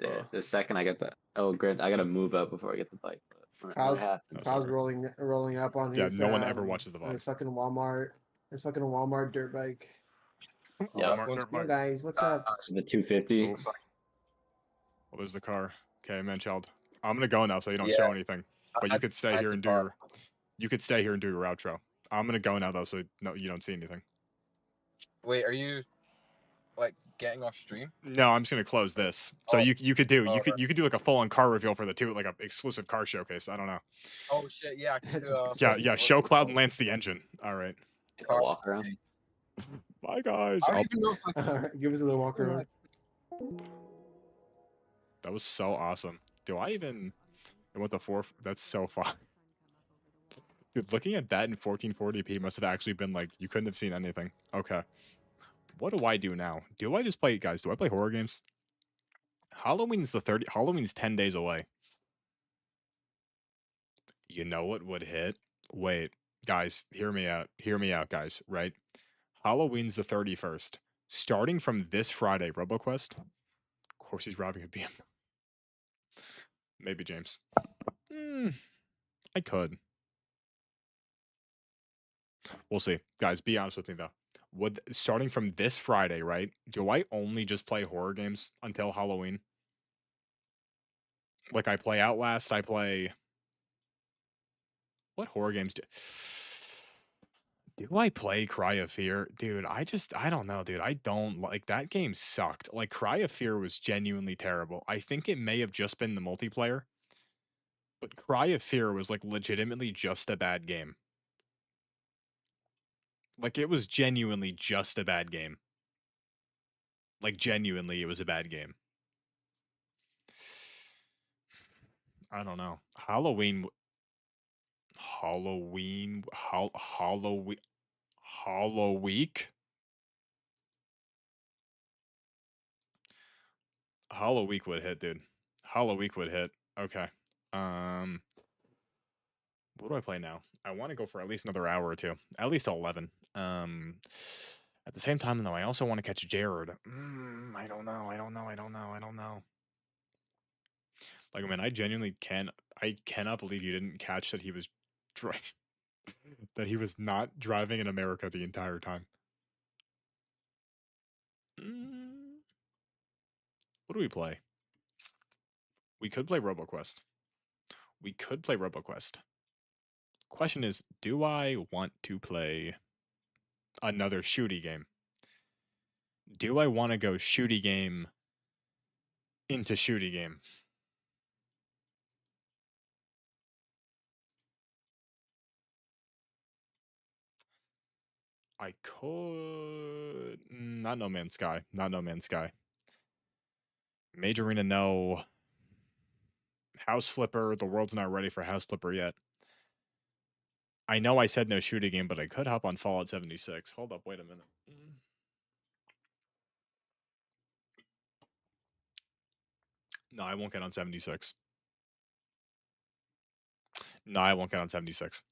yeah, the second I get the grid, I gotta move up before I get the bike. But when it Cloud's, happens, That's Cloud's okay. rolling up on Yeah, his. no one ever watches the on his VODs. fucking Walmart. His fucking Walmart dirt bike. Yeah, Walmart, everyone's dirt Hey bike. guys, what's up? the 250. Cool. Well, there's the car. Okay, Manchild. I'm gonna go now, so you don't Yeah. show anything. But I- you could I stay had here to and do borrow. your. You could stay here and do your outro. I'm gonna go now though, so no, you don't see anything. Wait, are you like getting off stream? No, I'm just gonna close this. So Oh. you could do Oh, you could do like a full on car reveal for the two, like a exclusive car showcase. I don't know. Oh shit, yeah. I can do, Yeah, show Cloud and Lance the engine. All right. Like a walk around. Bye guys. I don't even know if I can. Alright, give us a little walk around. That was so awesome. Do I even? And what the four? That's so fun. Dude, looking at that in 1440p must have actually been like you couldn't have seen anything. Okay. What do I do now? Do I just play, guys? Do I play horror games? Halloween's 10 days away. You know what would hit? Wait, guys, hear me out. Hear me out, guys, right? Halloween's the 31st. Starting from this Friday, RoboQuest. Of course he's robbing a BM. Maybe James. I could. We'll see. Guys, be honest with me though. Would starting from this Friday, right? Do I only just play horror games until Halloween? Like I play Outlast, I play what horror games do I play Cry of Fear? Dude, I don't know, dude. I don't like that game sucked. Like Cry of Fear was genuinely terrible. I think it may have just been the multiplayer. But Cry of Fear was like legitimately just a bad game. Like it was genuinely just a bad game. Like genuinely it was a bad game. I don't know. Halloween Halloween Halloween Halloween would hit, dude. Halloween would hit. Okay. Um what do I play now? I want to go for at least another hour or two. At least 11. At the same time though, I also want to catch Jared. I don't know. I don't know. Like, I mean, I cannot believe you didn't catch that he was that he was not driving in America the entire time. What do we play? We could play RoboQuest. We could play RoboQuest. Question is, do I want to play another shooty game? Do I want to go shooty game into shooty game? I could not No Man's Sky. Not No Man's Sky. Mage Arena, no. House Flipper, the world's not ready for House Flipper yet. I know I said no shooting game, but I could hop on Fallout 76. Hold up, wait a minute. No, I won't get on 76. No, I won't get on 76.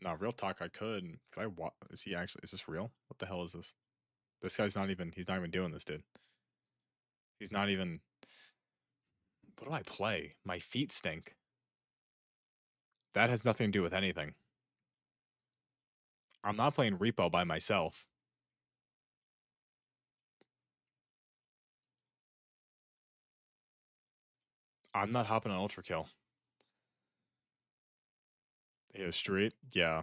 No, real talk, I could. Could I is he actually, is this real? What the hell is this? This guy's not even, he's not even doing this, dude. He's not even, what do I play? My feet stink. That has nothing to do with anything. I'm not playing Repo by myself. I'm not hopping on Ultra Kill. Hit street? Yeah.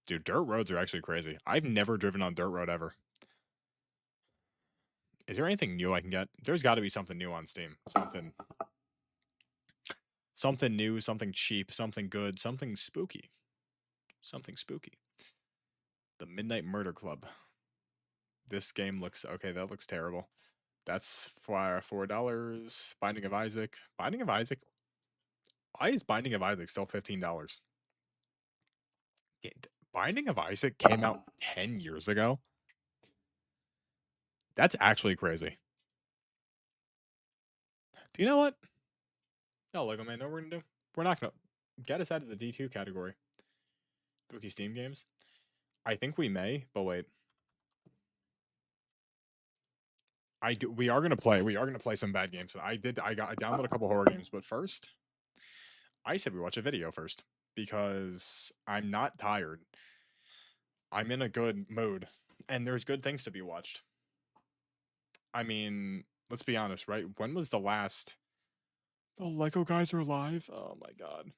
Dude, dirt roads are actually crazy. I've never driven on dirt road ever. Is there anything new I can get? There's got to be something new on Steam. Something new, something cheap, something good, something spooky. Something spooky. The Midnight Murder Club. This game looks okay, that looks terrible. That's for $4. Binding of Isaac. Binding of Isaac. Why is Binding of Isaac still $15? Binding of Isaac came out 10 years ago. That's actually crazy. Do you know what? No, Lego Man, know what we're gonna do? We're not gonna get us out of the D2 category. Spooky Steam games. I think we may, but wait. We are gonna play some bad games. I downloaded a couple horror games, but first, I said we watch a video first because I'm not tired. I'm in a good mood, and there's good things to be watched. I mean, let's be honest, right? When was the last? The Lego guys are live. Oh my god.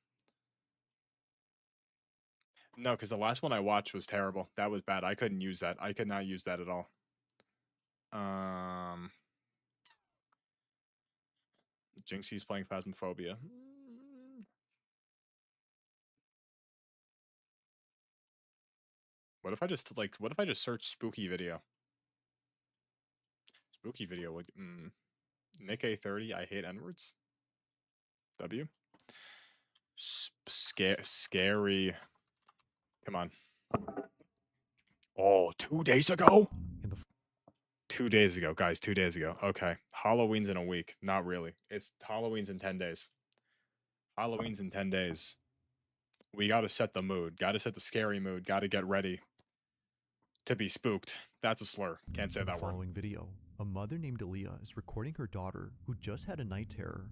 No, because the last one I watched was terrible. That was bad. I couldn't use that. I could not use that at all. Jinxie's playing Phasmophobia. What if I just search spooky video? Spooky video would Nick A30, I hate N-words. W. Scary. Come on. Oh, 2 days ago? 2 days ago, guys. 2 days ago. Okay. Halloween's in a week. Not really. It's Halloween's in 10 days. Halloween's in 10 days. We gotta set the mood. Gotta set the scary mood. Gotta get ready to be spooked. That's a slur. Can't say In the that word. following video, a mother named Aaliyah is recording her daughter who just had a night terror.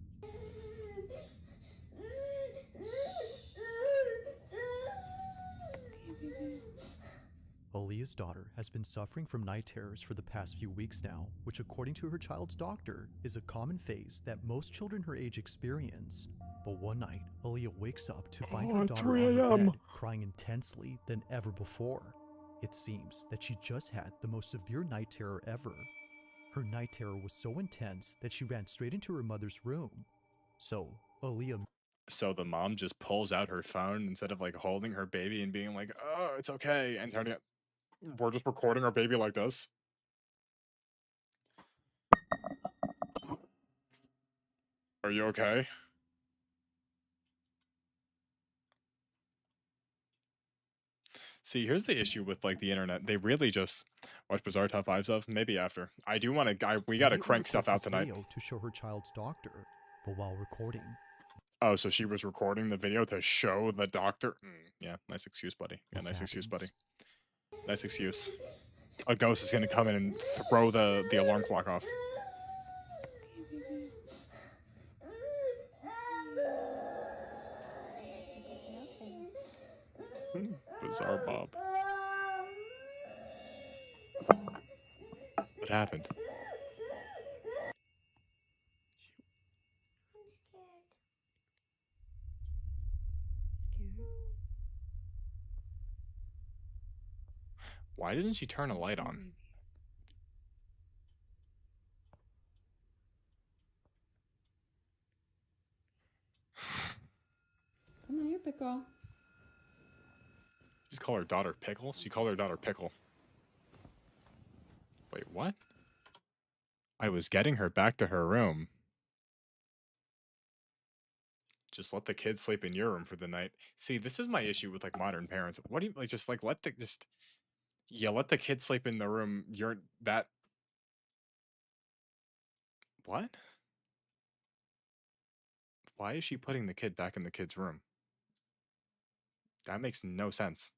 Aaliyah's daughter has been suffering from night terrors for the past few weeks now, which according to her child's doctor is a common phase that most children her age experience. But one night, Aaliyah wakes up to find her daughter 3 on the a.m.. bed, crying intensely than ever before. It seems that she just had the most severe night terror ever. Her night terror was so intense that she ran straight into her mother's room. So, Aaliyah So the mom just pulls out her phone instead of like holding her baby and being like, "Oh, it's okay," and turning it. We're just recording our baby like this. Are you okay? See, here's the issue with like the internet. They really just watch Bizarre Top 5s of maybe after. I do want to. We got to immediately crank stuff records out this tonight. video to show her child's doctor, but while recording, Oh, so she was recording the video to show the doctor. Yeah, nice excuse, buddy. Yeah, This nice excuse, buddy. happens. Nice excuse. A ghost is gonna come in and throw the alarm clock off. Bizarre Bob. What happened? Why didn't she turn a light on? Come on here, big girl. Just call her daughter Pickle? She called her daughter Pickle. Wait, what? I was getting her back to her room. Just let the kid sleep in your room for the night. See, this is my issue with like modern parents. What do you like? Just like let the let the kid sleep in the room. You're that. What? Why is she putting the kid back in the kid's room? That makes no sense.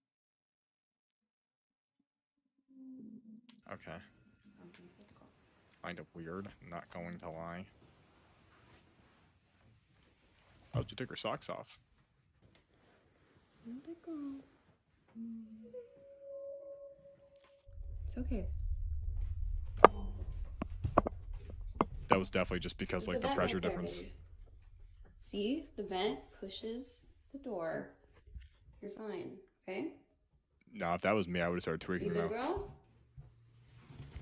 Okay. Kind of weird, not going to lie. How'd you take her socks off? Big girl. It's okay. That was definitely just because like the vent pressure right there, difference. baby. See, the vent pushes the door. You're fine, okay? No, if that was me, I would have started You tweaking big though. girl?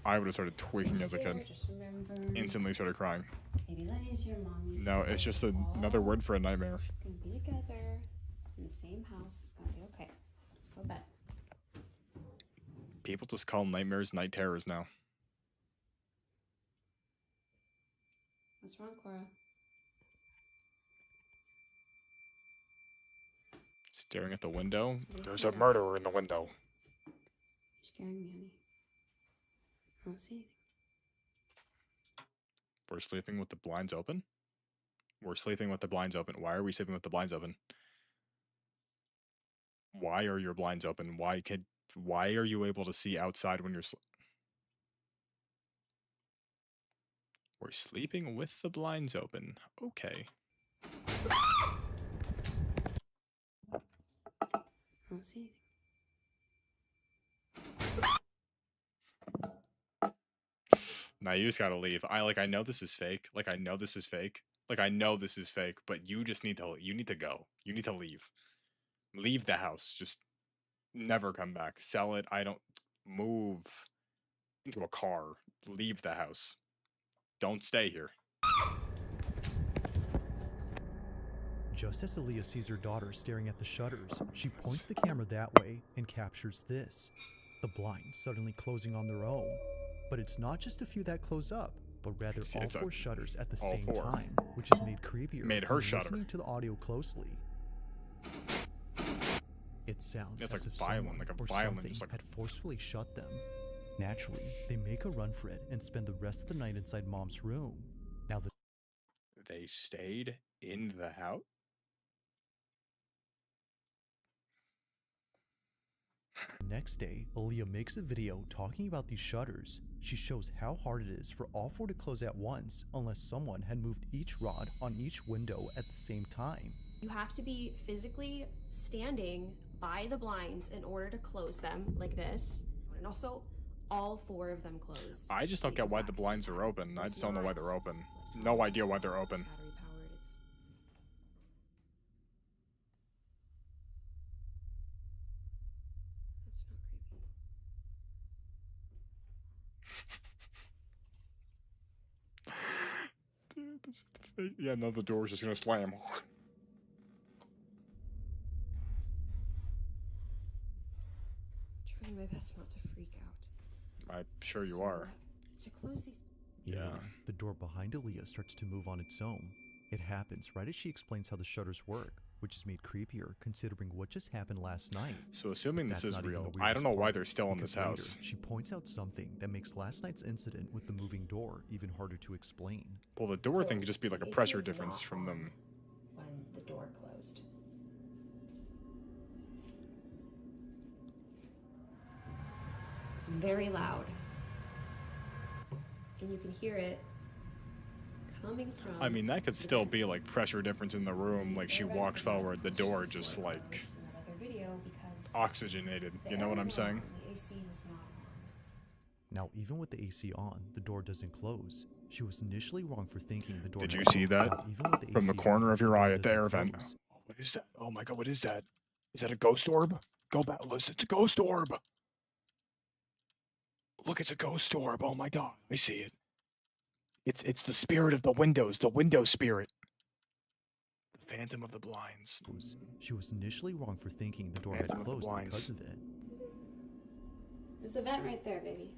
I would have started tweaking as a Sarah, kid. just remember, Instantly started crying. Baby Lenny's your mommy's. No, it's just another word for a nightmare. Gonna be together in the same house. It's gonna be okay. Let's go to bed. People just call nightmares night terrors now. What's wrong, Cora? Staring at the window. Look There's a it up. murderer in the window. You're scaring me, honey. I don't see anything. We're sleeping with the blinds open? We're sleeping with the blinds open. Why are we sleeping with the blinds open? Why are your blinds open? Why are you able to see outside when you're We're sleeping with the blinds open. Okay. I don't see anything. Now you just gotta leave. I know this is fake. I know this is fake. I know this is fake, but you just need to go. You need to leave. Leave the house. Just never come back. Sell it. I don't move into a car. Leave the house. Don't stay here. just as Aaliyah sees her daughter staring at the shutters, she points the camera that way and captures this. The blinds suddenly closing on their own. But it's not just a few that close up, but rather See, all it's four shutters at the all same four. time, which is made creepier Made her when shudder. listening to the audio closely. It sounds It's as like if violent, someone like a or violent, something just like- had forcefully shut them. Naturally, they make a run for it and spend the rest of the night inside Mom's room. Now, the They stayed in the house? next day, Aaliyah makes a video talking about these shutters. She shows how hard it is for all 4 to close at once unless someone had moved each rod on each window at the same time. You have to be physically standing by the blinds in order to close them like this. And also, all 4 of them close. I just don't at the get why the exact blinds same are time. open. I It's just don't know why not they're open. No idea why they're open. battery powered. That's not creepy. Dude, this is the thing. Yeah, no, the door's just gonna slam. Trying my best not to freak out. I'm sure you So, are. to close these. Yeah. The door behind Aaliyah starts to move on its own. It happens right as she explains how the shutters work, which is made creepier considering what just happened last night. So assuming this That's is not even real, the I weirdest don't know why part, they're still in because this later, house. she points out something that makes last night's incident with the moving door even harder to explain. Well, the door thing So, could just be like a AC pressure is difference not from them. on when the door closed. It's very loud. And you can hear it coming from. I mean, that could the still vent. be like pressure difference in the room. Like she They're walked very forward, the much door just just like like this in another video because oxygenated. the You know air what was I'm not saying? on, the AC was not on. Now, even with the AC on, the door doesn't close. She was initially wrong for thinking the door. Did had you see opened. that? Now, even with the From the AC corner on, of your door eye at the doesn't air vent. close. What is that? Oh my god, what is that? Is that a ghost orb? Go back, listen, it's a ghost orb. Look, it's a ghost orb. Oh my god, I see it. It's the spirit of the windows, the window spirit. The phantom of the blinds. She was initially wrong for thinking the door had Phantom of the closed blinds. because of it. There's the vent right there, baby.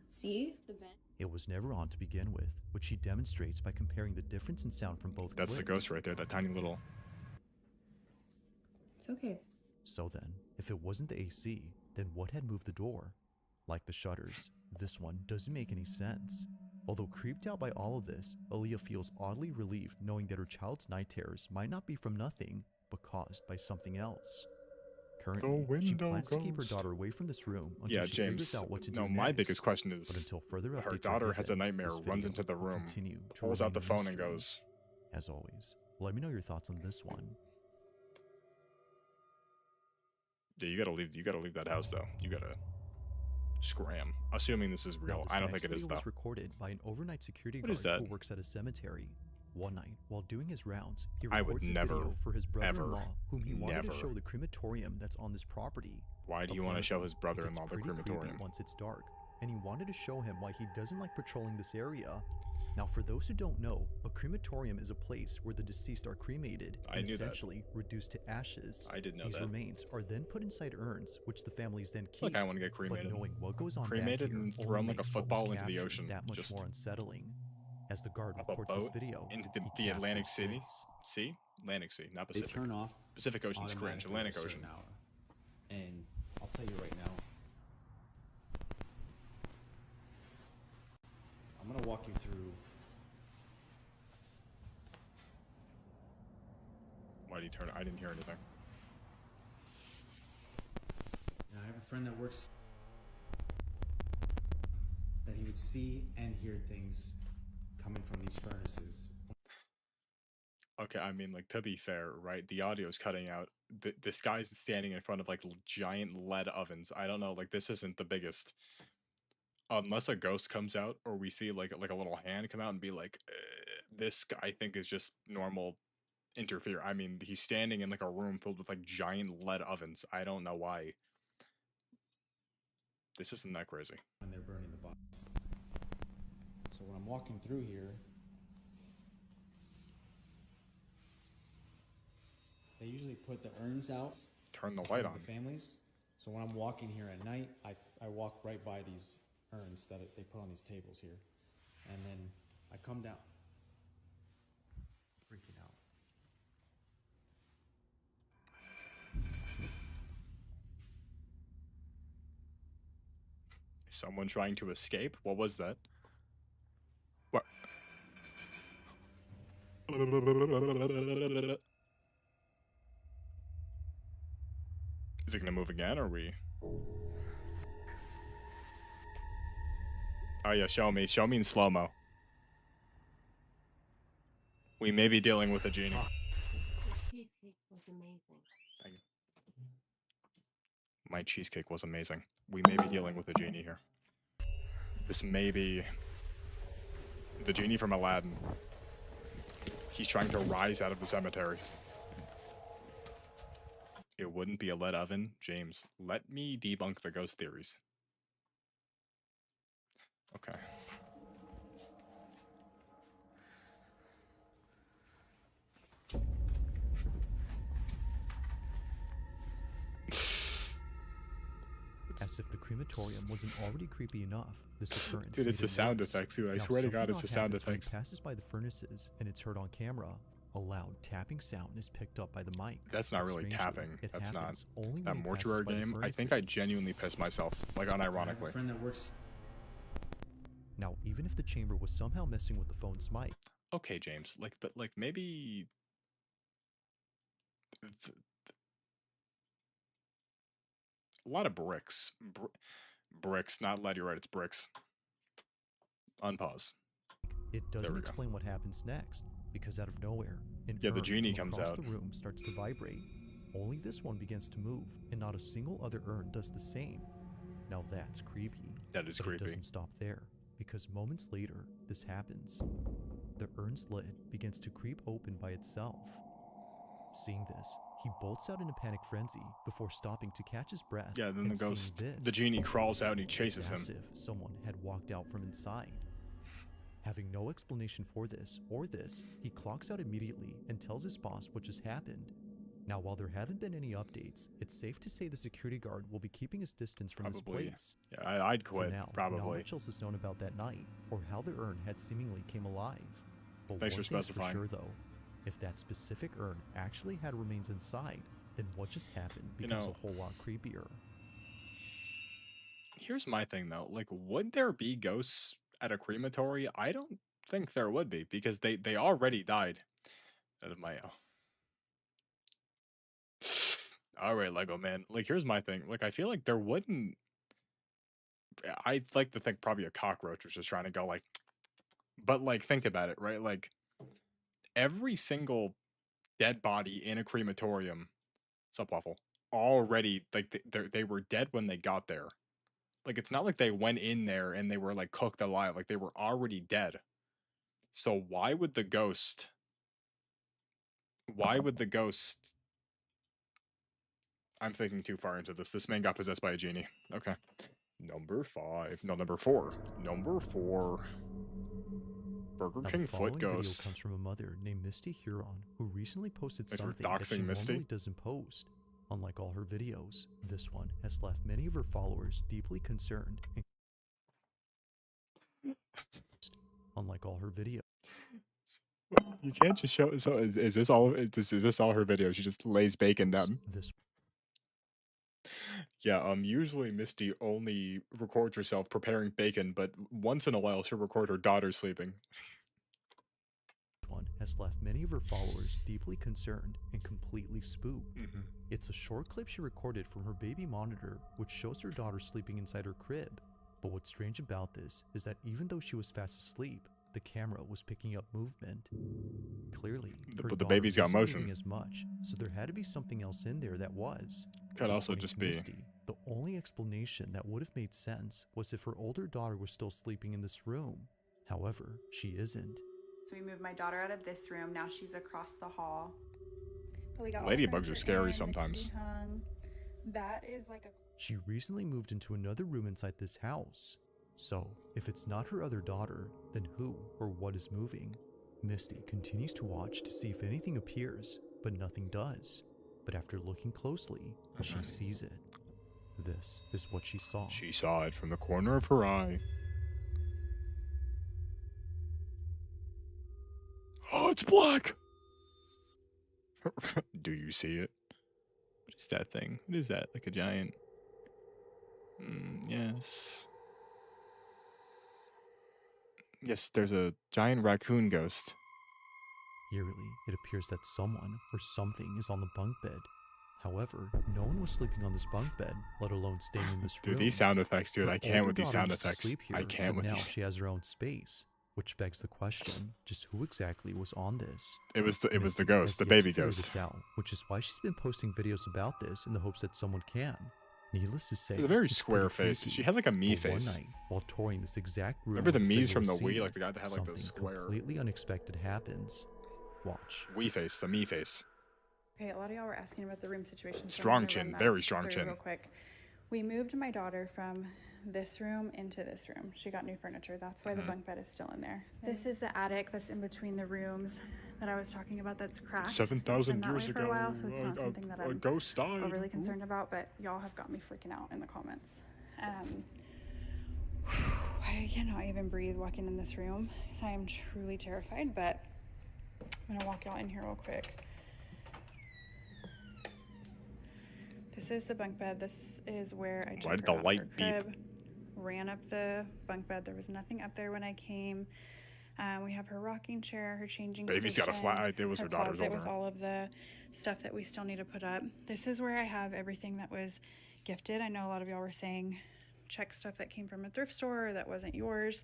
See? The vent. It was never on to begin with, which she demonstrates by comparing the difference in sound from both That's the clips. ghost right there, that tiny little. It's okay. So then, if it wasn't the AC, then what had moved the door? Like the shutters, this one doesn't make any sense. Although creeped out by all of this, Aaliyah feels oddly relieved knowing that her child's night terrors might not be from nothing, but caused by something else. Currently, she window plans to keep her ghost. daughter away from this room until Yeah, she James. figures out what to No, do my next. biggest question But is until further updates her are daughter has a given, nightmare, this runs video into the will room, continue to pulls out remain the a phone and mystery. goes, As always, let me know your thoughts on this one. yeah, you gotta leave that house though. You gotta scram. Assuming this is Now, real. this I don't next think it is video though. was recorded by an overnight security What guard is that? who works at a cemetery. One night, while doing his rounds, he I would records a never, video for his brother-in-law, ever, whom he wanted to never. show the crematorium that's on this property. Why do you want to show his Apparently, it brother-in-law gets the pretty creepy crematorium? once it's dark, and he wanted to show him why he doesn't like patrolling this area. Now, for those who don't know, a crematorium is a place where the deceased are cremated I and knew that. essentially reduced to ashes. I did know These that. remains are then put inside urns, which the families then keep. Like I want to get cremated. But knowing what goes on Cremated back here and only thrown like a makes what was football into the captured ocean, that much just more unsettling. As the guard off a records this boat video, into he the Atlantic captures City. this. See? Atlantic Sea, not They Pacific. turn off Pacific Ocean's cringe. automatically Atlantic at a Ocean. certain hour. And I'll tell you right now, I'm gonna walk you through. Why do you turn it? I didn't hear anything. Now, I have a friend that works that he would see and hear things coming from these furnaces. Okay, I mean, like, to be fair, right? The audio's cutting out. This guy's standing in front of, like, giant lead ovens. I don't know, like, this isn't the biggest. Unless a ghost comes out, or we see, like a little hand come out and be like, this guy, I think, is just normal interfere. I mean, he's standing in, like, a room filled with, like, giant lead ovens. I don't know why. This isn't that crazy. When they're burning the bodies. So when I'm walking through here, they usually put the urns out. Turn the to light save on. The families. So when I'm walking here at night, I walk right by these urns that they put on these tables here, and then I come down, freaking out. Someone trying to escape? What was that? What? Is it gonna move again, or are we? Oh yeah, show me in slow-mo. We may be dealing with a genie. The cheesecake was amazing. Thank you. My cheesecake was amazing. We may be dealing with a genie here. This may be the genie from Aladdin. He's trying to rise out of the cemetery. It wouldn't be a lead oven, James. Let me debunk the ghost theories. Okay. As if the crematorium wasn't already creepy enough, this occurrence Dude, it's made the it sound worse. effects, dude. I Now, swear to God, something it's the odd sound happens when he effects. passes by the furnaces and it's heard on camera. A loud tapping sound is picked up by the mic. That's not But really strangely, tapping. it That's not. happens only That when he passes mortuary by the game, I think I furnaces. genuinely pissed myself. Like, unironically. friend that works. Now, even if the chamber was somehow messing with the phone's mic, Okay, James. Like, but like maybe. A lot of bricks. Bricks, not lead. You're right. It's bricks. Unpause. it There doesn't we go. explain what happens next, because out of nowhere, an Yeah, the urn genie from comes across out. the room starts to vibrate. Only this one begins to move, and not a single other urn does the same. Now that's creepy. That is But creepy. it doesn't stop there, because moments later, this happens. The urn's lid begins to creep open by itself. Seeing this, he bolts out in a panic frenzy before stopping to catch his breath. Yeah, then the and seeing ghost, the this, genie crawls out and he it's chases him. as if someone had walked out from inside. Having no explanation for this or this, he clocks out immediately and tells his boss what just happened. Now, while there haven't been any updates, it's safe to say the security guard will be keeping his distance from this Probably. place. Yeah, I'd For quit. now, not Probably. much else is known about that night, or how the urn had seemingly came alive. But Thanks one for thing's specifying. for sure though, if that specific urn actually had remains inside, then what just happened You becomes know- a whole lot creepier. Here's my thing though. Like, would there be ghosts at a crematory? I don't think there would be, because they already died. Out of my All right, Lego man. Like, here's my thing. Like, I feel like there wouldn't. I'd like to think probably a cockroach was just trying to go like, but like, think about it, right? Like, every single dead body in a crematorium, sup waffle, already like they were dead when they got there. Like, it's not like they went in there and they were like cooked alive. Like, they were already dead. So why would the ghost? Why would the ghost? I'm thinking too far into this. This man got possessed by a genie. Okay. Number 5. No, number 4. Number 4. Burger Now, King the following foot video ghost. comes from a mother named Misty Huron, who recently posted Thanks for something that she doxing Misty. normally doesn't post. Unlike all her videos, this one has left many of her followers deeply concerned. Unlike all her videos. You can't just show. So is this all? Is this all her videos? She just lays bacon down. This Yeah. Usually Misty only records herself preparing bacon, but once in a while she'll record her daughter sleeping. one has left many of her followers deeply concerned and completely spooked. Mhm. It's a short clip she recorded from her baby monitor, which shows her daughter sleeping inside her crib. But what's strange about this is that even though she was fast asleep, the camera was picking up movement. Clearly, her But the daughter baby's got wasn't motion. moving as much, so there had to be something else in there that was. Could also According just to be. Misty, the only explanation that would have made sense was if her older daughter was still sleeping in this room. However, she isn't. So we moved my daughter out of this room. Now she's across the hall. But we got all Ladybugs are furniture scary in, the sometimes. TV hung. That is like a She recently moved into another room inside this house. So, if it's not her other daughter, then who or what is moving? Misty continues to watch to see if anything appears, but nothing does. But after looking closely, she sees it. This is what she saw. She saw it from the corner of her eye. Oh, it's black! Do you see it? What is that thing? What is that? Like a giant... yes. Yes, there's a giant raccoon ghost. Eerily, it appears that someone or something is on the bunk bed. However, no one was sleeping on this bunk bed, let alone staying in this room. Dude, these sound effects, dude. Her I can't older with these daughter sound used to effects. sleep I here, can't but with now these. she has her own space, which begs the question: just who exactly was on this? It was the Misty ghost, has the yet to baby figure ghost. this out, which is why she's been posting videos about this in the hopes that someone can. Needless to say, It's a very it's square pretty face. freaky. She has like a me But face. One night, while touring this exact room, Remember the where Mii's figure from was the Wii, seen, like the guy that had like the something square completely unexpected happens. Watch. Wii face, the me face. Okay, a lot of y'all were asking about the room situation. So I'm Strong gonna chin, run that very strong through chin. Real quick. We moved my daughter from this room into this room. She got new furniture. That's why the bunk bed is still in there. This is the attic that's in between the rooms that I was talking about that's cracked. 7,000 It's been that years way for ago, a while, so it's not something that a I'm ghost died. overly concerned about, but y'all have got me freaking out in the comments. I cannot even breathe walking in this room, so I am truly terrified, but I'm gonna walk y'all in here real quick. This is the bunk bed. This is where I took Why her did the out of light her beep? crib, ran up the bunk bed. There was nothing up there when I came. We have her rocking chair, her changing Baby's station, got a flat. It was her daughter's closet older. with all of the stuff that we still need to put up. This is where I have everything that was gifted. I know a lot of y'all were saying check stuff that came from a thrift store or that wasn't yours,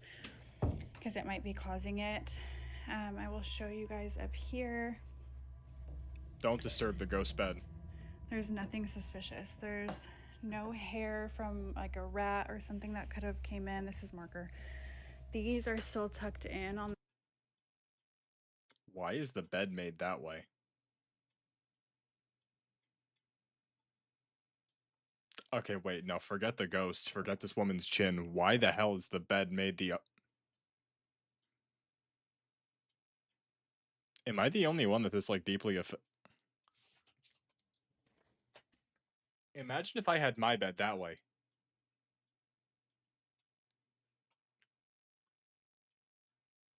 because it might be causing it. I will show you guys up here. Don't disturb the ghost bed. There's nothing suspicious. There's no hair from like a rat or something that could have came in. This is marker. These are still tucked in on. Why is the bed made that way? Okay, wait, no, forget the ghost. Forget this woman's chin. Why the hell is the bed made the... Am I the only one that this, like, deeply Imagine if I had my bed that way.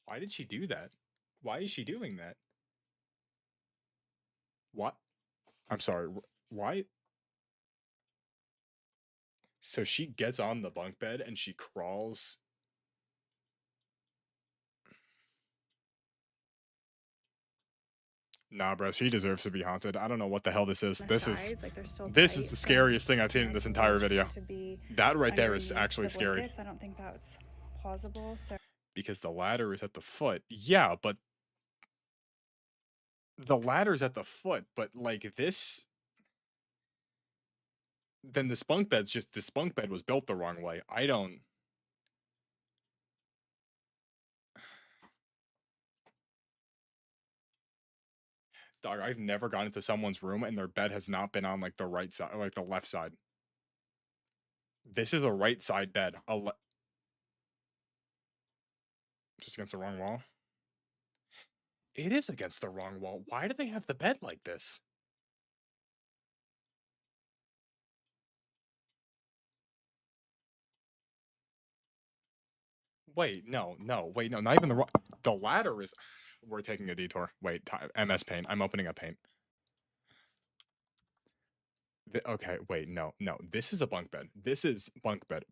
Why did she do that? Why is she doing that? What? I'm sorry, why? So she gets on the bunk bed and she crawls... Nah, bro, she deserves to be haunted. I don't know what the hell this is. The This is... sides, like, they're still This is tight, the so scariest thing I've seen I in this think entire they video. should be That right there is underneath actually the scary. blankets. I don't think that's plausible. So Because the ladder is at the foot. Yeah, but... The ladder's at the foot, but, like, this... Then this bunk bed's just... This bunk bed was built the wrong way. I don't... Dog, I've never gone into someone's room and their bed has not been on, like, the right side, or, like, the left side. This is a right side bed. Just against the wrong wall? It is against the wrong wall. Why do they have the bed like this? Wait, no, wait, no, not even the wrong... The ladder is... We're taking a detour. Wait, MS Paint. I'm opening up Paint. Okay, wait, no. This is a bunk bed. This is bunk bed.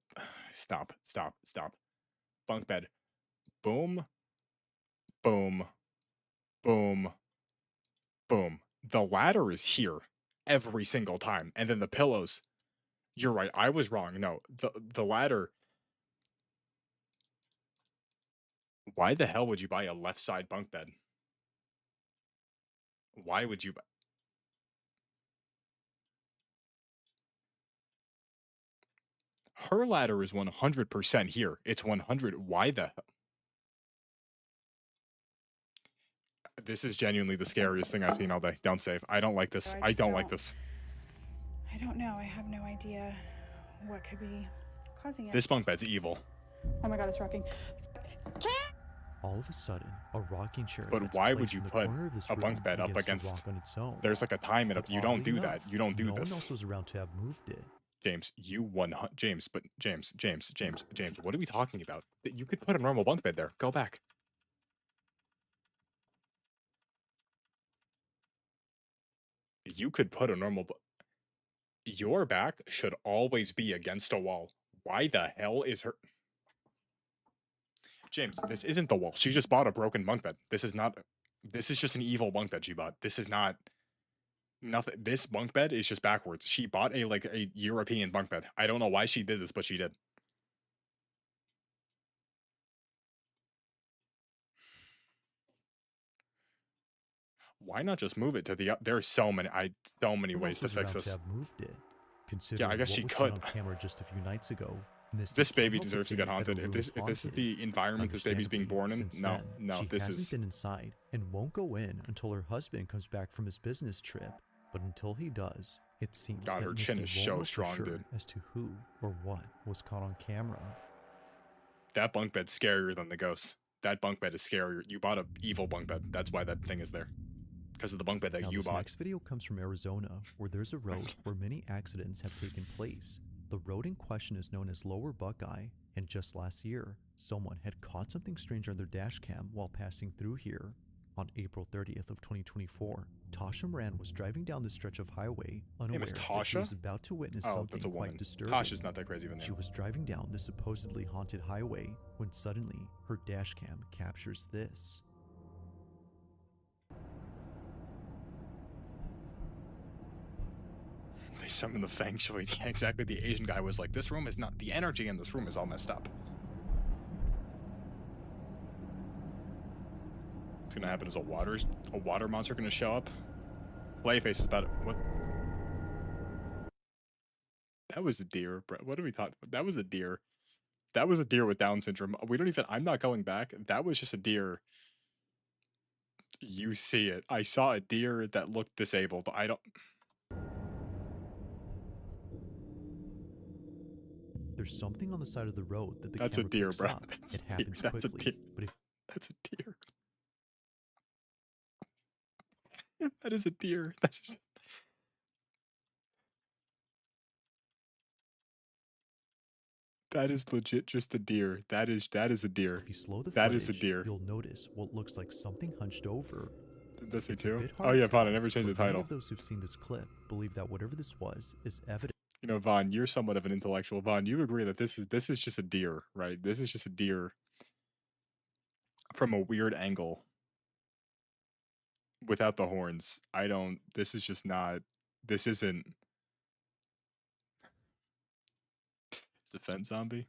Stop. Bunk bed. Boom. Boom. Boom. Boom. The ladder is here every single time. And then the pillows. You're right. I was wrong. No, the ladder. Why the hell would you buy a left side bunk bed? Why would you? Her ladder is 100% here. It's 100. Why the hell? This is genuinely the scariest thing I've seen all day. Don't save. I don't like this. I don't like this. I don't know. I have no idea what could be causing it. This bunk bed's evil. Oh my god, it's rocking. All of a sudden, a rocking chair. But that's why placed would you in the put corner of this a bunk room bed up begins to against? rock on its own. There's like a time and But you don't oddly do enough, that. You don't do no one this. else was around to have moved it. James, James, what are we talking about? You could put a normal bunk bed there. Go back. You could put a normal... Your back should always be against a wall. Why the hell is her... James, this isn't the wall. She just bought a broken bunk bed. This is not. This is just an evil bunk bed she bought. This is not nothing. This bunk bed is just backwards. She bought a European bunk bed. I don't know why she did this, but she did. Why not just move it to the? There are so many ways to fix this. Have moved it. Yeah, I guess what she was could. seen on camera just a few nights ago. Misty This baby can't help but deserves to get think that haunted. her If room this is haunted. the environment this baby's being born in, Since no, then, no, she this hasn't is. been inside and won't go in until her husband comes back from his business trip. But until he does, it seems God, that her chin Misty is won't so know for strong, sure dude. as to who or what was caught on camera. That bunk bed's scarier than the ghost. That bunk bed is scarier. You bought a evil bunk bed. That's why that thing is there. Because of the bunk bed that Now, you this bought. next video comes from Arizona, where there's a road where many accidents have taken place. The road in question is known as Lower Buckeye, and just last year, someone had caught something strange on their dash cam while passing through here. On April 30th of 2024, Tasha Moran was driving down the stretch of highway, unaware was that she Tasha? was about to witness Oh, something that's a woman. quite disturbing. Tasha's not that crazy of a name. She was driving down the supposedly haunted highway when suddenly her dash cam captures this. They summoned the feng shui. Yeah, exactly. The Asian guy was like, "This room is not. The energy in this room is all messed up." What's gonna happen is a water monster gonna show up. Clayface is about what? That was a deer, bro. What are we talking about? That was a deer. That was a deer with Down syndrome. We don't even. I'm not going back. That was just a deer. You see it. I saw a deer that looked disabled. I don't. There's something on the side of the road that the That's a camera deer, picks bro. up. That's It a deer. happens That's a quickly, deer. but if That's a deer. That is a deer. That is, that is legit just a deer. That is a deer. if you slow the That footage, is a deer. you'll notice what looks like something hunched over. Does he It's a too? bit Oh hard yeah, to Vaughn, I tell, never changed the but many title. of those who've seen this clip believe that whatever this was is evidence You know, Vaughn, you're somewhat of an intellectual. Vaughn, you agree that this is just a deer, right? This is just a deer from a weird angle without the horns. I don't. This is just not. This isn't. It's a fence zombie.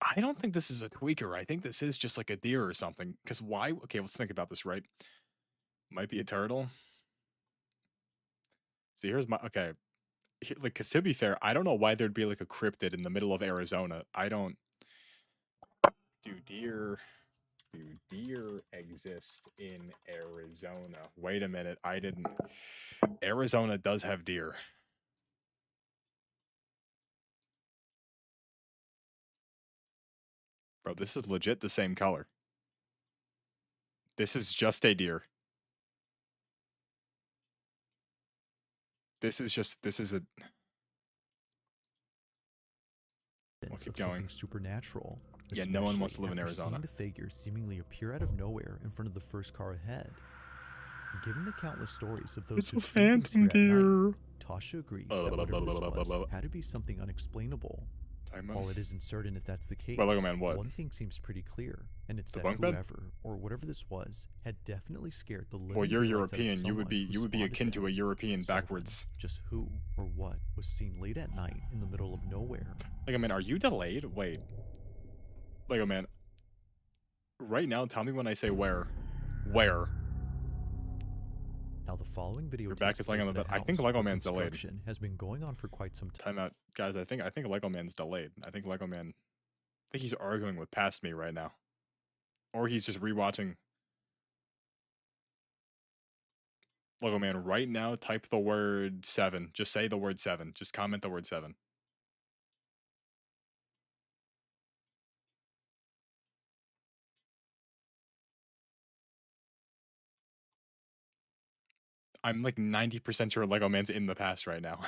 I don't think this is a tweaker. I think this is just like a deer or something. Because why? Okay, let's think about this, right? Might be a turtle. See, here's my. Okay. Like, because to be fair, I don't know why there'd be like a cryptid in the middle of Arizona. I don't. Do deer exist in Arizona? Wait a minute. I didn't. Arizona does have deer. Bro, this is legit the same color. This is just a deer. This is a. We'll keep of going. something supernatural. Yeah, no one wants to live in especially Arizona. after seeing the figure seemingly appear out of nowhere in front of the first car ahead. Given the countless stories of those It's a who've seen things phantom here at night, deer. Tasha agrees that whatever this was had to be something unexplainable. While it isn't certain if that's the case, Well, Lego Man, what? one thing seems pretty clear, and it's The that bunk bed? whoever or whatever this was had definitely scared the living Well, you're daylights out of European. You would someone be who spotted akin to them. a European So then, backwards. just who or what was seen late at night in the middle of nowhere? Lego Man, are you delayed? Wait. Lego Man. Right now, tell me when I say where. Where? Now the following video Your back takes is laying on place the at a bed. I think house Lego where Man's delayed. construction has been going on for quite some time. Time out. Guys, I think Lego Man's delayed. I think Lego Man. I think he's arguing with past me right now. Or he's just rewatching. Lego Man, right now, type the word 7. Just say the word 7. Just comment the word 7. I'm like 90% sure Lego Man's in the past right now.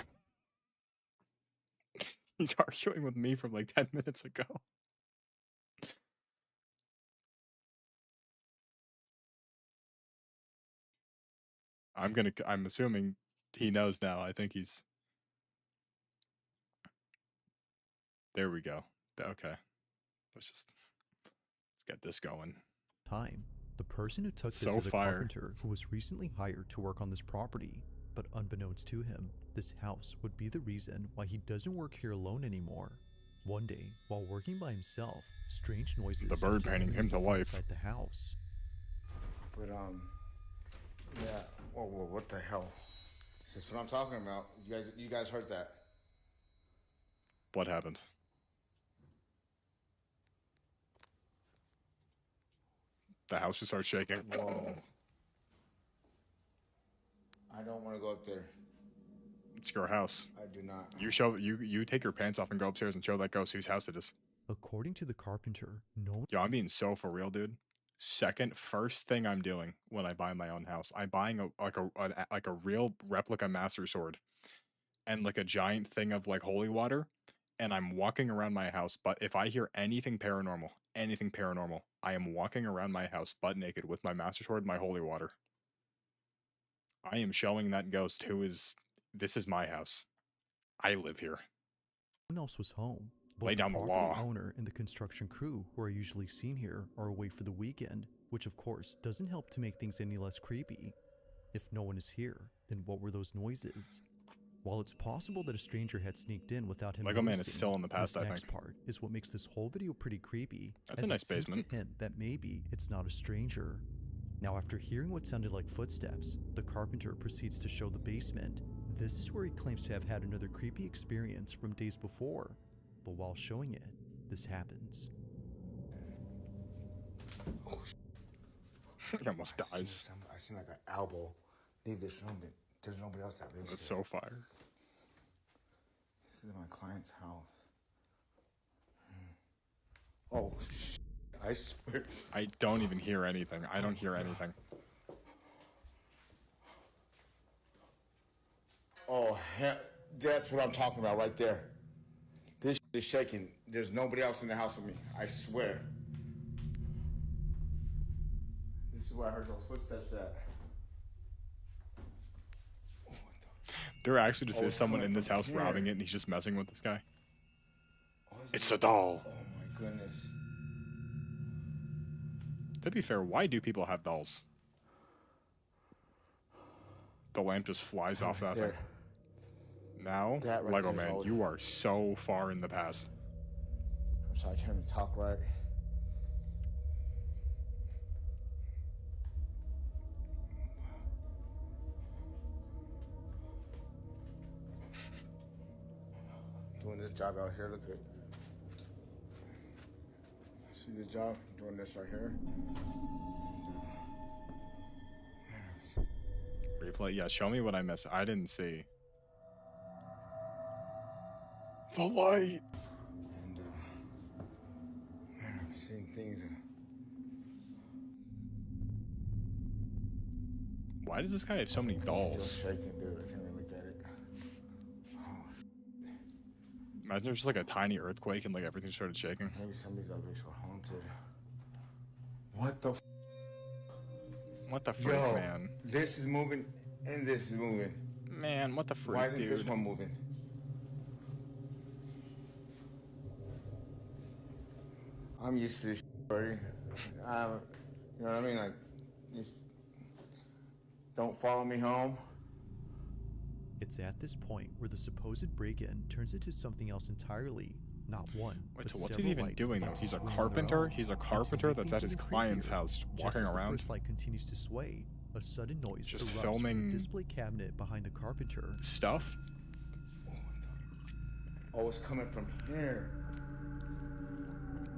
He's arguing with me from like 10 minutes ago. I'm assuming he knows now. I think he's. There we go. Okay. Let's get this going. time. The person who took this So is a fire. carpenter who was recently hired to work on this property, but unbeknownst to him, this house would be the reason why he doesn't work here alone anymore. One day, while working by himself, strange noises The started bird painting him to emanating from life. inside the house. But yeah. Whoa, what the hell? That's what I'm talking about. You guys heard that? What happened? The house just starts shaking. Whoa. I don't want to go up there. It's your house. I do not. You take your pants off and go upstairs and show that ghost whose house it is. According to the carpenter, no one Yo, I'm being so for real, dude. First thing I'm doing when I buy my own house, I'm buying a real replica master sword and like a giant thing of like holy water, and I'm walking around my house. But if I hear anything paranormal, I am walking around my house butt naked with my master sword and my holy water. I am showing that ghost this is my house. I live here. else was home. Lay down the property law. owner and the construction crew who are usually seen here are away for the weekend, which of course doesn't help to make things any less creepy. If no one is here, then what were those noises? While it's possible that a stranger had sneaked in without him Lego Man is noticing, still in the past, this I next think. part is what makes this whole video pretty creepy. That's as a nice it seems to basement. hint that maybe it's not a stranger. Now, after hearing what sounded like footsteps, the carpenter proceeds to show the basement. This is where he claims to have had another creepy experience from days before. But while showing it, this happens. Oh, He almost dies. I seen like an elbow leave this room, but there's nobody else that lives That's here. so fire. This is my client's house. Oh, I swear. I don't even hear anything. I don't hear anything. Oh, that's what I'm talking about right there. This is shaking. There's nobody else in the house with me. I swear. This is where I heard those footsteps at. There actually just Oh, is it's someone coming in this from house here. robbing it, and he's just messing with this guy. Oh, It's a doll. Oh my goodness. To be fair, why do people have dolls? The lamp just flies off that there. thing. Now, That right Lego there is Man, old. you are so far in the past. I'm sorry, I can't even talk right. Doing this job out here, look at. See this job? Doing this right here. Replay, yeah, show me what I missed. I didn't see. The light! And, man, I've seen things. Why does this guy have so many I'm dolls? still shaking, dude. I can't even look at it. Oh, Imagine there's just like a tiny earthquake and like everything started shaking. maybe some of these objects were haunted. What the? What the freak, Yo, man? this is moving and this is moving. Man, what the freak, Why isn't dude? this one moving? I'm used to this already. You know what I mean? Like, if don't follow me home. It's at this point where the supposed break-in turns into something else entirely. Not one, Wait, but so what's he several even lights doing begin though? to He's a swing on their carpenter? own. He's a And to carpenter make that's things at his even client's creepier, house, just walking as the around. first light continues to sway, a sudden noise Just erupts from filming- the display cabinet behind the carpenter. Stuff? Oh, it's coming from here.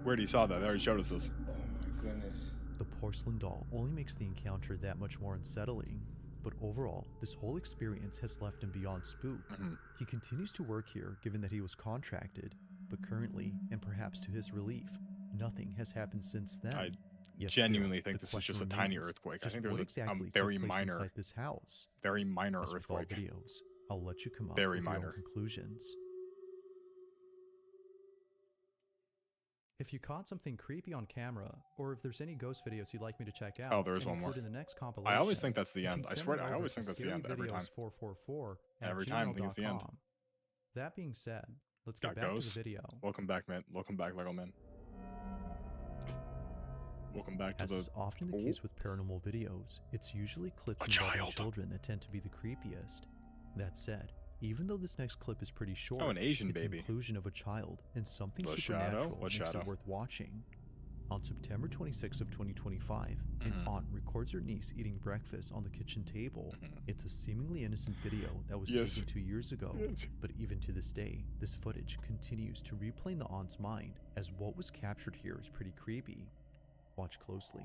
Where he saw that? They already showed us this. Oh my goodness. The porcelain doll only makes the encounter that much more unsettling, but overall, this whole experience has left him beyond spooked. He continues to work here given that he was contracted, but currently, and perhaps to his relief, nothing has happened since then. I Yet genuinely still, think the this was question just a tiny remains, earthquake. I just think there what was exactly a very took place minor, inside this house. very minor As with all earthquake. videos, I'll let you come up Very with your own minor. conclusions. If you caught something creepy on camera, or if there's any ghost videos you'd like me to check out, Oh, there's and one more. include in the next compilation, I always think that's the you end. can I send swear, it I over always to think that's the end every time. scaryvideos444 Every time I think it's the end. @gmail.com. That being said, let's Got get back ghosts. to the video. Welcome back, man. Welcome back, Lego Man. Welcome back to As the. is often the case with paranormal videos, it's usually clips involving children that tend to be the creepiest. That said, even though this next clip is pretty short, Oh, an Asian its baby. inclusion of a child and something The supernatural shadow? What makes shadow? it worth watching. On September 26th of 2025, an Mhm. aunt records her niece eating breakfast on the kitchen table. It's a seemingly innocent video that was Yes. taken 2 years ago, Yes. but even to this day, this footage continues to replay in the aunt's mind, as what was captured here is pretty creepy. Watch closely.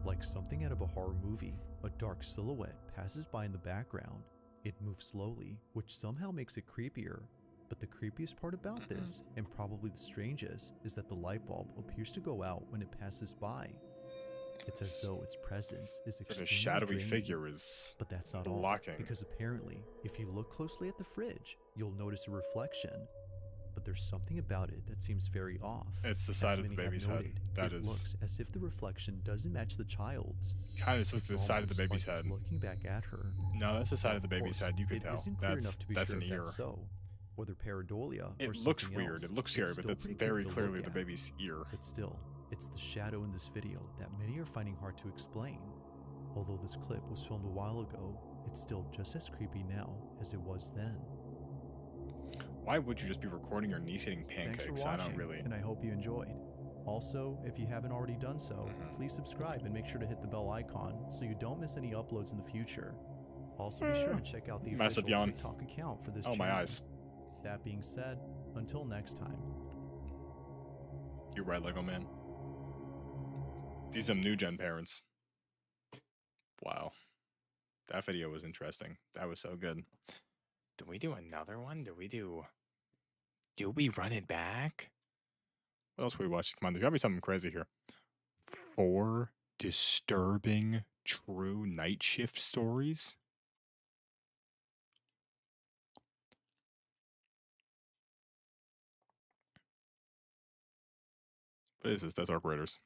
Like something out of a horror movie, a dark silhouette passes by in the background. It moves slowly, which somehow makes it creepier. But the creepiest part about this, and probably the strangest, is that the light bulb appears to go out when it passes by. It's as though its presence is So extremely the shadowy draining. figure is. But that's not all, blocking. because apparently, if you look closely at the fridge, you'll notice a reflection. But there's something about it that seems very off. It's the As side of the many have baby's head. noted, That it is- looks as if the reflection doesn't match the child's. Kind of just It's the side of the almost baby's like it's head. looking back at her. No, that's the side Now, of the baby's course, head. You could it tell. isn't clear That's enough to be that's sure an if ear. that's so. Whether pareidolia or It looks something weird. else, It looks it's scary, but still that's pretty very creepy to look clearly the at. baby's ear. But still, it's the shadow in this video that many are finding hard to explain. Although this clip was filmed a while ago, it's still just as creepy now as it was then. Why would you just be recording your niece eating Thanks pancakes? for I watching, don't really. and I hope you enjoyed. Also, if you haven't already done so, please subscribe and make sure to hit the bell icon so you don't miss any uploads in the future. Also, be sure to check out the Massive official yawn. TikTok account for this Oh, channel. my eyes. That being said, until next time. You're right, Lego man. These are new gen parents. Wow. That video was interesting. That was so good. Do we do another one? Do we run it back? What else we watched? Come on, there's gotta be something crazy here. 4 disturbing true night shift stories? What is this? That's Arc Raiders.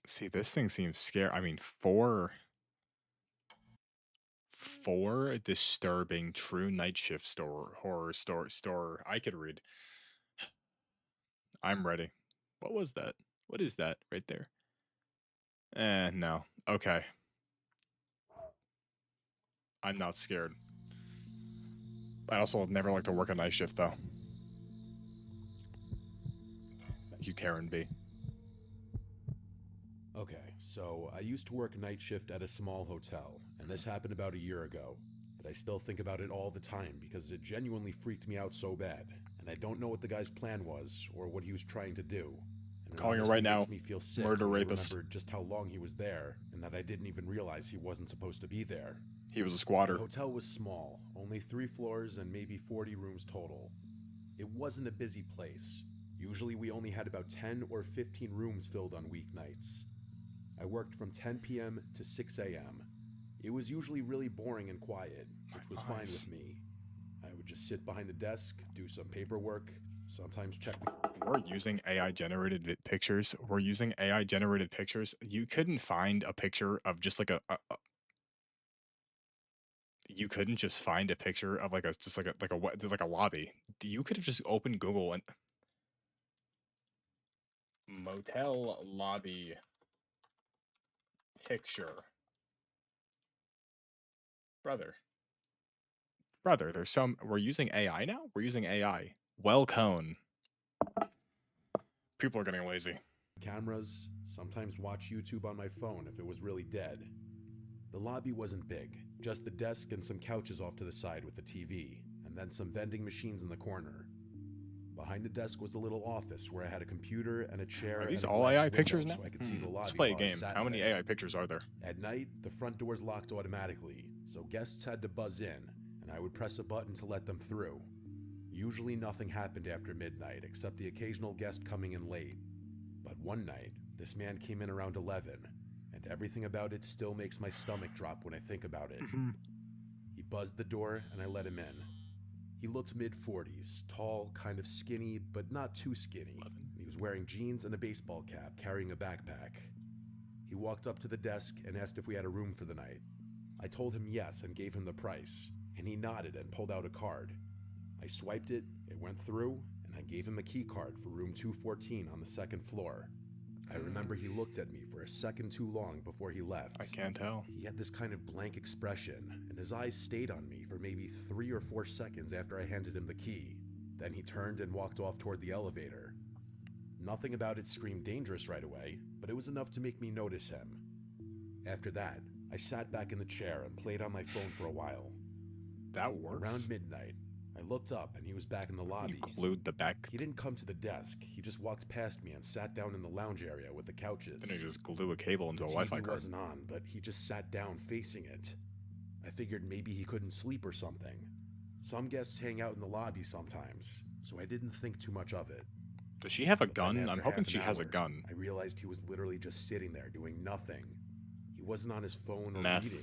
See, this thing seems scary. I mean, 4 disturbing true night shift horror store I could read. I'm ready. What was that? What is that right there? No. Okay. I'm not scared. I also would never like to work a night shift though. Thank you, Karen B. Okay, so I used to work night shift at a small hotel, and this happened about a year ago. And I still think about it all the time because it genuinely freaked me out so bad, and I don't know what the guy's plan was or what he was trying to do. And it Calling her honestly right now. makes me feel sick Murder when I rapist. remember just how long he was there, and that I didn't even realize he wasn't supposed to be there. He was a squatter. The hotel was small, only 3 floors and maybe 40 rooms total. It wasn't a busy place. Usually we only had about 10 or 15 rooms filled on weeknights. I worked from 10 p.m. to 6 a.m. It was usually really boring and quiet, which was fine with me. I would just sit behind the desk, do some paperwork, sometimes check the We're using AI generated pictures. We're using AI generated pictures. You couldn't find a picture of just like you couldn't just find a picture of like a lobby. You could have just opened Google and motel lobby picture. Brother, there's some. We're using AI now. We're using AI. Welcome. People are getting lazy. cameras, sometimes watch YouTube on my phone if it was really dead. The lobby wasn't big, just the desk and some couches off to the side with a TV, and then some vending machines in the corner. Behind the desk was a little office where I had a computer and a chair. Are these and a all glass AI window pictures now? So I could see the lobby. Let's play a while I game. sat How many there. AI pictures are there? At night, the front doors locked automatically, so guests had to buzz in, and I would press a button to let them through. Usually nothing happened after midnight, except the occasional guest coming in late. But one night, this man came in around 11, and everything about it still makes my stomach drop when I think about it. He buzzed the door, and I let him in. He looked mid-40s, tall, kind of skinny, but not too skinny. He was wearing jeans and a baseball cap, carrying a backpack. He walked up to the desk and asked if we had a room for the night. I told him yes and gave him the price, and he nodded and pulled out a card. I swiped it, it went through, and I gave him a key card for room 214 on the second floor. I remember he looked at me for a second too long before he left. I can't tell. He had this kind of blank expression, and his eyes stayed on me for maybe 3 or 4 seconds after I handed him the key. Then he turned and walked off toward the elevator. Nothing about it screamed dangerous right away, but it was enough to make me notice him. After that, I sat back in the chair and played on my phone for a while. That works. Around midnight, I looked up and he was back in the lobby. You glued the back. He didn't come to the desk. He just walked past me and sat down in the lounge area with the couches. Then he just glue a cable into The a Wi-Fi TV card. wasn't on, but he just sat down facing it. I figured maybe he couldn't sleep or something. Some guests hang out in the lobby sometimes, so I didn't think too much of it. Does she have a But then gun? I'm after hoping half she an has a hour, gun. I realized he was literally just sitting there doing nothing. He wasn't on his phone or Meth. reading.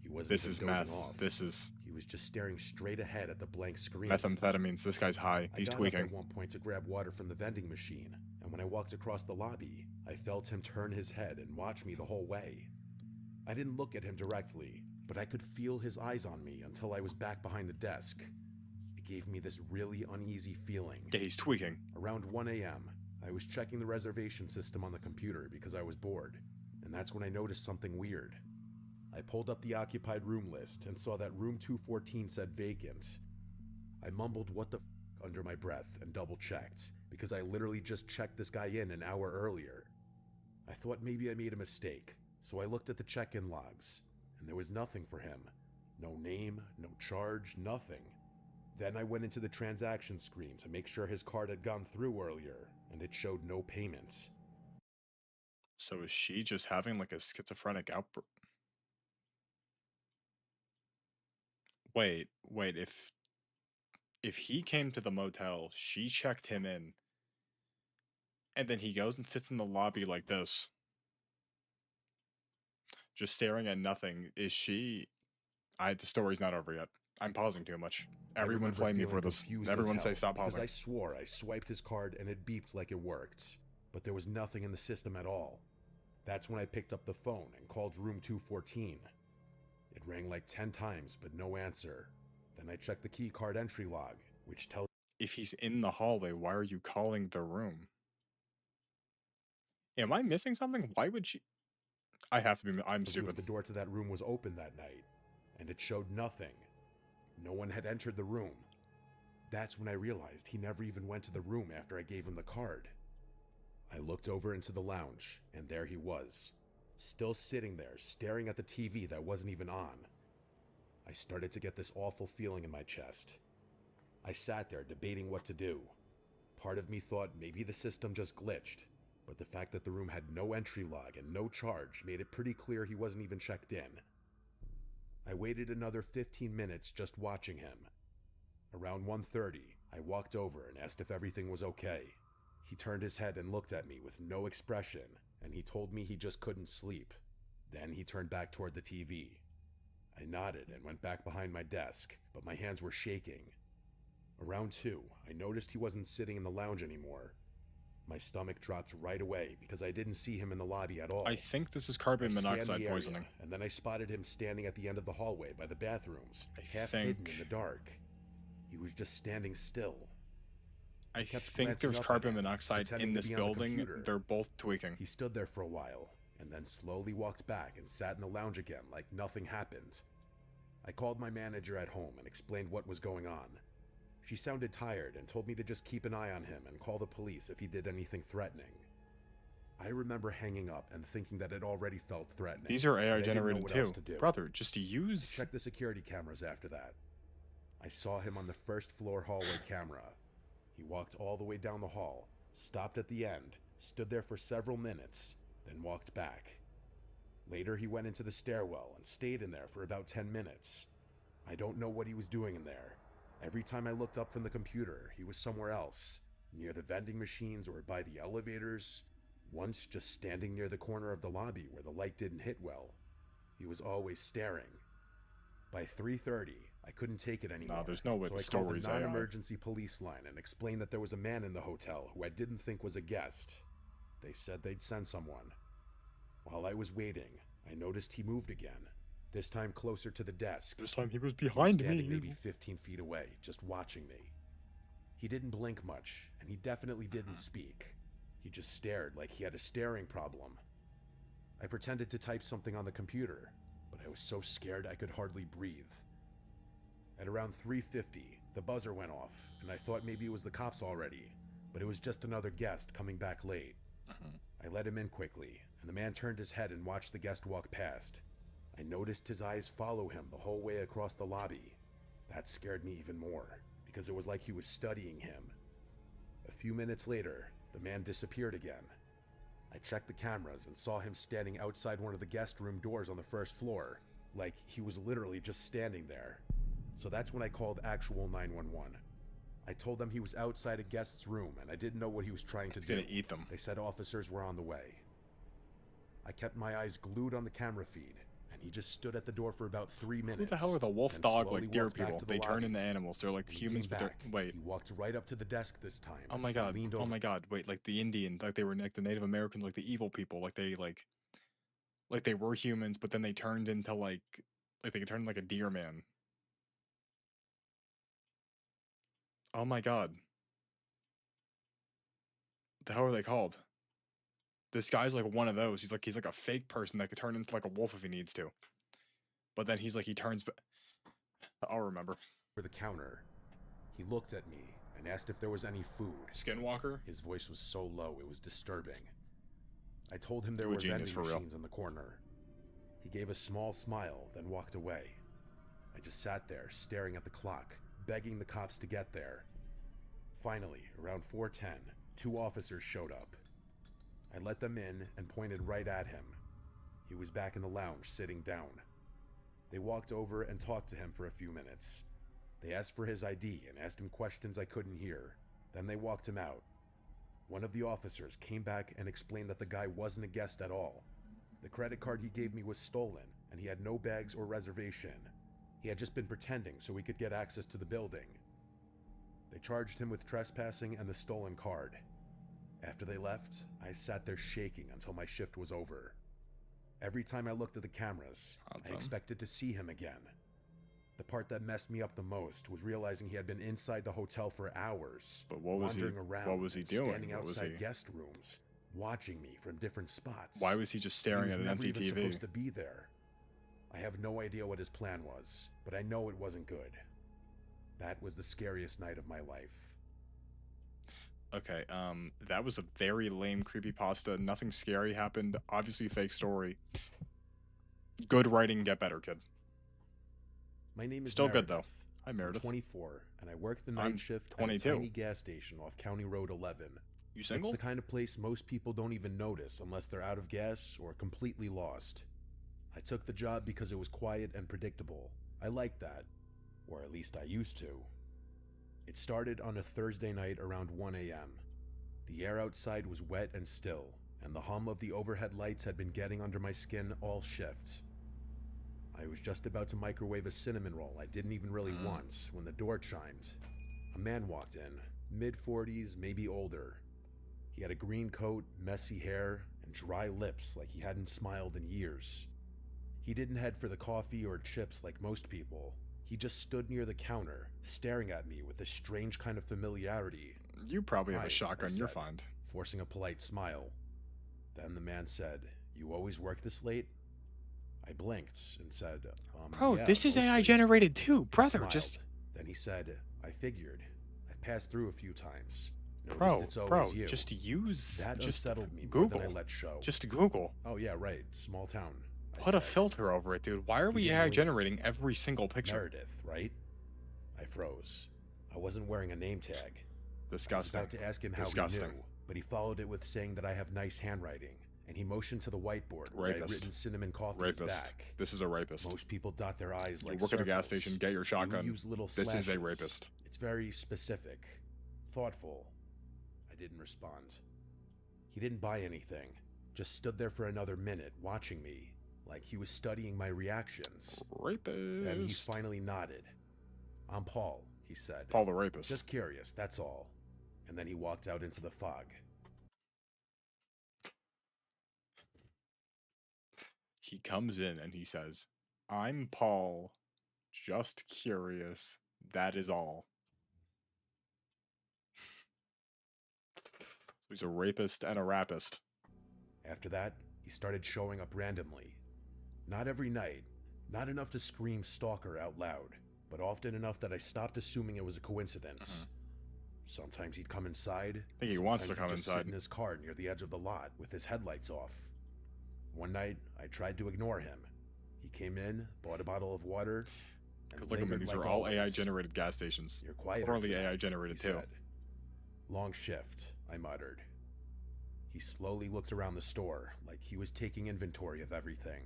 He wasn't This even is dozing meth. off. This is He was just staring straight ahead at the blank screen. methamphetamines. This guy's high. I He's got tweaking. up at one point to grab water from the vending machine, and when I walked across the lobby, I felt him turn his head and watch me the whole way. I didn't look at him directly, but I could feel his eyes on me until I was back behind the desk. It gave me this really uneasy feeling. Yeah, he's tweaking. Around 1 a.m., I was checking the reservation system on the computer because I was bored, and that's when I noticed something weird. I pulled up the occupied room list and saw that room 214 said vacant. I mumbled what the f under my breath and double-checked, because I literally just checked this guy in an hour earlier. I thought maybe I made a mistake, so I looked at the check-in logs, and there was nothing for him. No name, no charge, nothing. Then I went into the transaction screen to make sure his card had gone through earlier, and it showed no payments. So is she just having like a schizophrenic outbreak? Wait, if he came to the motel, she checked him in, and then he goes and sits in the lobby like this, just staring at nothing. Is she? The story's not over yet. I'm pausing too much. I Everyone remember flame me for feeling this. confused as Everyone say hell, stop because pausing. I swore I swiped his card and it beeped like it worked, but there was nothing in the system at all. That's when I picked up the phone and called room 214. It rang like 10 times, but no answer. Then I checked the key card entry log, which tells If he's in the hallway, why are you calling the room? Am I missing something? Why would she? I have to be. I'm if stupid. the door to that room was open that night, and it showed nothing. No one had entered the room. That's when I realized he never even went to the room after I gave him the card. I looked over into the lounge, and there he was, still sitting there, staring at the TV that wasn't even on. I started to get this awful feeling in my chest. I sat there debating what to do. Part of me thought maybe the system just glitched, but the fact that the room had no entry log and no charge made it pretty clear he wasn't even checked in. I waited another 15 minutes just watching him. Around 1:30, I walked over and asked if everything was okay. He turned his head and looked at me with no expression, and he told me he just couldn't sleep. Then he turned back toward the TV. I nodded and went back behind my desk, but my hands were shaking. Around 2, I noticed he wasn't sitting in the lounge anymore. My stomach dropped right away because I didn't see him in the lobby at all. I think this is I carbon scanned monoxide the area, poisoning. and then I spotted him standing at the end of the hallway by the bathrooms, half think- hidden in the dark. He was just standing still. I kept think glancing there's up at carbon him, monoxide pretending in to this be on the building. computer. They're both tweaking. He stood there for a while, and then slowly walked back and sat in the lounge again like nothing happened. I called my manager at home and explained what was going on. She sounded tired and told me to just keep an eye on him and call the police if he did anything threatening. I remember hanging up and thinking that it already felt threatening. These are but I AI didn't know generated what else too. to do. Brother, just to use. Check the security cameras after that. I saw him on the first floor hallway camera. He walked all the way down the hall, stopped at the end, stood there for several minutes, then walked back. Later he went into the stairwell and stayed in there for about 10 minutes. I don't know what he was doing in there. Every time I looked up from the computer, he was somewhere else, near the vending machines or by the elevators, once just standing near the corner of the lobby where the light didn't hit well. He was always staring. By 3:30, I couldn't take it anymore. Nah, there's no way so the I called story's the AI. non-emergency police line and explained that there was a man in the hotel who I didn't think was a guest. They said they'd send someone. While I was waiting, I noticed he moved again. This time closer to the desk. This time he was He was behind standing me. maybe 15 feet away, just watching me. He didn't blink much, and he definitely didn't speak. He just stared like he had a staring problem. I pretended to type something on the computer, but I was so scared I could hardly breathe. At around 3:50, the buzzer went off, and I thought maybe it was the cops already, but it was just another guest coming back late. I let him in quickly, and the man turned his head and watched the guest walk past. I noticed his eyes follow him the whole way across the lobby. That scared me even more, because it was like he was studying him. A few minutes later, the man disappeared again. I checked the cameras and saw him standing outside one of the guest room doors on the first floor, like he was literally just standing there. So that's when I called actual 911. I told them he was outside a guest's room and I didn't know what he was trying to do. Gonna eat them. They said officers were on the way. I kept my eyes glued on the camera feed, and he just stood at the door for about 3 minutes. Who the hell are the wolf then dog slowly like deer walked back people? to the They turn lobby. into animals. They're like When he humans, came but they're back, wait. He walked right up to the desk this time. Oh my and god. leaned Oh over. my god. Wait, like the Indian, like they were like the Native Americans, like the evil people, like they were humans, but then they turned into like they turned like a deer man. Oh my god. The hell are they called? This guy's like one of those. He's like a fake person that could turn into like a wolf if he needs to. But then he turns back. I'll remember. For the counter. He looked at me and asked if there was any food. Skinwalker? His voice was so low it was disturbing. I told him there You a were genius vending for real. machines in the corner. He gave a small smile, then walked away. I just sat there, staring at the clock, begging the cops to get there. Finally, around 4:10, 2 officers showed up. I let them in and pointed right at him. He was back in the lounge, sitting down. They walked over and talked to him for a few minutes. They asked for his ID and asked him questions I couldn't hear. Then they walked him out. One of the officers came back and explained that the guy wasn't a guest at all. The credit card he gave me was stolen, and he had no bags or reservation. He had just been pretending so we could get access to the building. They charged him with trespassing and the stolen card. After they left, I sat there shaking until my shift was over. Every time I looked at the cameras, I expected to see him again. The part that messed me up the most was realizing he had been inside the hotel for hours, But what was he? wandering around What was he and doing? standing What was outside he? guest rooms, watching me from different spots. Why was he just staring He at was an never empty even TV? supposed to be there. I have no idea what his plan was, but I know it wasn't good. That was the scariest night of my life. Okay, that was a very lame creepypasta. Nothing scary happened. Obviously fake story. Good writing, get better, kid. My name is Still good, Meredith. though. Hi, Meredith. I'm 24, and I work the night I'm shift 22. at a tiny gas station off County Road 11. You single? It's the kind of place most people don't even notice unless they're out of gas or completely lost. I took the job because it was quiet and predictable. I liked that. Or at least I used to. It started on a Thursday night around 1 a.m. The air outside was wet and still, and the hum of the overhead lights had been getting under my skin all shift. I was just about to microwave a cinnamon roll I didn't even really want when the door chimed. A man walked in, mid-40s, maybe older. He had a green coat, messy hair, and dry lips like he hadn't smiled in years. He didn't head for the coffee or chips like most people. He just stood near the counter, staring at me with this strange kind of familiarity. You probably have "Hi," a shotgun. I You're said, fine. forcing a polite smile. Then the man said, "You always work this late?" I blinked and said, Bro, yeah, this is AI mostly." generated too, He brother. smiled. Just Then he said, "I figured. I've passed through a few times. Noticed bro, it's always bro. you." Just use. That Just unsettled me more Google. than I let show. Just Google. Oh yeah, right. Small town. I Put a said. filter over it, dude. Why are He we didn't AI leave. generating every single picture? Meredith, right? I froze. I wasn't wearing a name tag. Disgusting. I was about to ask him how Disgusting. he knew, but he followed it with saying that I have nice handwriting, and he motioned to the whiteboard where I had Rapist. written cinnamon coffee's Rapist. back. This is a rapist. Most people dot their eyes You like work at a gas circles. station, get your You shotgun. use little This is a slashes. rapist. It's very specific, thoughtful. I didn't respond. He didn't buy anything, just stood there for another minute watching me, like he was studying my reactions. Rapist. Then he finally nodded. "I'm Paul," he said. Paul the rapist. "Just curious, that's all." And then he walked out into the fog. He comes in and he says, I'm Paul. Just curious. That is all. He's a rapist and a rapist. After that, he started showing up randomly. Not every night, not enough to scream stalker out loud, but often enough that I stopped assuming it was a coincidence. Sometimes he'd come inside. I think he wants to sometimes come he'd just sit inside. in his car near the edge of the lot with his headlights off. One night, I tried to ignore him. He came in, bought a bottle of water, and Because look at me, lingered these like are all AI always. generated gas stations. You're quieter Totally tonight, AI generated he too. said. Long shift, I muttered. He slowly looked around the store, like he was taking inventory of everything.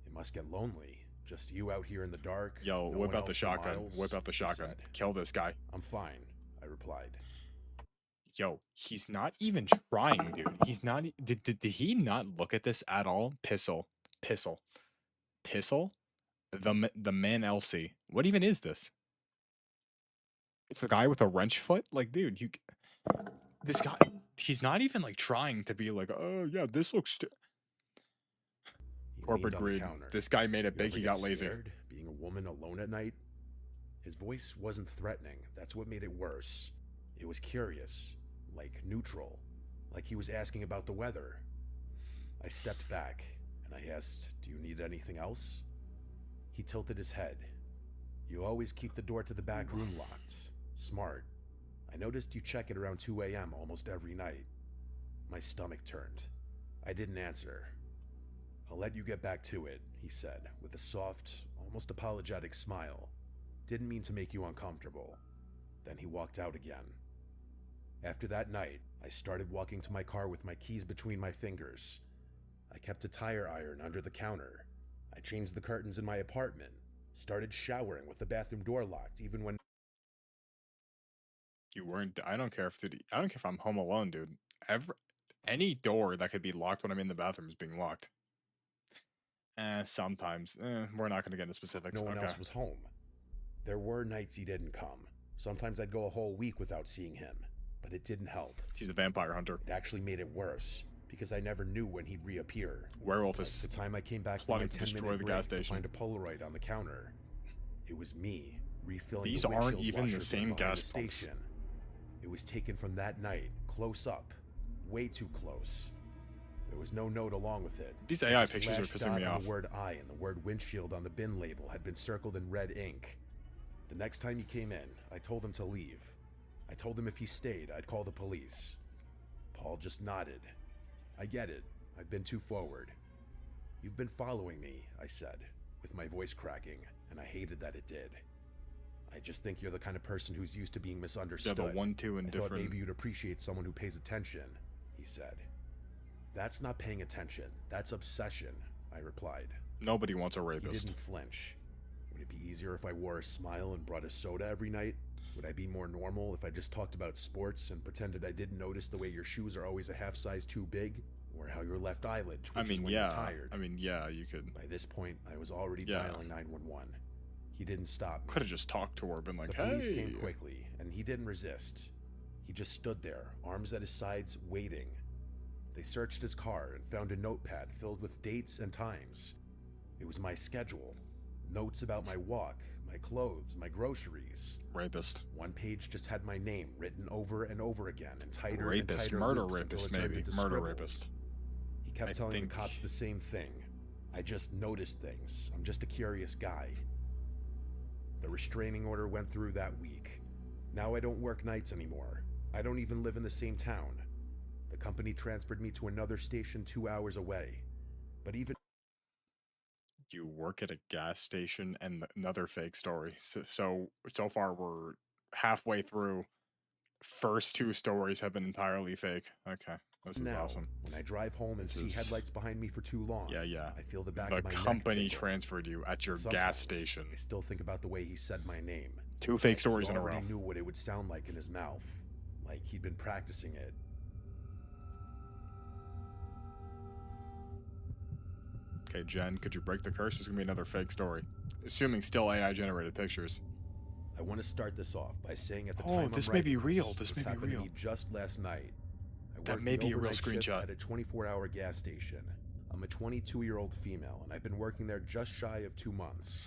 It must get lonely, just you out here in the dark. Yo, no whip one out the else for shotgun. miles," Whip out the he shotgun. said. Kill this guy. I'm fine, I replied. Yo, he's not even trying, dude. He's not. Did he not look at this at all? Pissel. The man Elsie. What even is this? It's a guy with a wrench foot. Like, dude, this guy. He's not even like trying to be like, oh yeah, this looks. He Corporate leaned on the greed. counter. This guy made it You big. ever He get got lazy. scared being a woman alone at night? His voice wasn't threatening. That's what made it worse. It was curious, like neutral, like he was asking about the weather. I stepped back and I asked, "Do you need anything else?" He tilted his head. "You always keep the door to the back room locked. Smart. I noticed you check it around 2 a.m. almost every night." My stomach turned. I didn't answer. "I'll let you get back to it," he said, with a soft, almost apologetic smile. "Didn't mean to make you uncomfortable." Then he walked out again. After that night, I started walking to my car with my keys between my fingers. I kept a tire iron under the counter. I changed the curtains in my apartment, started showering with the bathroom door locked even when You weren't. I don't care if I don't care if I'm home alone, dude. Any door that could be locked when I'm in the bathroom is being locked. Sometimes. We're not gonna get into specifics. no one Okay. else was home. There were nights he didn't come. Sometimes I'd go a whole week without seeing him, but it didn't help. He's a vampire hunter. It actually made it worse, because I never knew when he'd reappear. Werewolf Like is the time I came back from plotting my to 10-minute destroy the break gas to station. find a Polaroid on the counter. It was me, refilling These the aren't windshield even the washer same bin behind gas the pumps. station. It was taken from that night, close up, way too close. There was no note along with it. These but AI the pictures are slash pissing me dot on off. The word I and the word windshield on the bin label had been circled in red ink. The next time he came in, I told him to leave. I told him if he stayed, I'd call the police. Paul just nodded. "I get it. I've been too forward." "You've been following me," I said, with my voice cracking, and I hated that it did. "I just think you're the kind of person who's used to being misunderstood. Yeah, the 1-2 and I thought different. maybe you'd appreciate someone who pays attention," he said. "That's not paying attention. That's obsession," I replied. Nobody wants a He rapist. didn't flinch. "Would it be easier if I wore a smile and brought a soda every night? Would I be more normal if I just talked about sports and pretended I didn't notice the way your shoes are always a half size too big? Or how your left eyelid I twitches mean, when you're yeah. tired?" I mean, yeah. You could. By this point, I was already Yeah. dialing 911. He didn't stop me. Could have just talked to her, been like, The police "Hey." came quickly, and he didn't resist. He just stood there, arms at his sides, waiting. They searched his car and found a notepad filled with dates and times. It was my schedule. Notes about my walk, my clothes, my groceries. Rapist. One page just had my name written over and over again in tighter and Rapist. tighter Murder loops until rapist, it turned maybe. into Murder scribbles. rapist. He kept I telling the think- cops the same thing. "I just noticed things. I'm just a curious guy." The restraining order went through that week. Now I don't work nights anymore. I don't even live in the same town. The company transferred me to another station 2 hours away. But even You work at a gas station and another fake story. So far we're halfway through. First 2 stories have been entirely fake. Okay, this is now, awesome. when I drive home and This see is- headlights behind me for too long, Yeah. I feel the back The of my neck company tingle. transferred you at your Sometimes gas station. I still think about the way he said my name. 2 fake Like stories he in a already row. knew what it would sound like in his mouth, like he'd been practicing it. Okay, Jen, could you break the curse? There's gonna be another fake story. Assuming still AI generated pictures. I want to start this off by saying at the Oh, time this I'm may be writing real. This may be happened to real. me just last night. I That worked may the be a real overnight shift screenshot. at a 24-hour gas station. I'm a 22-year-old female, and I've been working there just shy of 2 months.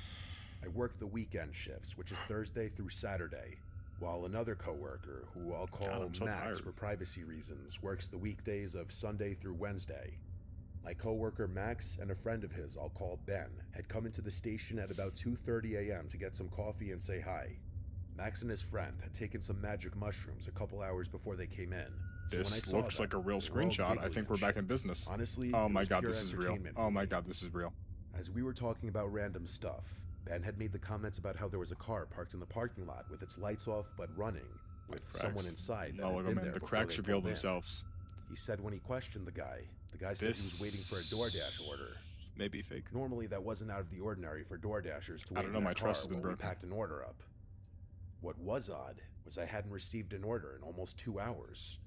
I work the weekend shifts, which is Thursday through Saturday, while another coworker, who I'll call God, I'm so Max tired. for privacy reasons, works the weekdays of Sunday through Wednesday. My coworker Max and a friend of his I'll call Ben had come into the station at about 2:30 a.m. to get some coffee and say hi. Max and his friend had taken some magic mushrooms a couple hours before they came in. So when I This saw looks them, like a real they were all screenshot. I giggling think and we're back shit. in business. Honestly, Oh it my was god, pure this is real. entertainment Oh for my me. god, this is real. As we were talking about random stuff, Ben had made the comments about how there was a car parked in the parking lot with its lights off but running, with someone Cracks. inside that Oh, had look, been man, there the before cracks they reveal pulled in. themselves. He said when he questioned the guy said he was waiting for a DoorDash order. Maybe fake. Normally that wasn't out of the ordinary for DoorDashers to I wait don't know, in my their trust car has been while we broken. packed an order up. What was odd was I hadn't received an order in almost 2 hours.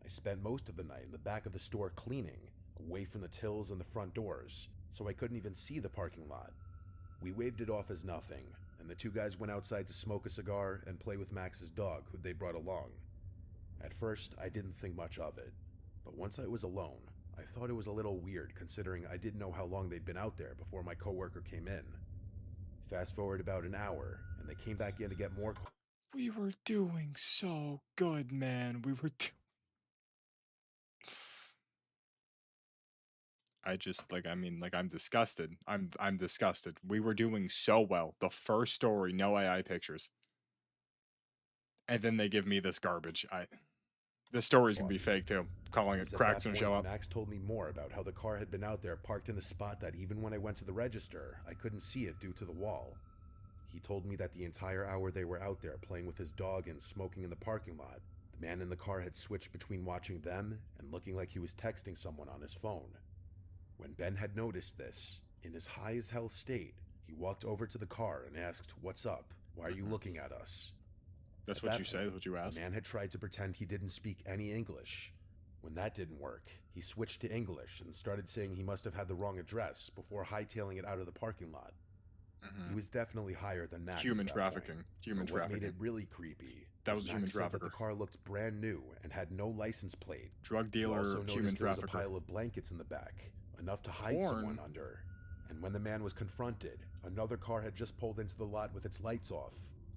I spent most of the night in the back of the store cleaning, away from the tills and the front doors, so I couldn't even see the parking lot. We waved it off as nothing, and the two guys went outside to smoke a cigar and play with Max's dog, who they brought along. At first, I didn't think much of it, but once I was alone, I thought it was a little weird considering I didn't know how long they'd been out there before my coworker came in. Fast forward about an hour, and they came back in to get more. We were doing so good, man. We were I just I'm disgusted. I'm disgusted. We were doing so well. The first story, no AI pictures. And then they give me this garbage. The story's gonna be fake too. Calling it At cracks that and show point, up. Max told me more about how the car had been out there parked in a spot that even when I went to the register, I couldn't see it due to the wall. He told me that the entire hour they were out there playing with his dog and smoking in the parking lot, the man in the car had switched between watching them and looking like he was texting someone on his phone. When Ben had noticed this, in his high as hell state, he walked over to the car and asked, "What's up? Why are you looking at us?" That's At what that you say, point, that's what you ask. The man had tried to pretend he didn't speak any English. When that didn't work, he switched to English and started saying he must have had the wrong address before hightailing it out of the parking lot. He was definitely higher than Max. Human at that trafficking. point, Human but what made trafficking. it really creepy. That was a human Max said that trafficker. the car looked brand new and had no license plate. Drug He dealer, also noticed human there was a trafficker. pile of blankets in the back, enough to hide someone Porn. under. And when the man was confronted, another car had just pulled into the lot with its lights off.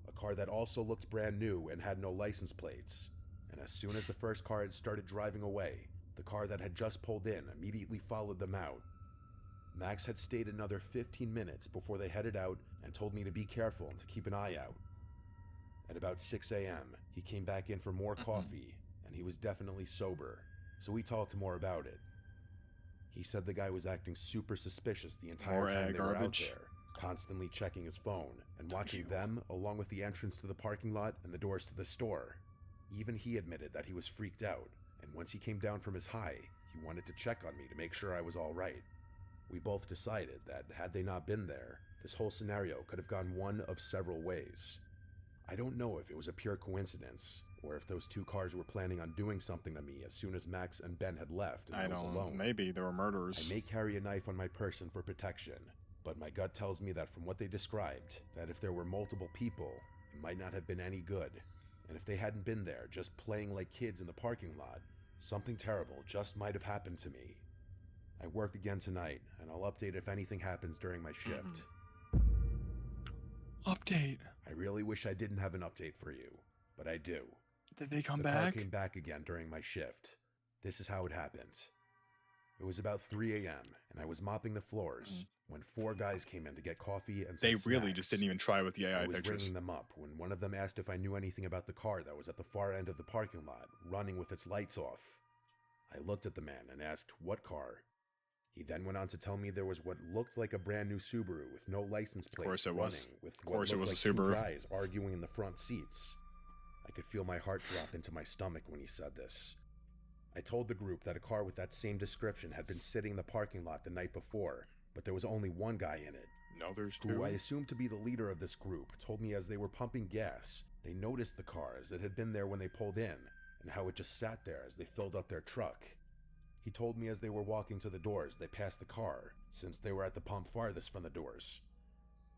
A car that also looked brand new and had no license plates. And as soon as the first car had started driving away, the car that had just pulled in immediately followed them out. Max had stayed another 15 minutes before they headed out and told me to be careful and to keep an eye out. At about 6 a.m., he came back in for more coffee, and he was definitely sober, so we talked more about it. He said the guy was acting super suspicious the entire More time AI they were out garbage. there, constantly checking his phone and watching them along with the entrance to the parking lot and the doors to the store. Even he admitted that he was freaked out, and once he came down from his high, he wanted to check on me to make sure I was all right. We both decided that had they not been there, this whole scenario could have gone one of several ways. I don't know if it was a pure coincidence, or if those two cars were planning on doing something to me as soon as Max and Ben had left and I was alone. Maybe they were murderers. I may carry a knife on my person for protection, but my gut tells me that from what they described, that if there were multiple people, it might not have been any good. And if they hadn't been there, just playing like kids in the parking lot, something terrible just might have happened to me. I work again tonight, and I'll update if anything happens during my shift. Update. I really wish I didn't have an update for you, but I do. Did they come The back? car came back again during my shift. This is how it happened. It was about 3 a.m., and I was mopping the floors when 4 guys came in to get coffee and some They really snacks. just didn't even try with the AI I was pictures. ringing them up when one of them asked if I knew anything about the car that was at the far end of the parking lot, running with its lights off. I looked at the man and asked, "What car?" He then went on to tell me there was what looked like a brand new Subaru with no license plate. Of course it was. With Of course it what was looked a like 2 Subaru. guys arguing in the front seats. I could feel my heart drop into my stomach when he said this. I told the group that a car with that same description had been sitting in the parking lot the night before, but there was only one guy in it. No, there's Who two. I assumed to be the leader of this group told me as they were pumping gas, they noticed the car as it had been there when they pulled in, and how it just sat there as they filled up their truck. He told me as they were walking to the doors, they passed the car, since they were at the pump farthest from the doors.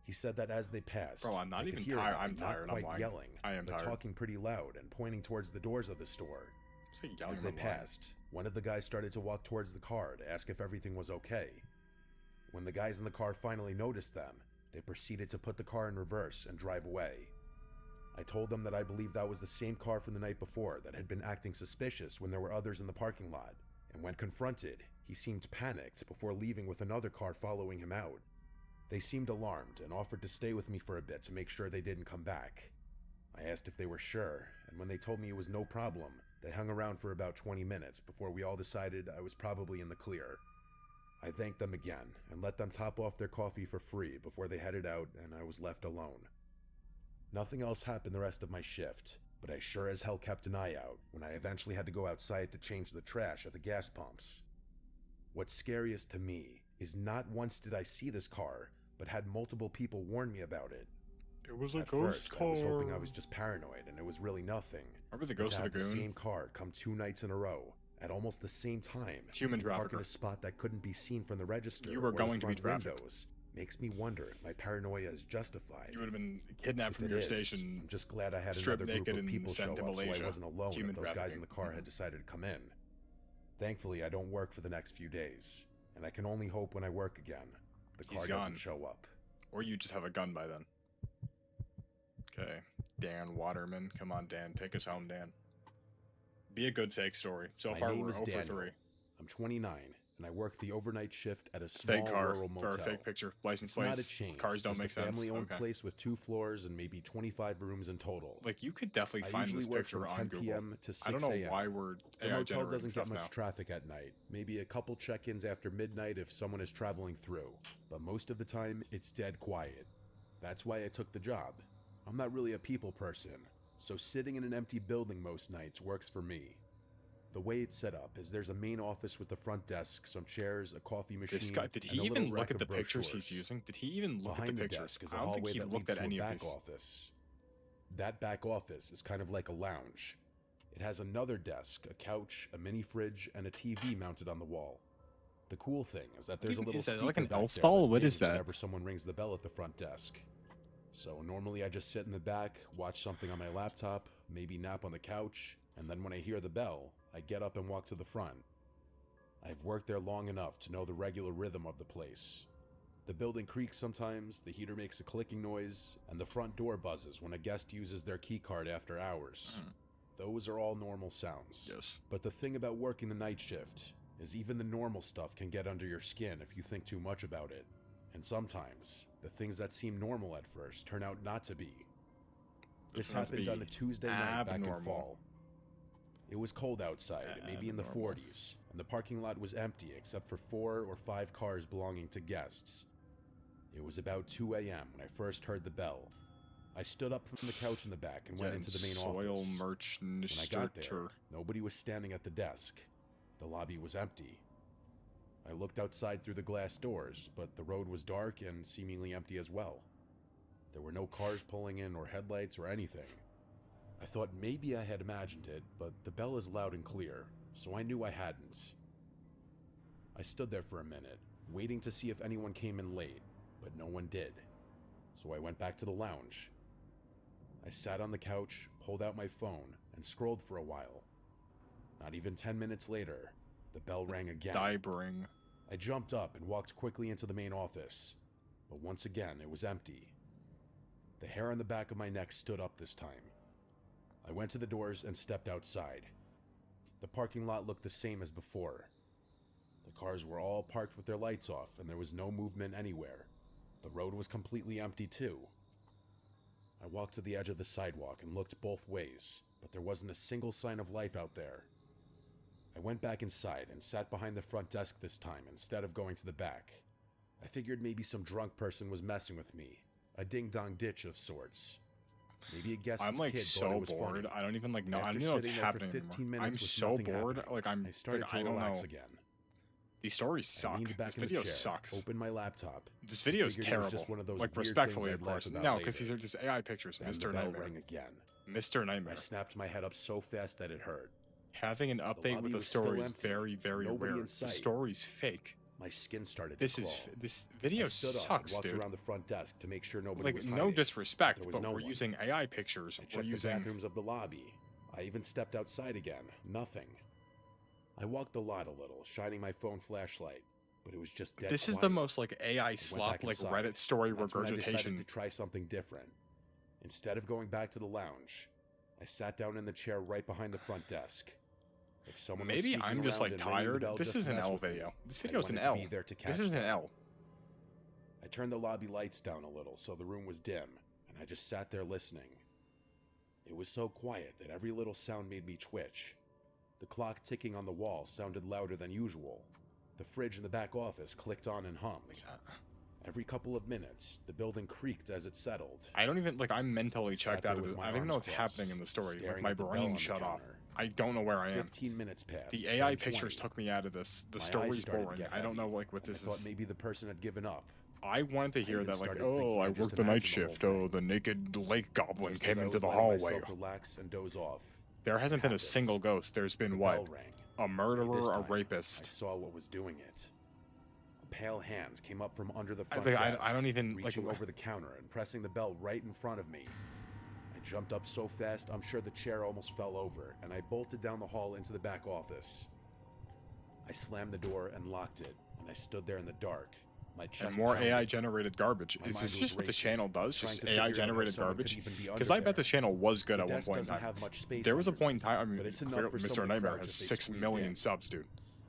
He said that as they passed, Bro, I'm not I could even hear tired. them I'm not tired. I'm quite lying. yelling, I am but tired. talking pretty loud and pointing towards the doors of the store, It's like yelling As they on the line. passed, one of the guys started to walk towards the car to ask if everything was okay. When the guys in the car finally noticed them, they proceeded to put the car in reverse and drive away. I told them that I believed that was the same car from the night before that had been acting suspicious when there were others in the parking lot, and when confronted, he seemed panicked before leaving with another car following him out. They seemed alarmed and offered to stay with me for a bit to make sure they didn't come back. I asked if they were sure, and when they told me it was no problem, they hung around for about 20 minutes before we all decided I was probably in the clear. I thanked them again and let them top off their coffee for free before they headed out, and I was left alone. Nothing else happened the rest of my shift, but I sure as hell kept an eye out when I eventually had to go outside to change the trash at the gas pumps. What's scariest to me is not once did I see this car, but had multiple people warn me about it. It was a At ghost first, car. I was hoping I was just paranoid and it was really nothing. Remember the But Ghost to of have the Lagoon? same car come 2 nights in a row at almost the same time, Human and park in trafficker. a spot that couldn't be seen from the register You were or the going to be front trafficked. windows makes me wonder if my paranoia is justified. You would have been kidnapped If from it your is, station. I'm just glad I had stripped another group naked of and people show sent up to so I Malaysia. wasn't alone Human if those guys trafficking. in the car had decided to come in. Thankfully, I don't work for the next few days, and I can only hope when I work again, the He's car gone. doesn't show up. Or you just have a gun by then. Okay. Dan Waterman. Come on, Dan. Take us home, Dan. Be a good fake story. So My far, name we're is 0 for Daniel. 3. I'm 29, and I work the overnight shift at a small Fake car rural for motel. a fake picture. License It's not a plates. chain. Cars don't just make a sense. family-owned Okay. place with 2 floors and maybe 25 rooms in total. Like, you could definitely I find usually this work picture from on 10 Google. p.m. to 6 I don't know a.m. why we're The AI motel generating doesn't stuff get much now. traffic at night. Maybe a couple check-ins after midnight if someone is traveling through. But most of the time, it's dead quiet. That's why I took the job. I'm not really a people person, so sitting in an empty building most nights works for me. The way it's set up is there's a main office with the front desk, some chairs, a coffee machine. This guy, did and he a little even look rack at the of pictures he's brochures. using? Did he even look Behind at the the pictures? desk is a I don't think hallway he that looked leads at to any a of back these. office. That back office is kind of like a lounge. It has another desk, a couch, a mini fridge, and a TV mounted on the wall. The cool thing is that there's a even- little is that speaker like an back elf there doll? that What is dings that? whenever someone rings the bell at the front desk. So normally I just sit in the back, watch something on my laptop, maybe nap on the couch, and then when I hear the bell, I get up and walk to the front. I've worked there long enough to know the regular rhythm of the place. The building creaks sometimes, the heater makes a clicking noise, and the front door buzzes when a guest uses their keycard after hours. Those are all normal sounds. Yes. But the thing about working the night shift is even the normal stuff can get under your skin if you think too much about it. And sometimes, the things that seem normal at first turn out not to be. This turn out to happened on be a Tuesday night back in abnormal. fall. It was cold outside, maybe in the Abnormal. 40s, and the parking lot was empty except for 4 or 5 cars belonging to guests. It was about 2 a.m. when I first heard the bell. I stood up from the couch in the back and went Getting into the main soil office. merch When I got there, Nisterter. nobody was standing at the desk. The lobby was empty. I looked outside through the glass doors, but the road was dark and seemingly empty as well. There were no cars pulling in or headlights or anything. I thought maybe I had imagined it, but the bell is loud and clear, so I knew I hadn't. I stood there for a minute, waiting to see if anyone came in late, but no one did. So I went back to the lounge. I sat on the couch, pulled out my phone, and scrolled for a while. Not even 10 minutes later, the bell rang again. Dibring. I jumped up and walked quickly into the main office, but once again it was empty. The hair on the back of my neck stood up this time. I went to the doors and stepped outside. The parking lot looked the same as before. The cars were all parked with their lights off and there was no movement anywhere. The road was completely empty too. I walked to the edge of the sidewalk and looked both ways, but there wasn't a single sign of life out there. I went back inside and sat behind the front desk this time instead of going to the back. I figured maybe some drunk person was messing with me, a ding-dong ditch of sorts. Maybe a guest's I'm like kid thought so it was bored. funny. I don't even like know. I After don't know what's sitting there for happening 15 anymore. minutes I'm with so nothing bored. happening, Like I started like, to I don't relax know. again. These stories I suck. leaned back This in the video chair, sucks. opened my laptop. This video is figured it was terrible. just one of those Like weird respectfully, things of I'd laugh course. about No, because these later. are just AI pictures. Then the Mr. bell Nightmare. rang again. Mr. Nightmare. I snapped my head up so fast that it hurt. Having an update lobby with a was still story is empty. very, very Nobody rare. in The sight. story's fake. My skin started This to is crawl. this video I stood up and sucks, walked dude. around the front desk to make sure nobody Like was no hiding. disrespect, There was but no we're one. using AI pictures. I We're checked the using bathrooms of the lobby. I even stepped outside again. Nothing. I walked the lot a little, shining my phone flashlight, but it was just dead This is the quiet. most like AI I went slop, back like inside, Reddit story and that's when I decided regurgitation. to try something different. Instead of going back to the lounge, I sat down in the chair right behind the front desk. If someone was Maybe sneaking I'm just around like and ringing the tired. bell This just is to an mess L with me, video. This I video's an wanted to L. be there to This catch is an them. L. I turned the lobby lights down a little so the room was dim, and I just sat there listening. It was so quiet that every little sound made me twitch. The clock ticking on the wall sounded louder than usual. The fridge in the back office clicked on and hummed. Every couple of minutes, the building creaked as it settled. I don't even like. I'm mentally Sat checked there out of with it. my I don't even know arms what's happening crossed, in the story. Like staring my at the bell brain on the shut off. counter. I don't know where I am. 15 minutes passed. The then AI pictures 20. took me out of this. The My eyes story's started to boring. get I don't know heavy, like what and this I thought is. maybe the person had given up. I wanted to hear even that like, started thinking oh, I I just worked the night imagined the whole shift. Oh, the naked lake goblin Just as came I into was the letting hallway. myself relax and doze off, There hasn't been a happened. single ghost. There's the been bell what? rang. A Only murderer, this a time, I rapist. saw what was doing it. A pale hand came up from under the I front think desk, I don't even like. reaching over the counter and pressing the bell right in front of me. I jumped up so fast, I'm sure the chair almost fell over, and I bolted down the hall into the back office. I slammed the door and locked it, and I stood there in the dark. My chest And more pounding. AI generated garbage. My Is mind this was just what the racing, channel does? trying Just to figure out AI how generated someone could garbage? even be Because under I bet the there. channel was good The at one desk point in doesn't time. have much space There was a underneath, point in time. I mean, but it's enough clearly, for Mr. someone to Nightmare crouch has if they 6 squeezed million in. subs, dude.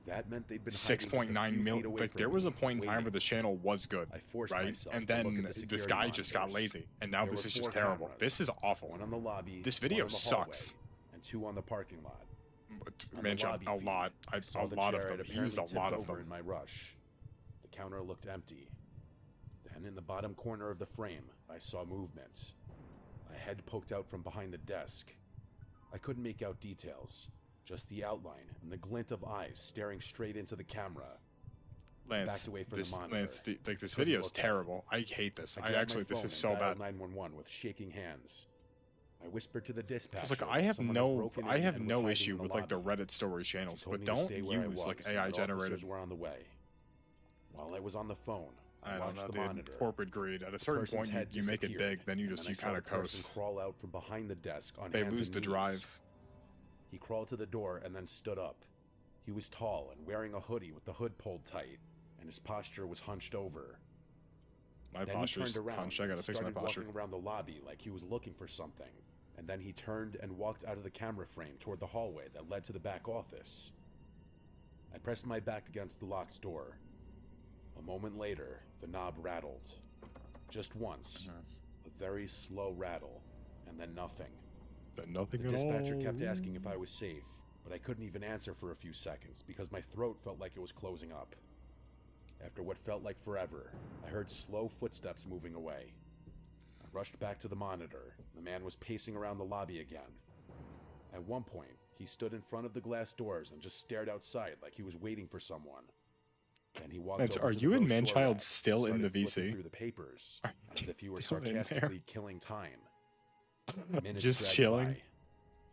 That meant they'd been hiding just a 6.9 few million. feet away Like there from was a me, point in time waiting. where the channel was good, I forced right? myself And to look then at the this security guy just got monitors. lazy, and now There this were is just 4 terrible. cameras, This is awful. one on the lobby, This one video in the hallway, sucks. and 2 on the parking lot. On Man, the lobby a feed, lot. I saw A the lot of chair them. had He used a apparently lot tipped of over them. in my rush. The counter looked empty. Then in the bottom corner of the frame, I saw movement. A head poked out from behind the desk. I couldn't make out details, just the outline and the glint of eyes staring straight into the camera. I Lance, backed away from this the monitor. Lance, like this Couldn't video is look at it. terrible. I hate this. I I grabbed my actually, this phone is and so dialed bad. 911 with shaking hands. I whispered to the dispatcher. Because like that I have someone had no, broken I in have and was no hiding issue in with like the lobby. Reddit story channels, She told but me to don't stay where I use like was and AI that generated. officers were on the way. While I was on the phone, I I don't watched know, the dude. monitor. Corporate greed. At a The certain person's point, head you make it disappeared, big, then you and just then you I saw kind of the person coast. crawl out from behind the desk on They hands lose and the knees. drive. He crawled to the door and then stood up. He was tall and wearing a hoodie with the hood pulled tight, and his posture was hunched over. My Then posture's he turned around hunched. I and gotta fix my started posture. walking around the lobby like he was looking for something, and then he turned and walked out of the camera frame toward the hallway that led to the back office. I pressed my back against the locked door. A moment later, the knob rattled. Just once. A very slow rattle, and then nothing. Then nothing The at dispatcher all. kept asking if I was safe, but I couldn't even answer for a few seconds because my throat felt like it was closing up. After what felt like forever, I heard slow footsteps moving away. I rushed back to the monitor. The man was pacing around the lobby again. At one point, he stood in front of the glass doors and just stared outside like he was waiting for someone. Then he walked Lance, over are to you the and brochure Manchild rack and still in the started flipping VC? through the papers, Are as if he were still in there? sarcastically killing time. Minutes Just dragged chilling? by.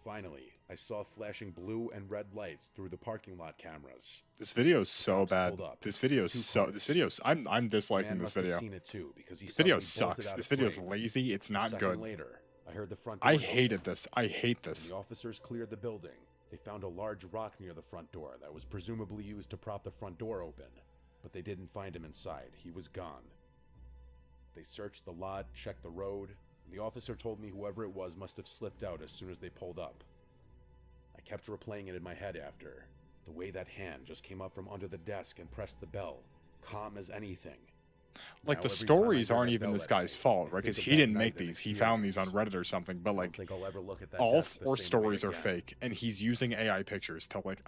Finally, I saw flashing blue and red lights through the parking lot cameras. This video is so Cops bad. pulled up. This video is 2 so. cars. This video's. I'm disliking Man this must have video. seen it too, because he This video suddenly bolted sucks. out This of video's frame. lazy. It's A not second good. later, I heard the front I doors hated open. this. I hate When this. the officers cleared the building, they found a large rock near the front door that was presumably used to prop the front door open, but they didn't find him inside. He was gone. They searched the lot, checked the road, and the officer told me whoever it was must have slipped out as soon as they pulled up. I kept replaying it in my head after. The way that hand just came up from under the desk and pressed the bell, calm as anything. Like Now, the every time I stories hear aren't that even bell this at guy's night, fault, I right? Because think of he that didn't night make and these. He found these on experience. Reddit or something. But I don't like think I'll ever look at that all desk the 4 same way stories are again. fake, and he's using AI pictures to like.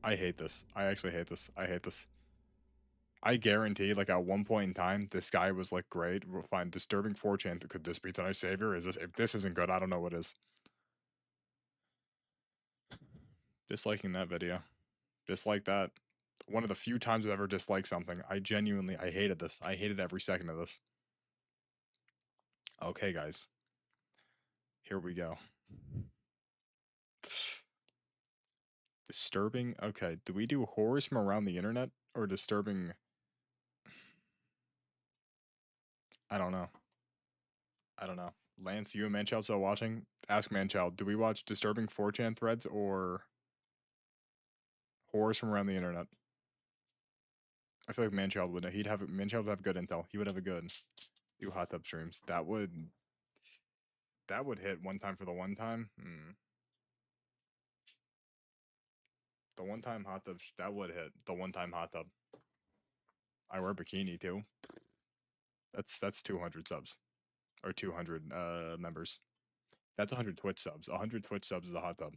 I hate this. I actually hate this. I hate this. I guarantee, like at one point in time, this guy was like, "Great, we'll find disturbing 4chan. Could this be tonight's savior? Is this? If this isn't good, I don't know what is." Disliking that video. Dislike that. One of the few times I've ever disliked something. I hated this. I hated every second of this. Okay, guys. Here we go. Disturbing. Okay, do we do horrors from around the internet or disturbing? I don't know. I don't know. Lance, you and Manchild still watching? Ask Manchild, do we watch disturbing 4chan threads or horrors from around the internet? I feel like Manchild would. Manchild would have good intel. He would have a good. Do hot tub streams. That would hit one time for the one time. The one time hot tub that would hit the one time hot tub. I wear bikini too. That's 200 subs or 200 members. That's 100 Twitch subs. 100 Twitch subs is a hot tub.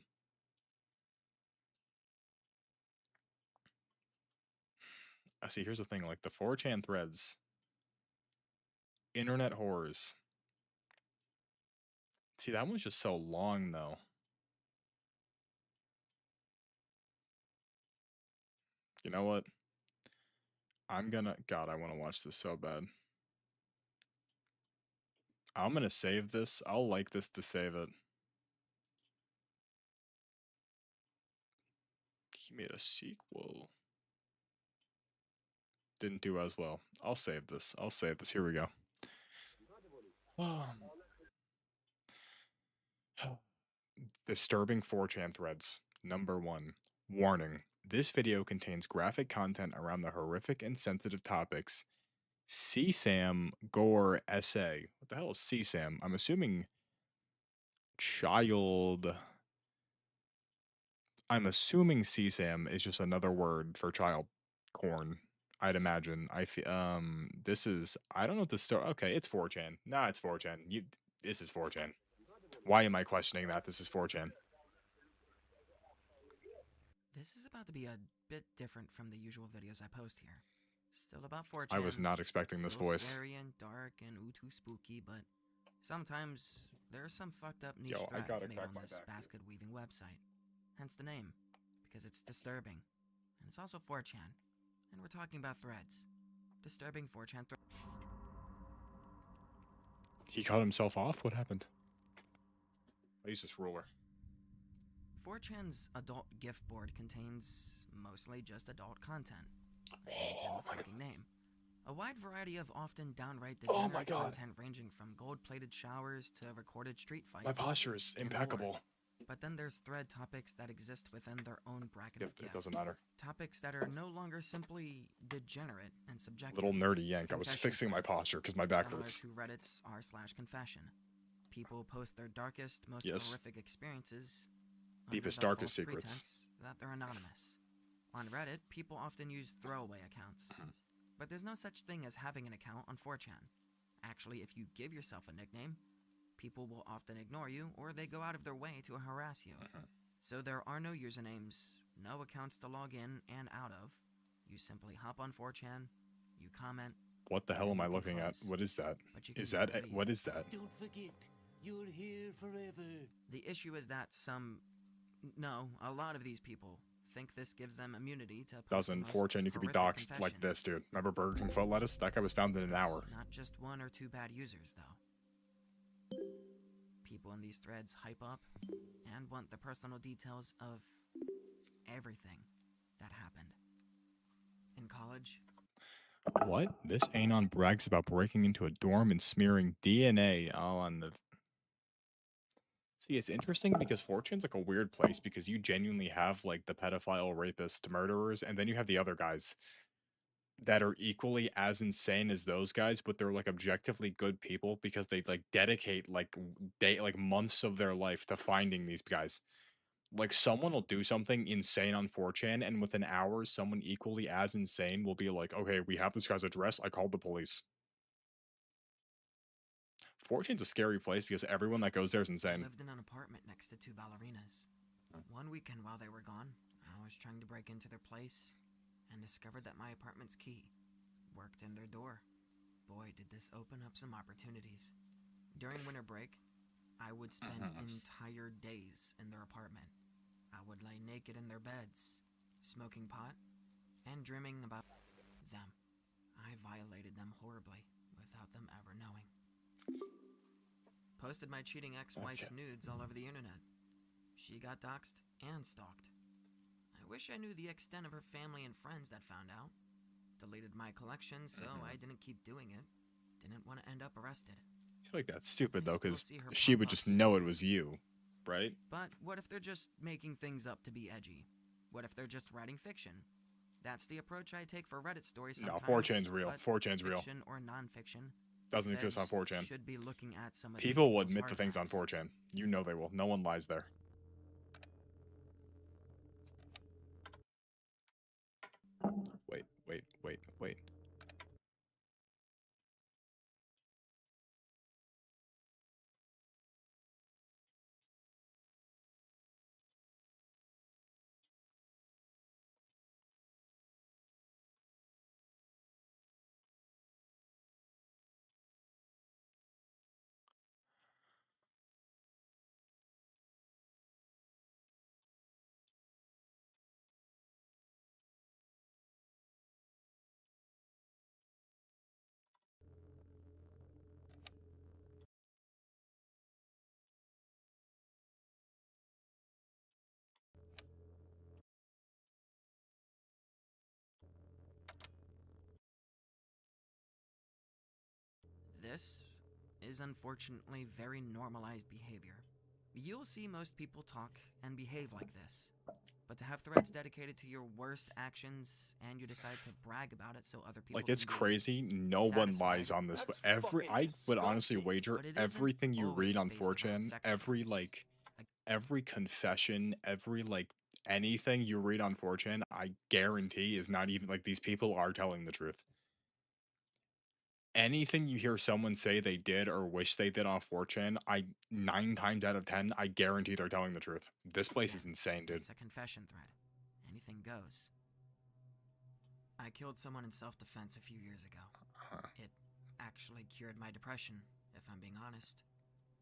See, here's the thing, like the 4chan threads, internet horrors. See, that one's just so long though. You know what? God, I want to watch this so bad. I'm gonna save this. I'll like this to save it. He made a sequel. Didn't do as well. I'll save this. I'll save this. Here we go. Disturbing 4chan threads. Number 1. Warning. This video contains graphic content around the horrific and sensitive topics CSAM, gore, essay. What the hell is CSAM? I'm assuming child. I'm assuming CSAM is just another word for child corn. I'd imagine. This is. I don't know what the story. Okay, it's 4chan. Nah, it's 4chan. This is 4chan. Why am I questioning that? This is 4chan. This is about to be a bit different from the usual videos I post here. Still about 4chan. I was not expecting this voice. Scary and dark and too spooky, but sometimes there are some fucked up niche Yo, I threads gotta made crack on my this back. basket weaving website. Hence the name, because it's disturbing. And it's also 4chan. And we're talking about threads. Disturbing 4chan threads. He cut himself off? What happened? I use this ruler. 4chan's adult gift board contains mostly just adult content. It's in the fucking name. A wide variety of often downright degenerate content ranging from gold-plated showers to recorded street fights. My posture is impeccable. But then there's thread topics that exist within their own bracket of gift. It doesn't matter. Topics that are no longer simply degenerate and subjective. Little nerdy yank. I was fixing my posture because my back hurts. To Reddit's r/confession. People post their darkest, most Yes. horrific experiences. Deepest, under the darkest false secrets. pretense that they're anonymous. On Reddit, people often use throwaway accounts. But there's no such thing as having an account on 4chan. Actually, if you give yourself a nickname, people will often ignore you or they go out of their way to harass you. So there are no usernames, no accounts to log in and out of. You simply hop on 4chan, you comment. What the hell am I looking at? What is that? Is that what is that? Don't forget, you're here forever. The issue is that a lot of these people think this gives them immunity to Doesn't 4chan you could be doxxed like this, dude. Remember Burger King foot lettuce? That guy was found in an hour. Not just one or two bad users, though. People in these threads hype up and want the personal details of everything that happened. In college. What? This Anon brags about breaking into a dorm and smearing DNA all on the... See, it's interesting because 4chan's like a weird place because you genuinely have like the pedophile, rapist, murderers, and then you have the other guys that are equally as insane as those guys, but they're like objectively good people because they like dedicate like months of their life to finding these guys. Like someone will do something insane on 4chan, and within hours, someone equally as insane will be like, "Okay, we have this guy's address. I called the police." 4chan's a scary place because everyone that goes there is insane. I lived in an apartment next to two ballerinas. One weekend while they were gone, I was trying to break into their place and discovered that my apartment's key worked in their door. Boy, did this open up some opportunities. During winter break, I would spend entire days in their apartment. I would lay naked in their beds, smoking pot, and dreaming about them. I violated them horribly without them ever knowing. Posted my cheating ex-wife's nudes all over the internet. She got doxxed and stalked. I wish I knew the extent of her family and friends that found out. Deleted my collection, so I didn't keep doing it. Didn't want to end up arrested. I feel like that's stupid though, still because see her she pop would up just here know and it was you, right? But what if they're just making things up to be edgy? What if they're just writing fiction? That's the approach I take for Reddit stories No, sometimes. 4chan's real. But 4chan's real. fiction or nonfiction, Doesn't the exist on feds 4chan. should be looking at some of these People will people's admit to things on artifacts. 4chan. You know they will. No one lies there. Wait. This is unfortunately very normalized behavior. You'll see most people talk and behave like this. But to have threads dedicated to your worst actions and you decide to brag about it so other people Like, it's can be crazy. No one lies on this. I would honestly wager But it isn't everything you read on always based around 4chan, sex every offense. every confession, every anything you read on 4chan, I guarantee is not even these people are telling the truth. Anything you hear someone say they did or wish they did on 4chan, 9 times out of 10, I guarantee they're telling the truth. This place is insane, dude. It's a confession thread. Anything goes. I killed someone in self-defense a few years ago. It actually cured my depression, if I'm being honest.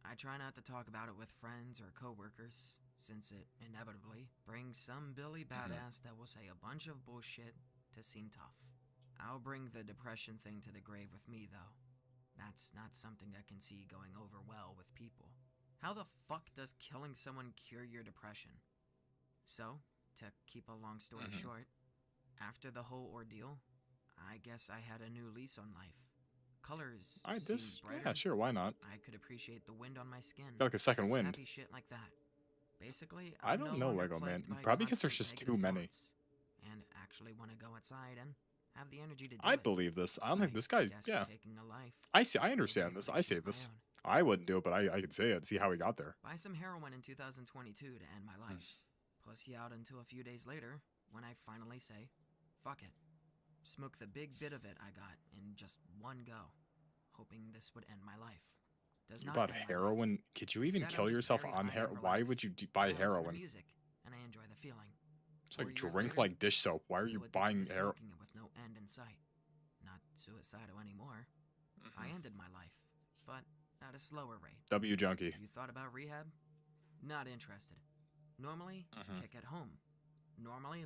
I try not to talk about it with friends or coworkers, since it inevitably brings some Billy badass that will say a bunch of bullshit to seem tough. I'll bring the depression thing to the grave with me, though. That's not something I can see going over well with people. How the fuck does killing someone cure your depression? So, to keep a long story short, after the whole ordeal, I guess I had a new lease on life. Colors seemed brighter. Yeah, sure, why not? I could appreciate the wind on my skin. Got like a second wind. Happy shit like that. Basically, I I'm don't no know, longer Lego Man. plagued by Probably because there's constant just too negative many. thoughts, and actually want to go outside and have the energy to do I it. believe this. I don't think this guy's. Guess Yeah. taking a life I understand this. I say this. I wouldn't do it, but I could say it. See how he got there. Buy some heroin in 2022 to end my life. Pussy out until a few days later when I finally say, fuck it. Smoke the big bit of it I got in just one go, hoping this would end my life. Does not About end my life. heroin? Could you even Instead, kill I'm just yourself very on high heroin? and Why relaxed. would you buy I listen to heroin? music, and I enjoy the feeling. It's 4 like years drink later, like dish soap. Why are you still addicted buying to heroin? smoking it with no end in sight. Not suicidal anymore. I ended my life, but at a slower rate. W junkie. You thought about rehab? Not interested. Normally, kick at home. Normally,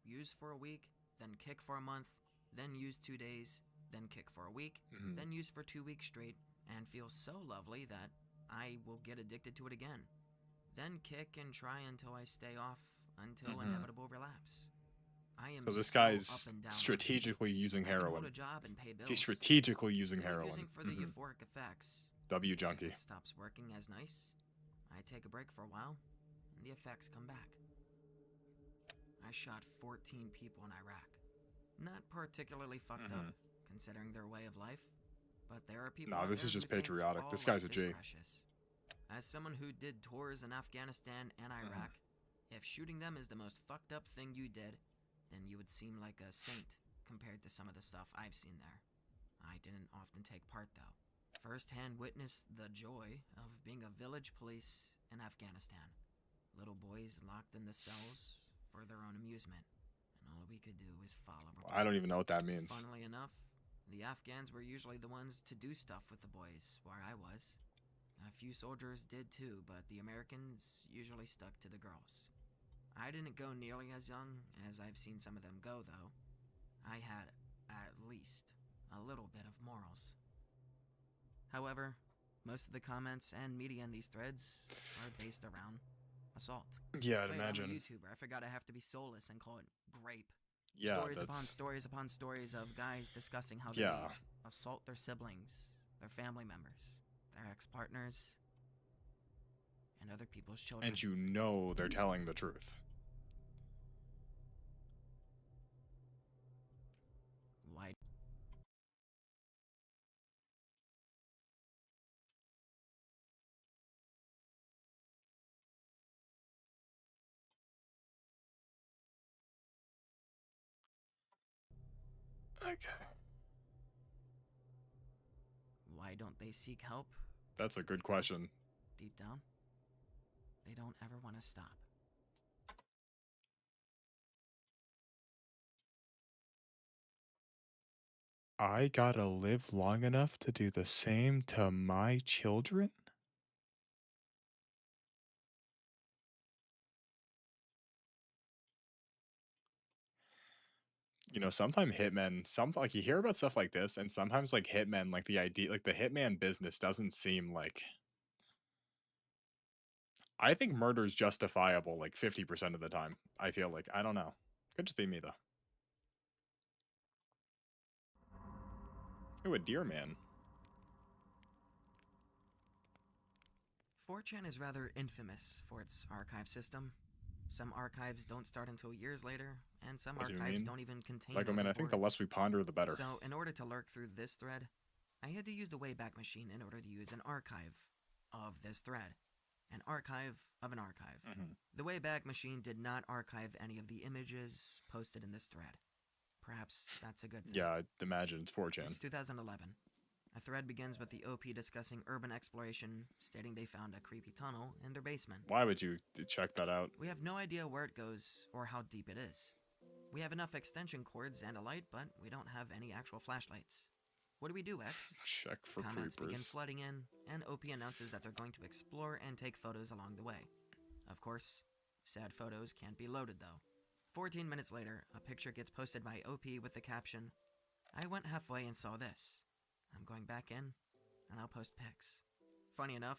use for a week, then kick for a month, then use 2 days, then kick for a week, then use for 2 weeks straight, and feel so lovely that I will get addicted to it again. Then kick and try until I stay off until inevitable relapse. I am So this so guy's up and down strategically using I can hold heroin. a job and pay bills. He's strategically using Still heroin. using for the euphoric effects. W If junkie. it stops working as nice, I take a break for a while, and the effects come back. I shot 14 people in Iraq. Not particularly fucked up, considering their way of life, but there are people Nah, out this there is who just think patriotic. all This guy's a life is G. precious. As someone who did tours in Afghanistan and Iraq, if shooting them is the most fucked up thing you did, then you would seem like a saint compared to some of the stuff I've seen there. I didn't often take part, though. First-hand witnessed the joy of being a village police in Afghanistan. Little boys locked in the cells for their own amusement, and all we could do was follow. I don't even know what that means. Funnily enough, the Afghans were usually the ones to do stuff with the boys where I was. A few soldiers did too, but the Americans usually stuck to the girls. I didn't go nearly as young as I've seen some of them go, though. I had, at least, a little bit of morals. However, most of the comments and media in these threads are based around assault. Yeah, I'd Wait, imagine. I'm a YouTuber. I forgot I have to be soulless and call it grape. Yeah, Stories upon that's- stories upon stories of guys discussing how Yeah. they assault their siblings, their family members, their ex-partners, and other people's children. And you know they're telling the truth. Why? Okay. Why don't they seek help? That's a good question. Deep down, they don't ever want to stop. I gotta live long enough to do the same to my children? You know, sometimes hitmen, like you hear about stuff like this, and sometimes like hitmen, like the idea, like the hitman business doesn't seem like. I think murder is justifiable like 50% of the time. I feel like. I don't know. Could just be me though. Ooh, a deer man. 4chan is rather infamous for its archive system. Some archives don't start until years later, and some What do you archives mean? don't even contain Like, I mean, I think the boards. less we ponder, the better. So, in order to lurk through this thread, I had to use the Wayback Machine in order to use an archive of this thread. An archive of an archive. Mhm. The Wayback Machine did not archive any of the images posted in this thread. Perhaps that's a good thing. Yeah, I'd imagine it's 4chan. It's 2011. A thread begins with the OP discussing urban exploration, stating they found a creepy tunnel in their basement. Why would you check that out? We have no idea where it goes or how deep it is. We have enough extension cords and a light, but we don't have any actual flashlights. What do we do, X? Check for Comments begin creepers. flooding in, and OP announces that they're going to explore and take photos along the way. Of course, sad photos can't be loaded though. 14 minutes later, a picture gets posted by OP with the caption, "I went halfway and saw this. I'm going back in, and I'll post pics." Funny enough,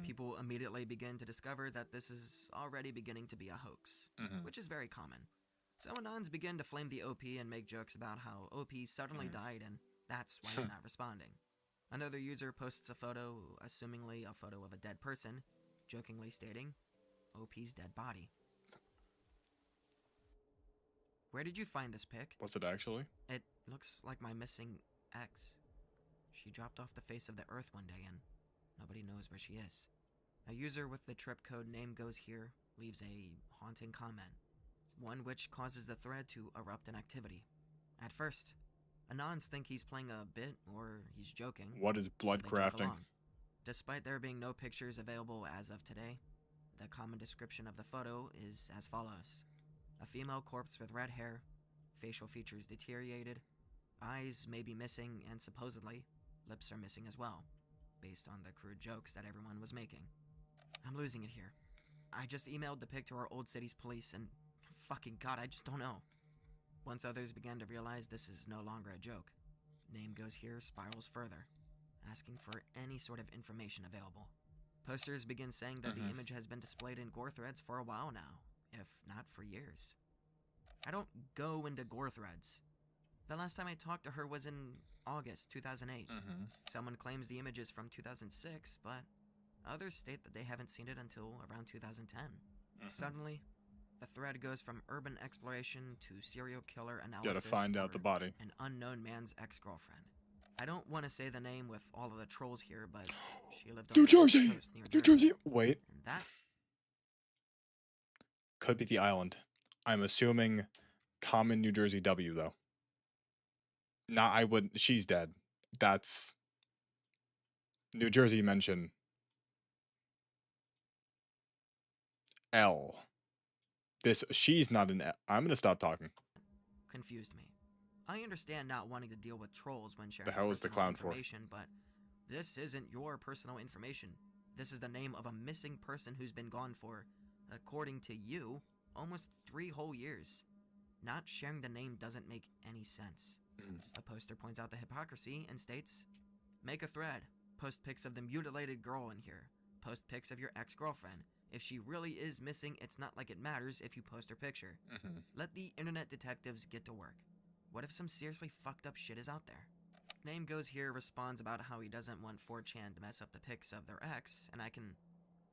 people immediately begin to discover that this is already beginning to be a hoax, which is very common. So Anons begin to flame the OP and make jokes about how OP suddenly died and that's why he's not responding. Another user posts a photo, assumingly a photo of a dead person, jokingly stating, "OP's dead body." Where did you find this pic? What's it actually? It looks like my missing ex. She dropped off the face of the earth one day and nobody knows where she is. A user with the trip code name goes here leaves a haunting comment, one which causes the thread to erupt in activity. At first, Anons think he's playing a bit or he's joking. What is blood so they joke crafting? along. Despite there being no pictures available as of today, the common description of the photo is as follows. A female corpse with red hair, facial features deteriorated, eyes may be missing, and supposedly, lips are missing as well, based on the crude jokes that everyone was making. I'm losing it here. I just emailed the pic to our old city's police and fucking god, I just don't know. Once others began to realize this is no longer a joke, name goes here spirals further, asking for any sort of information available. Posters begin saying that the image has been displayed in gore threads for a while now, if not for years. I don't go into gore threads. The last time I talked to her was in August 2008. Someone claims the image is from 2006, but others state that they haven't seen it until around 2010. Suddenly, the thread goes from urban exploration to serial killer analysis. Gotta find out the for body. An unknown man's ex-girlfriend. I don't want to say the name with all of the trolls here, but she lived on New the West Jersey! Coast near New Jersey! Wait. And that Could be the island. I'm assuming common New Jersey W, though. Nah, I wouldn't. She's dead. That's. New Jersey mention. L. She's not an L. I'm gonna stop talking. confused me. I understand not wanting to deal with trolls when sharing The hell is the personal clown for? information, but this isn't your personal information. This is the name of a missing person who's been gone for, according to you, almost 3 whole years. Not sharing the name doesn't make any sense. A poster points out the hypocrisy and states, "Make a thread. Post pics of the mutilated girl in here. Post pics of your ex-girlfriend. If she really is missing, it's not like it matters if you post her picture. Let the internet detectives get to work. What if some seriously fucked up shit is out there?" Name Goes Here responds about how he doesn't want 4chan to mess up the pics of their ex, and I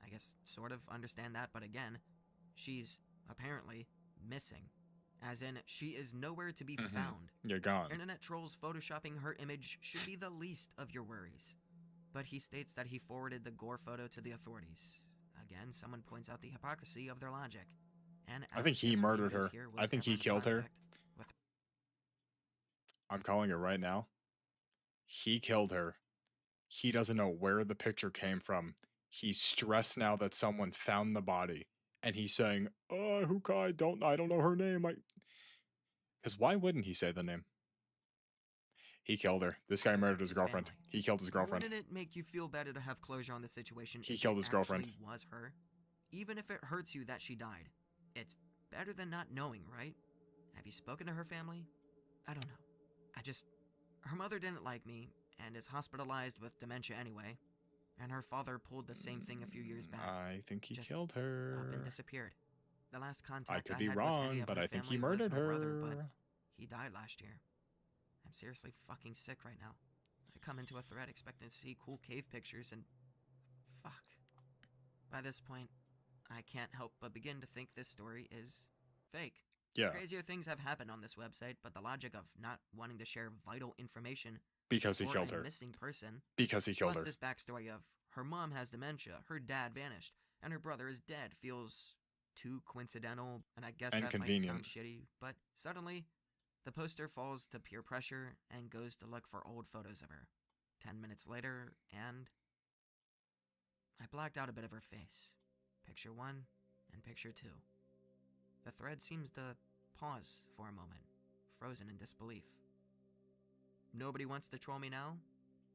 guess, sort of understand that, but again, she's apparently missing. As in, she is nowhere to be found. You're gone. Internet trolls photoshopping her image should be the least of your worries. But he states that he forwarded the gore photo to the authorities. Again, someone points out the hypocrisy of their logic. And I think he murdered her. I think he killed her. I'm calling it right now. He killed her. He doesn't know where the picture came from. He's stressed now that someone found the body. And he's saying, oh, I don't know her name. Because why wouldn't he say the name? He killed her. This guy murdered his girlfriend. He killed his girlfriend. Wouldn't it make you feel better to have closure on the situation? He if killed it his girlfriend. actually was her? Even if it hurts you that she died, it's better than not knowing, right? Have you spoken to her family? I don't know. Her mother didn't like me, and is hospitalized with dementia anyway. And her father pulled the same thing a few years back. I think he Just killed her. Up and disappeared. The last contact I could be had with any wrong, of but her I think he family was murdered her brother, her. but he died last year. I'm seriously fucking sick right now. I come into a thread expecting to see cool cave pictures and... fuck. By this point, I can't help but begin to think this story is fake. Yeah. Crazier things have happened on this website, but the logic of not wanting to share vital information Because he for killed a her. missing person, Because he killed plus her. this backstory of her mom has dementia, her dad vanished, and her brother is dead feels too coincidental, and I guess And that convenient. might sound shitty, but suddenly, the poster falls to peer pressure and goes to look for old photos of her. 10 minutes later, and I blacked out a bit of her face. Picture 1 and picture 2. The thread seems to pause for a moment, frozen in disbelief. Nobody wants to troll me now?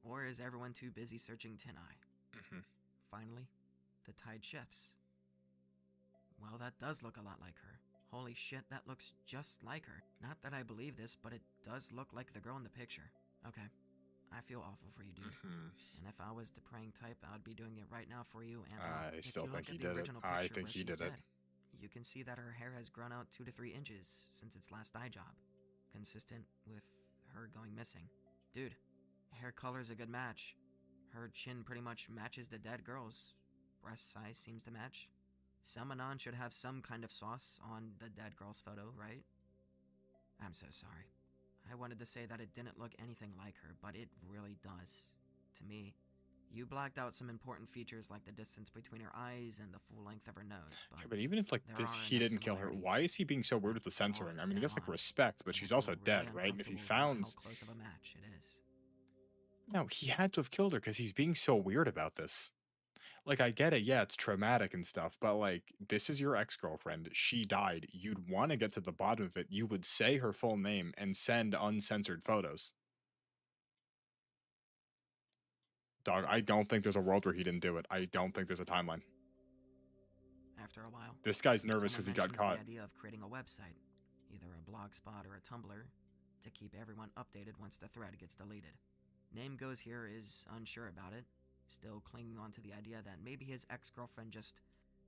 Or is everyone too busy searching TinEye? Finally, the tide shifts. Well, that does look a lot like her. Holy shit, that looks just like her. Not that I believe this, but it does look like the girl in the picture. Okay, I feel awful for you, dude. And if I was the praying type, I'd be doing it right now for you. And I if still you think look he at the did it. original I picture think where he she's did it. dead, you can see that her hair has grown out 2 to 3 inches since its last dye job, consistent with her going missing. Dude, hair color's a good match. Her chin pretty much matches the dead girl's. Breast size seems to match. Some Anon should have some kind of sauce on the dead girl's photo, right? I'm so sorry. I wanted to say that it didn't look anything like her, but it really does. To me, you blacked out some important features like the distance between her eyes and the full length of her nose. But, Yeah, but even if like there this, are he enough didn't kill her. similarities. Why is he being so weird with the censoring? I mean, he gets like respect, but she's also dead, right? And if he found, How close of a match it is. no, he had to have killed her because he's being so weird about this. Like, I get it, yeah, it's traumatic and stuff, but like, this is your ex-girlfriend. She died. You'd want to get to the bottom of it. You would say her full name and send uncensored photos. Dog, I don't think there's a world where he didn't do it. I don't think there's a timeline. After a while, This guy's nervous because he someone got caught. mentions the idea of creating a website, either a blogspot or a Tumblr, to keep everyone updated once the thread gets deleted. Name Goes Here is unsure about it, still clinging on to the idea that maybe his ex-girlfriend just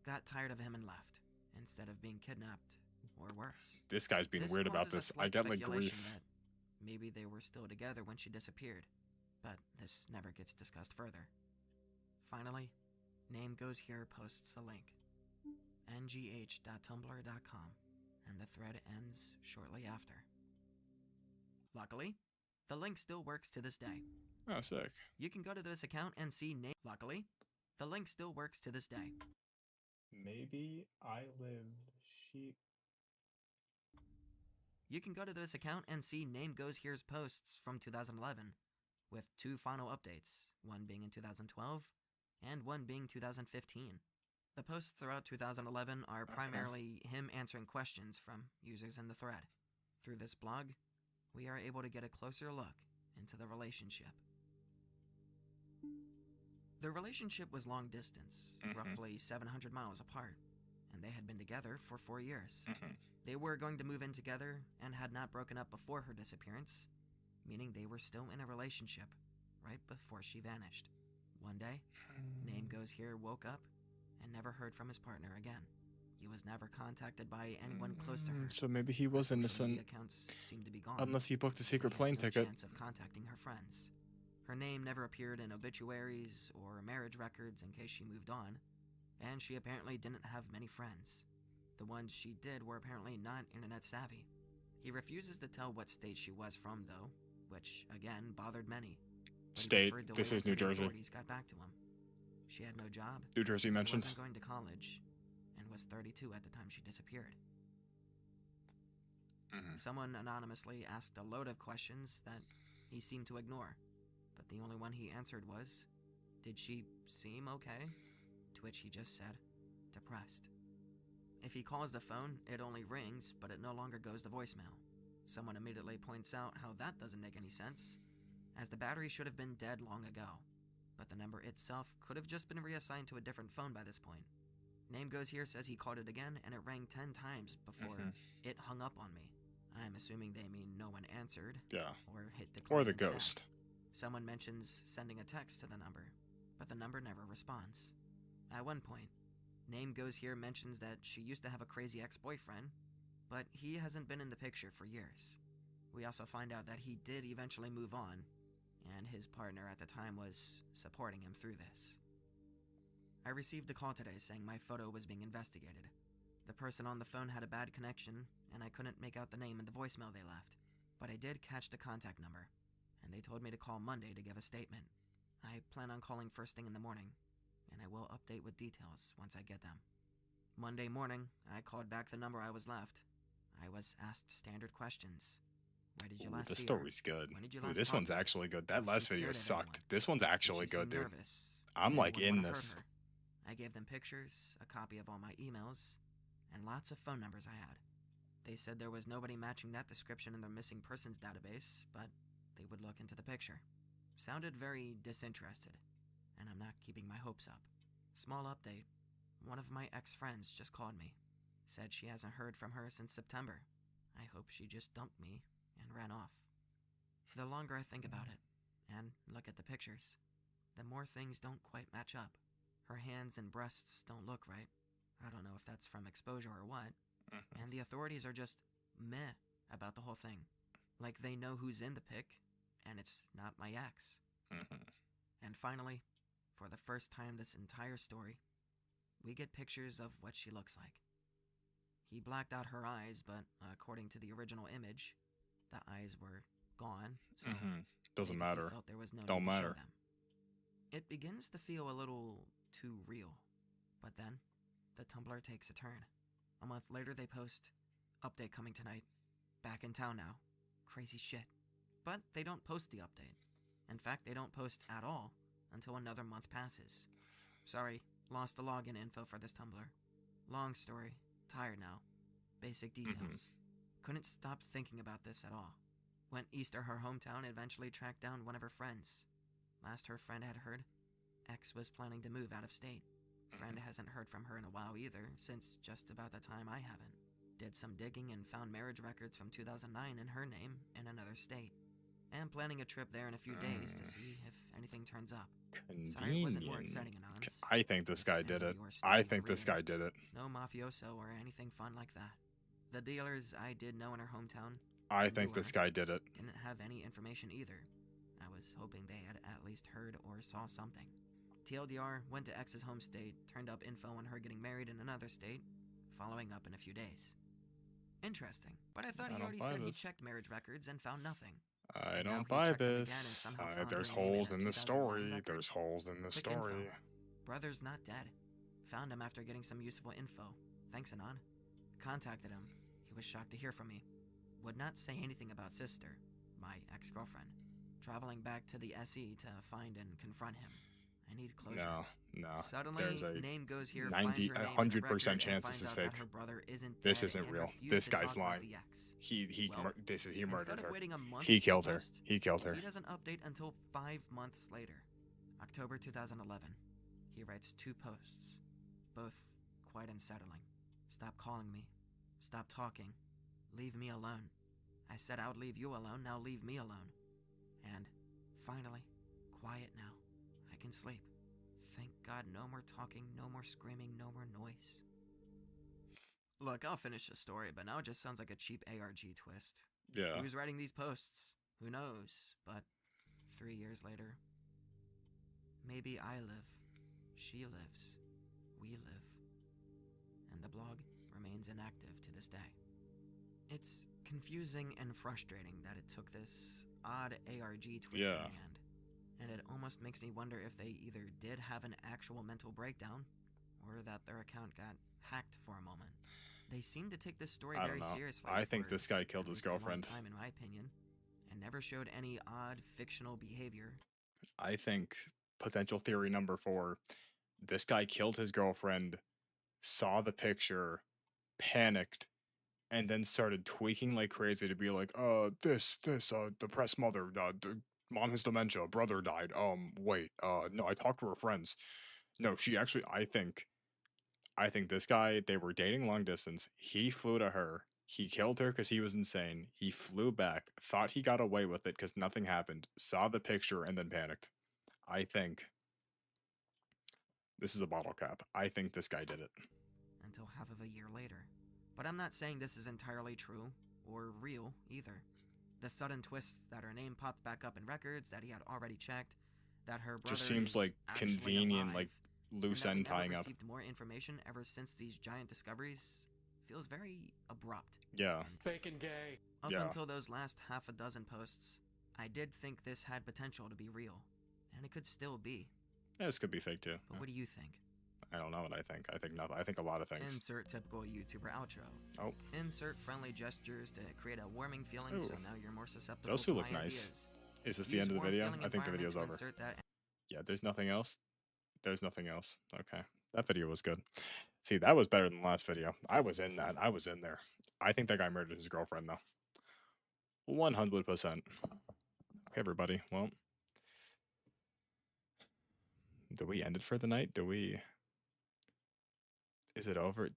got tired of him and left, instead of being kidnapped, or worse. This guy's being This weird about causes a this. I slight get like speculation grief. that maybe they were still together when she disappeared, but this never gets discussed further. Finally, Name Goes Here posts a link, ngh.tumblr.com, and the thread ends shortly after. Luckily, the link still works to this day. Oh, sick. You can go to this account and see Luckily, the link still works to this day. Maybe I lived. You can go to this account and see Name Goes Here's posts from 2011, with 2 final updates, one being in 2012, and one being 2015. The posts throughout 2011 are primarily him answering questions from users in the thread. Through this blog, we are able to get a closer look into the relationship. The relationship was long distance, roughly 700 miles apart, and they had been together for 4 years. They were going to move in together and had not broken up before her disappearance, meaning they were still in a relationship right before she vanished. One day, Name Goes Here woke up and never heard from his partner again. He was never contacted by anyone close to her. So maybe he was Social innocent. media accounts seem to be gone. Unless he booked a secret He has plane no ticket. chance of contacting her friends. Her name never appeared in obituaries or marriage records in case she moved on, and she apparently didn't have many friends. The ones she did were apparently not internet savvy. He refuses to tell what state she was from, though, which, again, bothered many. But he State. preferred to This wait is New until the Jersey. authorities got back to him. She had no job. New Jersey mentioned. Wasn't going to college, and was 32 at the time she disappeared. Someone anonymously asked a load of questions that he seemed to ignore, but the only one he answered was, "Did she seem okay?" To which he just said, "Depressed." If he calls the phone, it only rings, but it no longer goes to voicemail. Someone immediately points out how that doesn't make any sense, as the battery should have been dead long ago, but the number itself could have just been reassigned to a different phone by this point. Name Goes Here says he called it again, and it rang 10 times before it hung up on me. I'm assuming they mean no one answered. Yeah. Or hit decline Or the instead. ghost. Someone mentions sending a text to the number, but the number never responds. At one point, Name Goes Here mentions that she used to have a crazy ex-boyfriend, but he hasn't been in the picture for years. We also find out that he did eventually move on, and his partner at the time was supporting him through this. I received a call today saying my photo was being investigated. The person on the phone had a bad connection, and I couldn't make out the name in the voicemail they left, but I did catch the contact number, and they told me to call Monday to give a statement. I plan on calling first thing in the morning, and I will update with details once I get them. Monday morning, I called back the number I was left. I was asked standard questions. Where did you last This see her? story's good. When did you Ooh, last this talk one's to her? actually good. That Was last she video scared of sucked. anyone? This one's actually She good, seemed dude. nervous. I'm like Anyone in wanna hurt this. her? I gave them pictures, a copy of all my emails, and lots of phone numbers I had. They said there was nobody matching that description in their missing persons database, but they would look into the picture. Sounded very disinterested, and I'm not keeping my hopes up. Small update. One of my ex-friends just called me. Said she hasn't heard from her since September. I hope she just dumped me and ran off. The longer I think about it, and look at the pictures, the more things don't quite match up. Her hands and breasts don't look right. I don't know if that's from exposure or what. And the authorities are just meh about the whole thing. Like they know who's in the pic, and it's not my ex. And finally, for the first time this entire story, we get pictures of what she looks like. He blacked out her eyes, but according to the original image, the eyes were gone, so Doesn't maybe he matter. felt there was no Don't need to show matter. them. It begins to feel a little too real, but then the Tumblr takes a turn. A month later they post, "Update coming tonight. Back in town now. Crazy shit." But they don't post the update. In fact, they don't post at all until another month passes. Sorry, lost the login info for this Tumblr. Long story, tired now. Basic details. Couldn't stop thinking about this at all. Went east to her hometown, eventually tracked down one of her friends. Last her friend had heard, ex was planning to move out of state. Friend hasn't heard from her in a while either, since just about the time I haven't. Did some digging and found marriage records from 2009 in her name in another state. Am planning a trip there in a few days to see if anything turns up. Sorry it wasn't more exciting, Anons. I think this guy did it. Your I story think this read. guy did it. No mafioso or anything fun like that. The dealers I did know in her hometown I knew think this her, guy did it. didn't have any information either. I was hoping they had at least heard or saw something. TLDR went to X's home state, turned up info on her getting married in another state, following up in a few days. Interesting, but I thought I he don't already buy said he this. checked marriage records and found nothing. I Now don't he buy checked them again and this. somehow found There's her name in holes a in the 2009 story. record. There's holes in the Quick info. story. Brother's not dead. Found him after getting some useful info. Thanks, Anon. Contacted him. He was shocked to hear from me. Would not say anything about sister, my ex-girlfriend. Traveling back to the SE to find and confront him. I need closure. No. Suddenly, There's a Name Goes Here 90, finds her name in the 100% record and chance this finds is out that fake. her brother isn't This dead isn't and real. refused This to guy's talk about lying. the ex. He Well, murdered instead her. of waiting a month He to killed her. post, He killed her. He doesn't update until 5 months later, October 2011. He writes 2 posts, both quite unsettling. Stop calling me. Stop talking. Leave me alone. I said I would leave you alone, now leave me alone. And finally, quiet now. I can sleep. Thank God, no more talking, no more screaming, no more noise. Look, I'll finish the story, but now it just sounds like a cheap ARG twist. Yeah. Who's writing these posts? Who knows? But 3 years later, maybe I live, she lives, we live, and the blog remains inactive to this day. It's confusing and frustrating that it took this odd ARG twist in the end, and it almost makes me wonder if they either did have an actual mental breakdown, or that their account got hacked for a moment. They seem to take this story I very don't know. seriously. I think for this guy killed at his least a long girlfriend. time, in my opinion, and never showed any odd fictional behavior. I think potential theory number 4, this guy killed his girlfriend, saw the picture, panicked, and then started tweaking like crazy to be like, depressed mother, mom has dementia, brother died, wait, no, I talked to her friends. No, she actually, I think this guy, they were dating long distance, he flew to her, he killed her because he was insane, he flew back, thought he got away with it because nothing happened, saw the picture, and then panicked. I think this is a bottle cap. I think this guy did it. Until half of a year later. But I'm not saying this is entirely true, or real, either. The sudden twists that her name popped back up in records that he had already checked, that her brother Just seems is like actually convenient, alive, like and loose that we end never tying up. received more information ever since these giant discoveries feels very abrupt. Yeah. Fake and gay. Up Yeah. until those last half a dozen posts, I did think this had potential to be real, and it could still be. Yeah, this could be fake too. But what do you think? I don't know what I think. I think nothing. I think a lot of things. Insert typical YouTuber outro. Oh. Insert friendly gestures to create a warming feeling, so Ooh. now you're more susceptible Those to two look my nice. ideas. Is this the Use end of the warm video? feeling I think the environment video's to over. insert that. Yeah, there's nothing else. There's nothing else. Okay. That video was good. See, that was better than the last video. I was in that. I was in there. I think that guy murdered his girlfriend, though. 100%. Okay, everybody. Well, do we end it for the night? Do we... Is it over?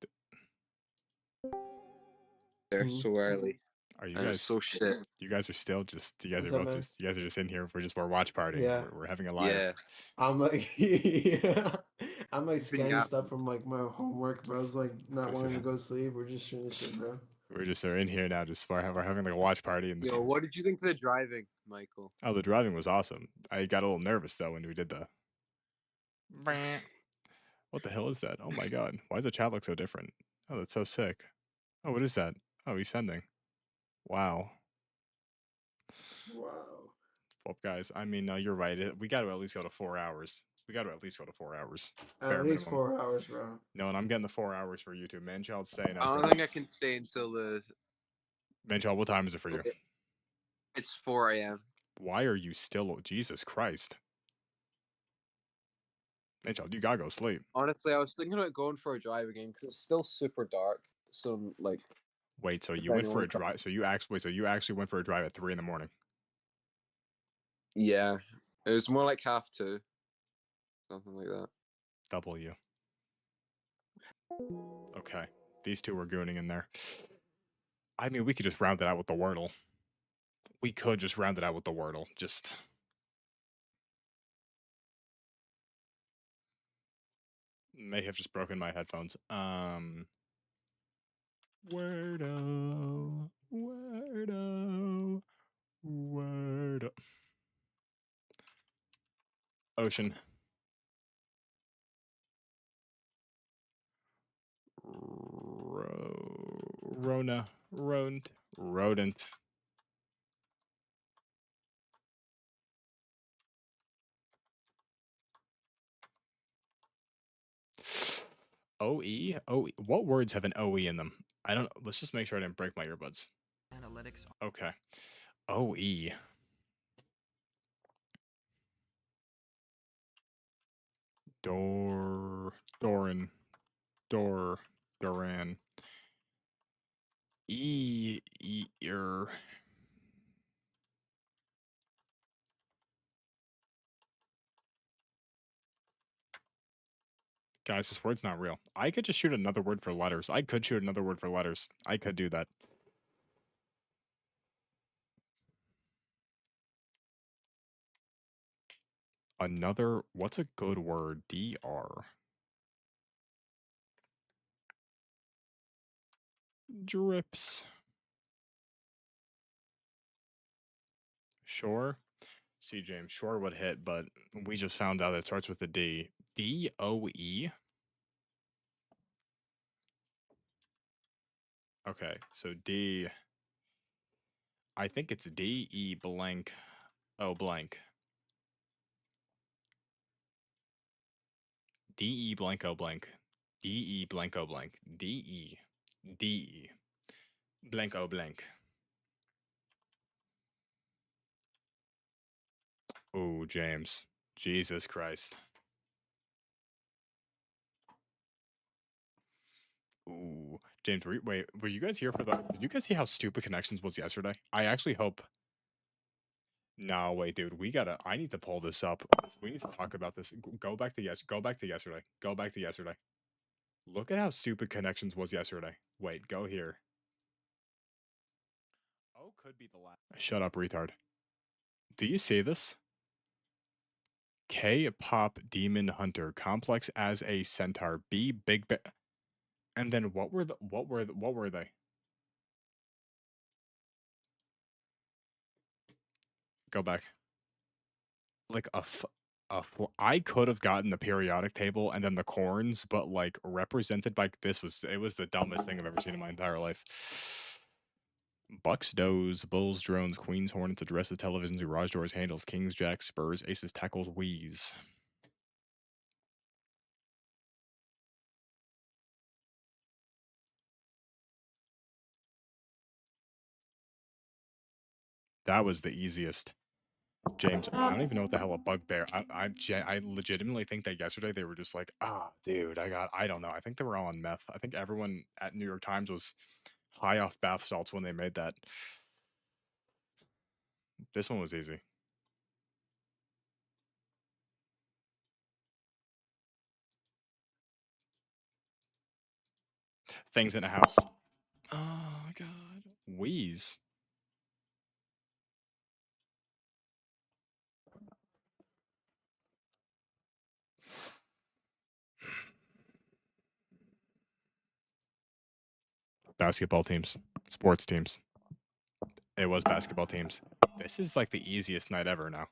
They're so early. Are you And guys it's so shit. You guys are still just you guys What's are up, both man? just you guys are just in here. We're watch partying. Yeah. We're having a live. Yeah. I'm like, yeah. I'm like scanning Yeah. stuff from like my homework, bro's like not wanting to go to sleep. We're just shooting the shit, bro. We're just are in here now. Just we're having like a watch party. And Yo, what did you think of the driving, Michael? oh, the driving was awesome. I got a little nervous though when we did the. What the hell is that? Oh my god! Why does the chat look so different? Oh, that's so sick. Oh, what is that? Oh, he's sending. Wow. Wow. Well, guys, I mean, you're right. We got to at least go to 4 hours. We got to at least go to 4 hours. At bare least minimum. 4 hours, bro. No, and I'm getting the 4 hours for YouTube. Manchild's staying up. I don't for think I this. can stay until the. Manchild, what time is it for you? It's 4 a.m. Why are you still? Jesus Christ. Manchild, you gotta go sleep. Honestly, I was thinking about going for a drive again because it's still super dark. So like. Wait, so if you went for a anyone comes- drive? So you actually went for a drive at 3 in the morning? Yeah, it was more like 1:30, something like that. W. Okay, these two were gooning in there. I mean, we could just round it out with the Wordle. We could just round it out with the Wordle. Just. May have just broken my headphones. Wordle. Ocean. Rona. Rodent. OE? OE? What words have an OE in them? I don't. Let's just make sure I didn't break my earbuds. Analytics. Okay. OE. Doran. Doran. Ear. Guys, this word's not real. I could just shoot another word for letters. I could shoot another word for letters. I could do that. Another, what's a good word? DR. Drips. Sure. See, James, sure would hit, but we just found out it starts with a D. D-O-E? Okay, so D. I think it's D-E blank O blank. D-E blank O blank. D-E blank O blank. D-E. D-E. Blank O blank. Oh, James. Jesus Christ. Ooh. James, were you guys here for the... Did you guys see how stupid Connections was yesterday? I actually hope... No, wait, dude. I need to pull this up. We need to talk about this. Go back to yesterday. Go back to yesterday. Look at how stupid Connections was yesterday. Wait, go here. Oh, could be the last. Shut up, retard. Do you see this? K-pop demon hunter, complex as a centaur. B big and then what were they? Go back. Like I could have gotten the periodic table and then the corns, but like represented by it was the dumbest thing I've ever seen in my entire life. Bucks, does, bulls, drones, queens, hornets, addresses, televisions, garage doors, handles, kings, jacks, spurs, aces, tackles, wheeze. That was the easiest. James, I don't even know what the hell a bugbear. I legitimately think that yesterday they were just like, dude, I don't know. I think they were all on meth. I think everyone at New York Times was high off bath salts when they made that. This one was easy. Things in a house. Oh my god. Wheeze. Basketball teams. Sports teams. It was basketball teams. This is like the easiest night ever now.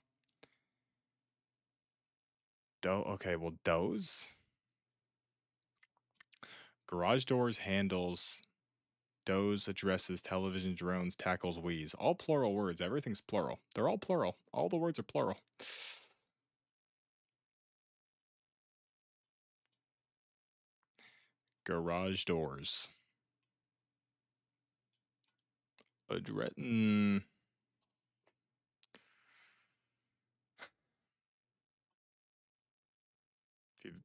Okay, well, those. Garage doors, handles, does, addresses, television, drones, tackles, wheeze. All plural words. Everything's plural. They're all plural. All the words are plural. Garage doors.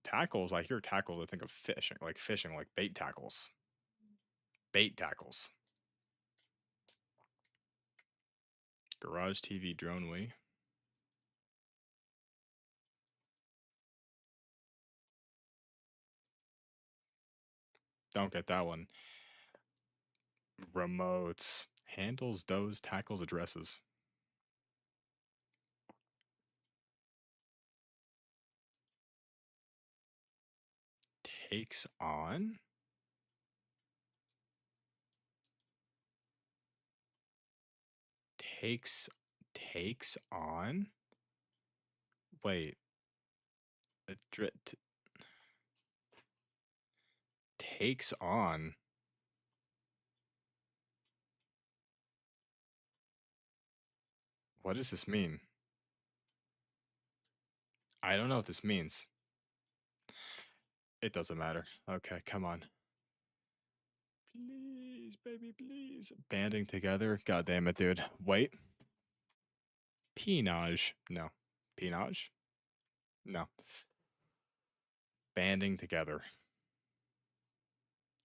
Tackles, I hear tackles, I think of fishing, like bait tackles. Bait tackles. Garage TV drone way. Don't get that one. Remotes. Handles, does, tackles, addresses. Takes on. Takes on. Wait. Takes on. What does this mean? I don't know what this means. It doesn't matter. Okay, come on. Please, baby, please. Banding together. God damn it, dude. Wait. Penage. No. Penage? No. Banding together.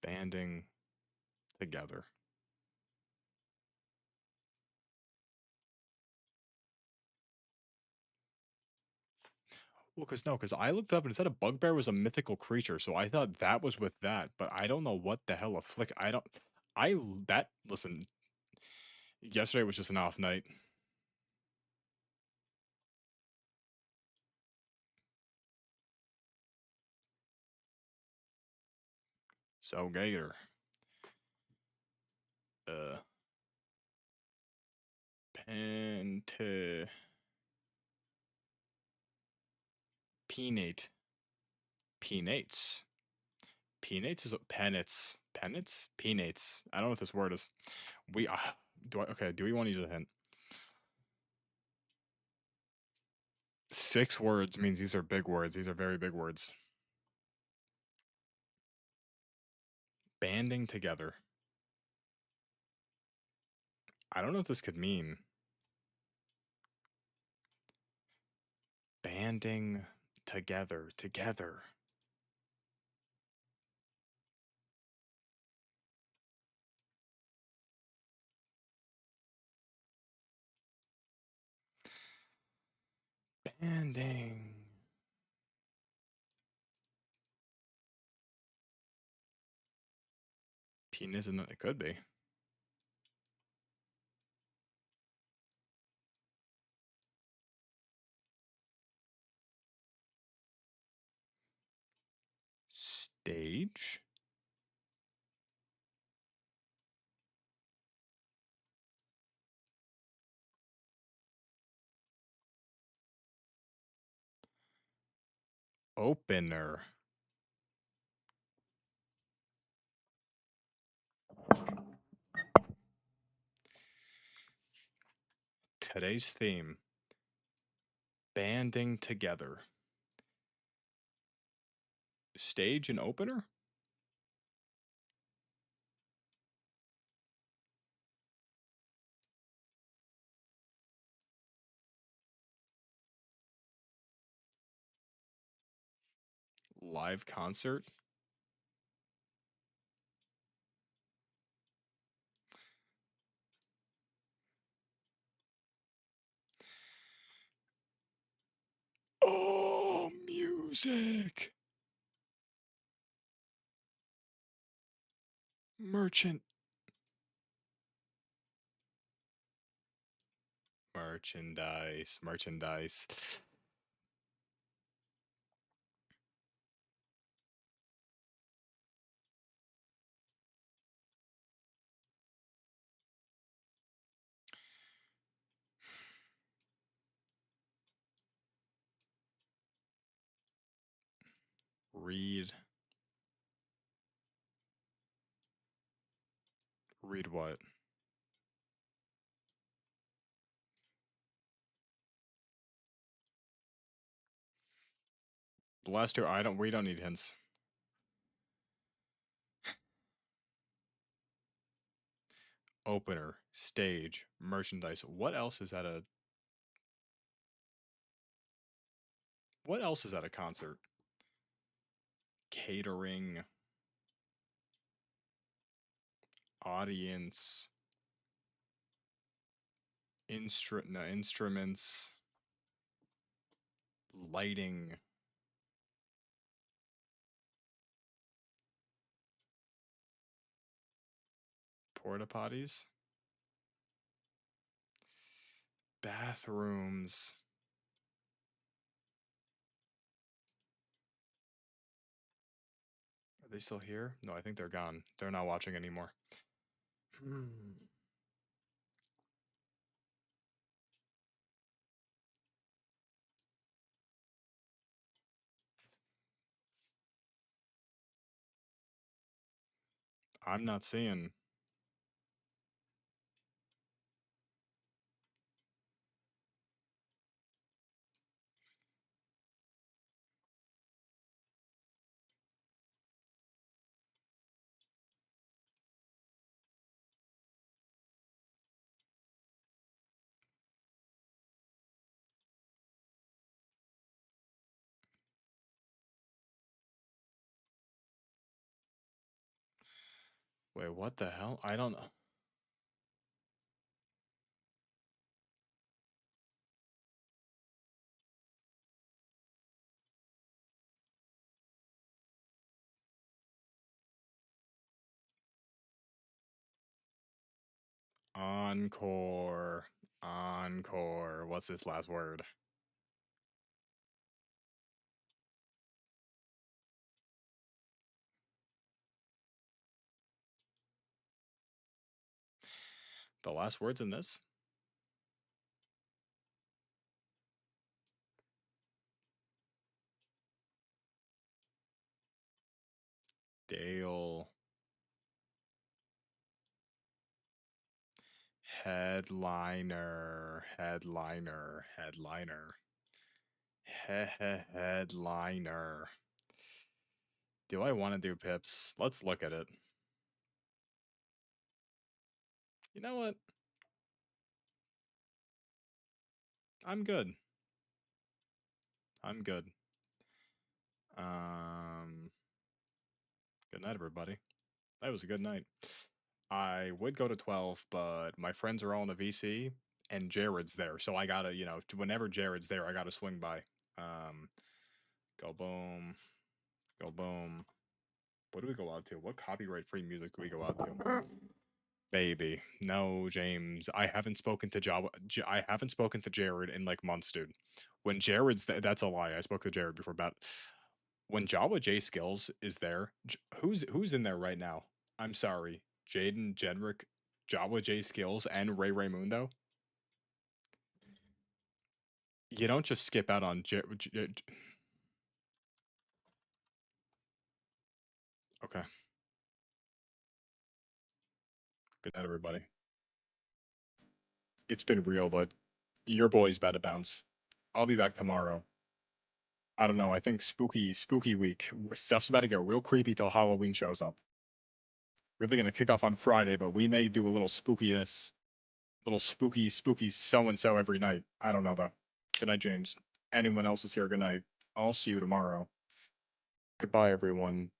Banding together. Well, because I looked up and it said a bugbear was a mythical creature, so I thought that was with that, but I don't know what the hell a flick. Listen, yesterday was just an off night. So, Gator. Pente. Penate. Penates. Penates is penates. Penates? Penates. I don't know what this word is. We okay, do we want to use a hint? 6 words means these are big words. These are very big words. Banding together. I don't know what this could mean. Banding together. Together. Banding. Penis, and it could be. Stage. Opener. Today's theme. Banding together. Stage and opener? Live concert? Oh, music. Merchant. Merchandise. Merchandise. Read. Read what? The last two, we don't need hints. Opener, stage, merchandise. What else is at a concert? Catering. Audience. Instruments. Lighting. Porta potties. Bathrooms. Are they still here? No, I think they're gone. They're not watching anymore. I'm not seeing. Wait, what the hell? I don't know. Encore. Encore. What's this last word? The last words in this? Dale. Headliner. Headliner. Headliner. Headliner. Do I want to do pips? Let's look at it. You know what? I'm good. I'm good. Good night, everybody. That was a good night. I would go to 12, but my friends are all in a VC, and Jared's there, so I gotta, you know, whenever Jared's there, I gotta swing by. Go boom. Go boom. What do we go out to? What copyright-free music do we go out to? Baby. No, James. I haven't spoken to I haven't spoken to Jared in like months, dude. When Jared's that's a lie. I spoke to Jared before about when Jawa J Skills is there. Who's in there right now? I'm sorry. Jaden, Jedrick, Jawa J Skills, and Ray Raymundo. You don't just skip out on Okay. Good night, everybody. It's been real, but your boy's about to bounce. I'll be back tomorrow. I don't know. I think spooky week. Stuff's about to get real creepy till Halloween shows up. Really gonna kick off on Friday, but we may do a little spookiness, little spooky so and so every night. I don't know though. Good night, James. Anyone else is here? Good night. I'll see you tomorrow. Goodbye, everyone.